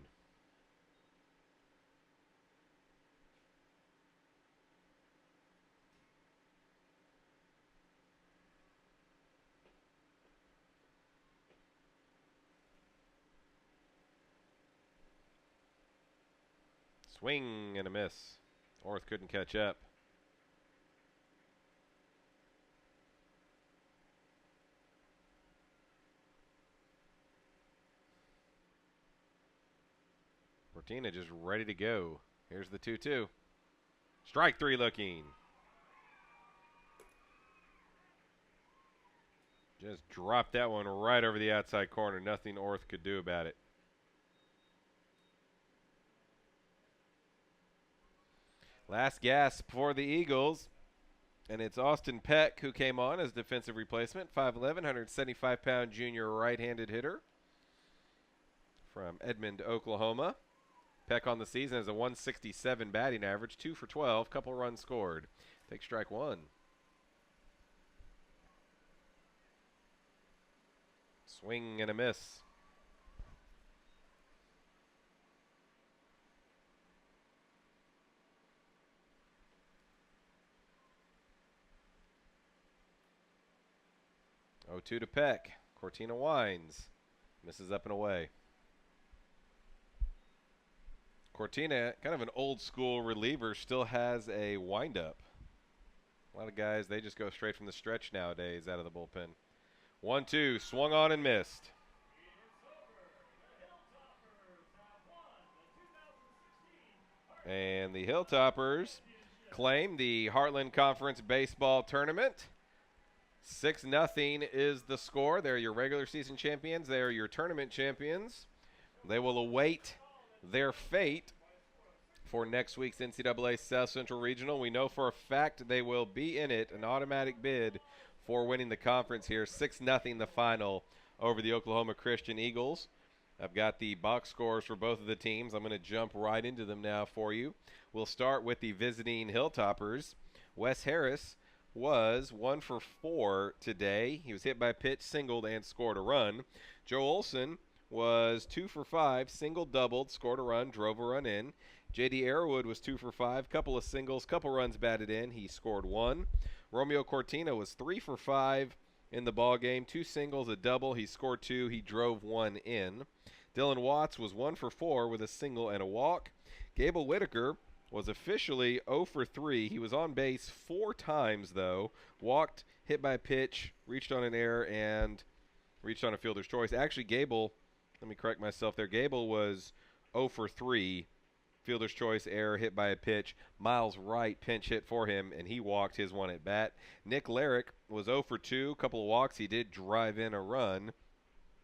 S1: Swing and a miss. Orth couldn't catch up. Cortina just ready to go. Here's the 2-2. Strike 3 looking. Just dropped that one right over the outside corner. Nothing Orth could do about it. Last gasp for the Eagles, and it's Austin Peck who came on as defensive replacement. 5'11", 175-pound junior right-handed hitter from Edmond, Oklahoma. Peck on the season has a 167 batting average, 2 for 12, couple runs scored. Take strike 1. Swing and a miss. Oh, 2 to Peck. Cortina winds. Misses up and away. Cortina, kind of an old school reliever, still has a windup. A lot of guys, they just go straight from the stretch nowadays out of the bullpen. 1-2, swung on and missed. And the Hilltoppers claim the Heartland Conference Baseball Tournament. 6-0 is the score. They're your regular season champions. They are your tournament champions. They will await their fate for next week's NCAA South Central Regional. We know for a fact they will be in it, an automatic bid for winning the conference here. 6-0 the final over the Oklahoma Christian Eagles. I've got the box scores for both of the teams. I'm going to jump right into them now for you. We'll start with the visiting Hilltoppers. Wes Harris was 1 for 4 today. He was hit by a pitch, singled, and scored a run. Joe Olson was 2 for 5, singled, doubled, scored a run, drove a run in. J.D. Arrowwood was 2 for 5, couple of singles, couple runs batted in. He scored 1. Romeo Cortina was 3 for 5 in the ball game, 2 singles, a double. He scored 2. He drove 1 in. Dylan Watts was 1 for 4 with a single and a walk. Gable Whitaker was officially 0 for 3. He was on base 4 times, though. Walked, hit by a pitch, reached on an error, and reached on a fielder's choice. Actually, Gable, let me correct myself there. Gable was 0 for 3. Fielder's choice, error, hit by a pitch. Miles Wright pinch hit for him, and he walked his one at bat. Nick Larrick was 0 for 2. Couple of walks. He did drive in a run.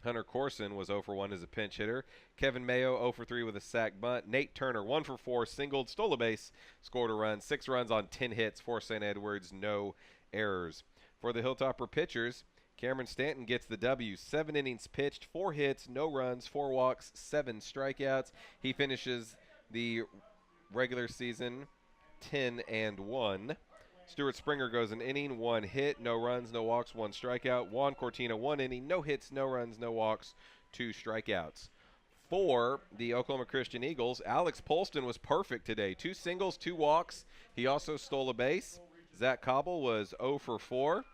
S1: Hunter Corson was 0 for 1 as a pinch hitter. Kevin Mayo 0 for 3 with a sac bunt. Nate Turner 1 for 4, singled, stole a base, scored a run. 6 runs on 10 hits for St. Edwards, no errors. For the Hilltopper pitchers, Cameron Stanton gets the W. 7 innings pitched, 4 hits, no runs, 4 walks, 7 strikeouts. He finishes the regular season 10-1. Stuart Springer goes an inning, 1 hit, no runs, no walks, 1 strikeout. Juan Cortina, 1 inning, no hits, no runs, no walks, 2 strikeouts. For the Oklahoma Christian Eagles, Alex Polston was perfect today. 2 singles, 2 walks. He also stole a base. Zach Cobble was 0 for 4.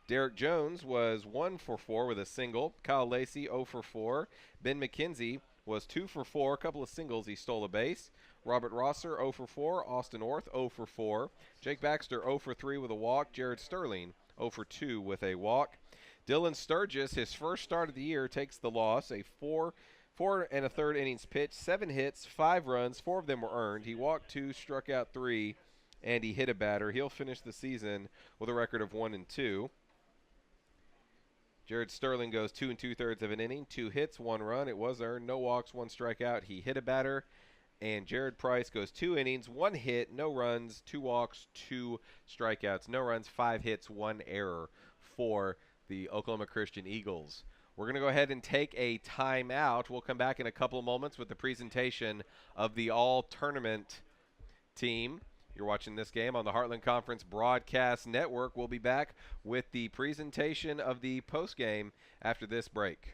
S1: Derek Jones was 1 for 4 with a single. Kyle Lacey 0 for 4. Ben McKenzie was 2 for 4, a couple of singles. He stole a base. Robert Rosser 0 for 4. Austin Orth 0 for 4. Jake Baxter 0 for 3 with a walk. Jared Sterling 0 for 2 with a walk. Dylan Sturgis, his first start of the year, takes the loss. A 4 and a third innings pitch, 7 hits, 5 runs, 4 of them were earned. He walked 2, struck out 3, and he hit a batter. He'll finish the season with a record of 1-2. Jared Sterling goes 2 2/3 of an inning, 2 hits, 1 run. It was earned, no walks, 1 strikeout. He hit a batter. And Jared Price goes 2 innings, 1 hit, no runs, 2 walks, 2 strikeouts. No runs, 5 hits, 1 error for the Oklahoma Christian Eagles. We're going to go ahead and take a timeout. We'll come back in a couple of moments with the presentation of the all-tournament team. You're watching this game on the Heartland Conference Broadcast Network. We'll be back with the presentation of the postgame after this break.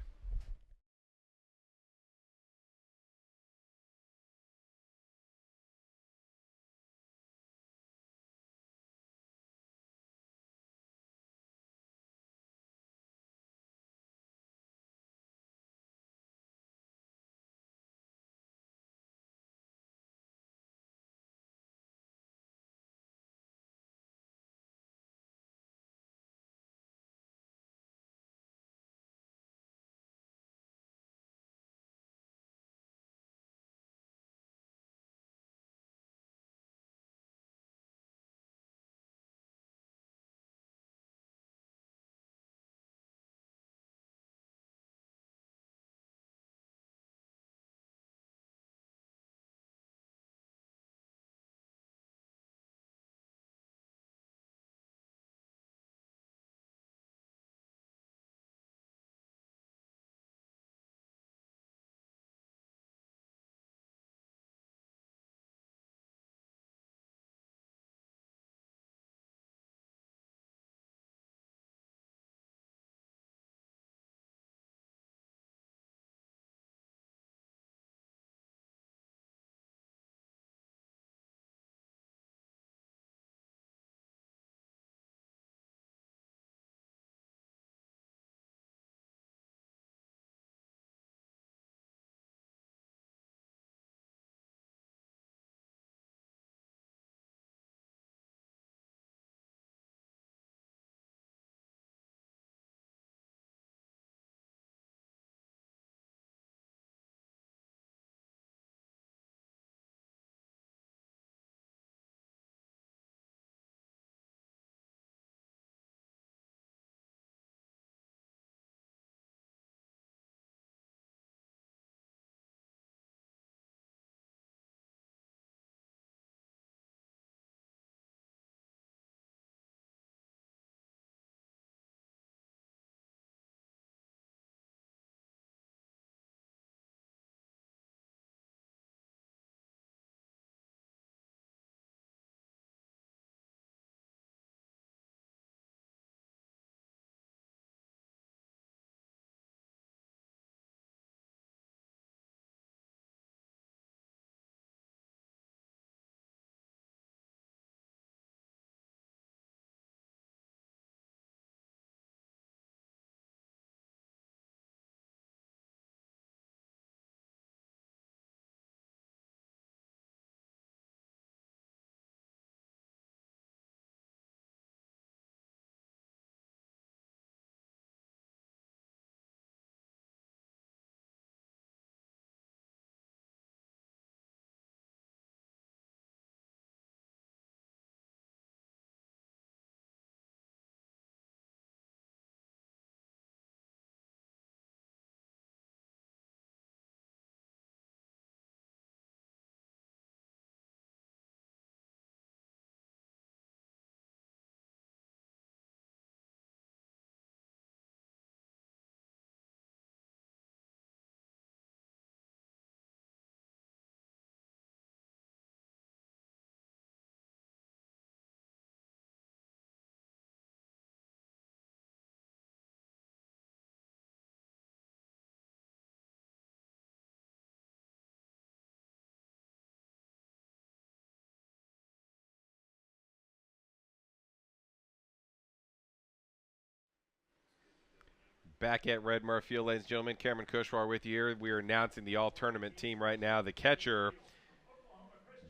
S1: Back at Red Murph Field, ladies and gentlemen, Cameron Kushwar with you here. We are announcing the all-tournament team right now. The catcher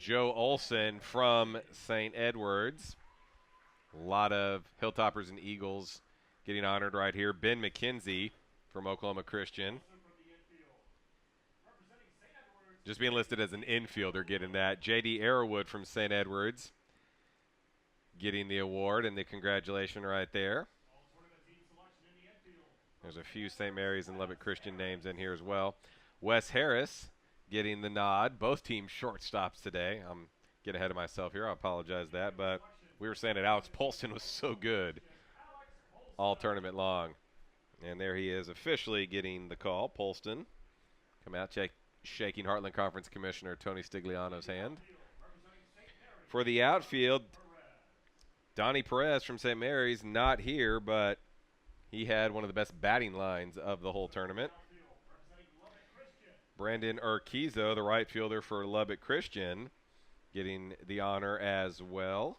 S1: Joe Olson from St. Edwards. A lot of Hilltoppers and Eagles getting honored right here. Ben McKenzie from Oklahoma Christian. Just being listed as an infielder getting that. J.D. Arrowwood from St. Edwards getting the award and the congratulation right there. There's a few St. Mary's and Lubbock Christian names in here as well. Wes Harris getting the nod. Both teams shortstops today. I'm getting ahead of myself here. I apologize that, but we were saying that Alex Polston was so good all tournament long. And there he is officially getting the call. Polston come out shaking Heartland Conference Commissioner Tony Stigliano's hand. For the outfield, Donnie Perez from St. Mary's not here, but he had one of the best batting lines of the whole tournament. Brandon Urquizo, the right fielder for Lubbock Christian, getting the honor as well.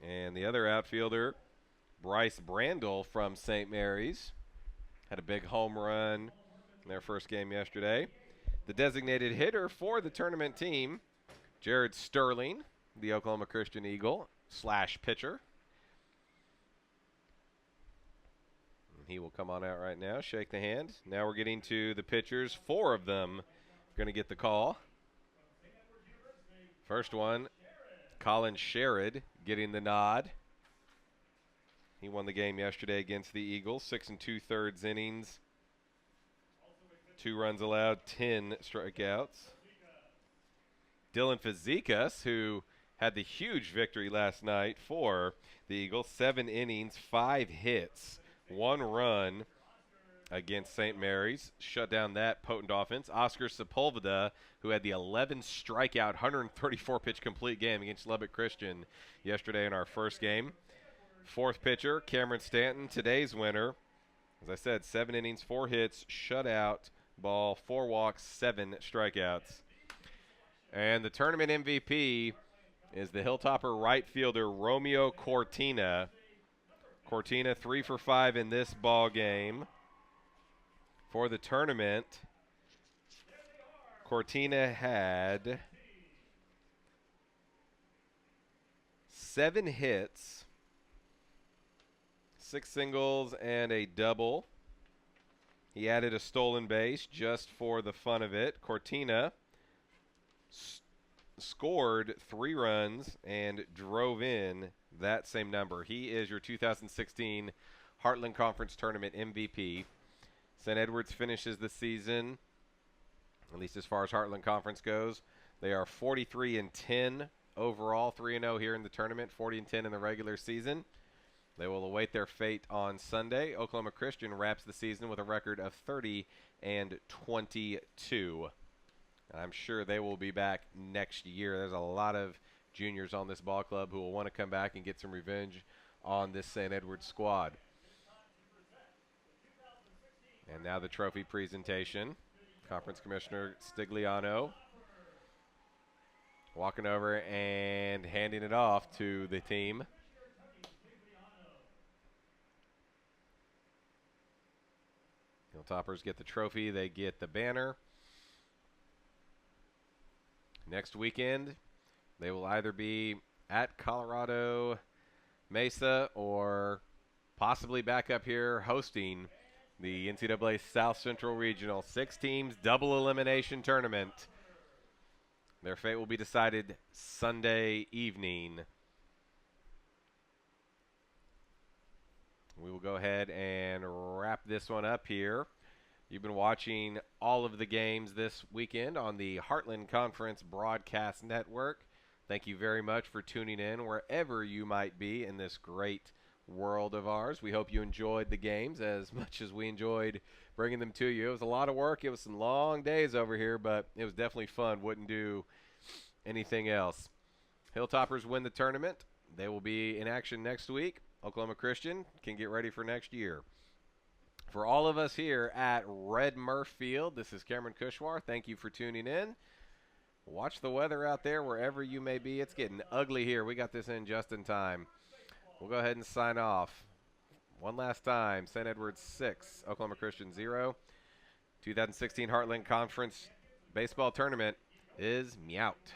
S1: And the other outfielder, Bryce Brandel from St. Mary's, had a big home run in their first game yesterday. The designated hitter for the tournament team, Jared Sterling, the Oklahoma Christian Eagle / pitcher. He will come on out right now, shake the hand. Now we're getting to the pitchers. 4 of them going to get the call. First one, Colin Sherrod getting the nod. He won the game yesterday against the Eagles. 6 2/3 innings. 2 runs allowed, 10 strikeouts. Dylan Fazekas, who had the huge victory last night for the Eagles. 7 innings, 5 hits, 1 run against St. Mary's. Shut down that potent offense. Oscar Sepulveda, who had the 11 strikeout, 134-pitch complete game against Lubbock Christian yesterday in our first game. 4th pitcher, Cameron Stanton, today's winner. As I said, 7 innings, 4 hits, shutout ball, 4 walks, 7 strikeouts. And the tournament MVP is the Hilltopper right fielder, Romeo Cortina. Cortina 3 for 5 in this ball game. For the tournament, Cortina had 7 hits, 6 singles, and a double. He added a stolen base just for the fun of it. Cortina scored 3 runs and drove in that same number. He is your 2016 Heartland Conference Tournament MVP. St. Edwards finishes the season, at least as far as Heartland Conference goes. They are 43-10 overall, 3-0 here in the tournament, 40-10 in the regular season. They will await their fate on Sunday. Oklahoma Christian wraps the season with a record of 30-22. I'm sure they will be back next year. There's a lot of juniors on this ball club who will want to come back and get some revenge on this St. Edwards squad. And now the trophy presentation. Conference Commissioner Stigliano walking over and handing it off to the team. Hilltoppers get the trophy. They get the banner. Next weekend, they will either be at Colorado Mesa or possibly back up here hosting the NCAA South Central Regional 6 teams double elimination tournament. Their fate will be decided Sunday evening. We will go ahead and wrap this one up here. You've been watching all of the games this weekend on the Heartland Conference Broadcast Network. Thank you very much for tuning in wherever you might be in this great world of ours. We hope you enjoyed the games as much as we enjoyed bringing them to you. It was a lot of work. It was some long days over here, but it was definitely fun. Wouldn't do anything else. Hilltoppers win the tournament. They will be in action next week. Oklahoma Christian can get ready for next year. For all of us here at Red Murph Field, this is Cameron Kushwar. Thank you for tuning in. Watch the weather out there wherever you may be. It's getting ugly here. We got this in just in time. We'll go ahead and sign off. One last time, St. Edwards 6, Oklahoma Christian 0. 2016 Heartland Conference Baseball Tournament is meowt.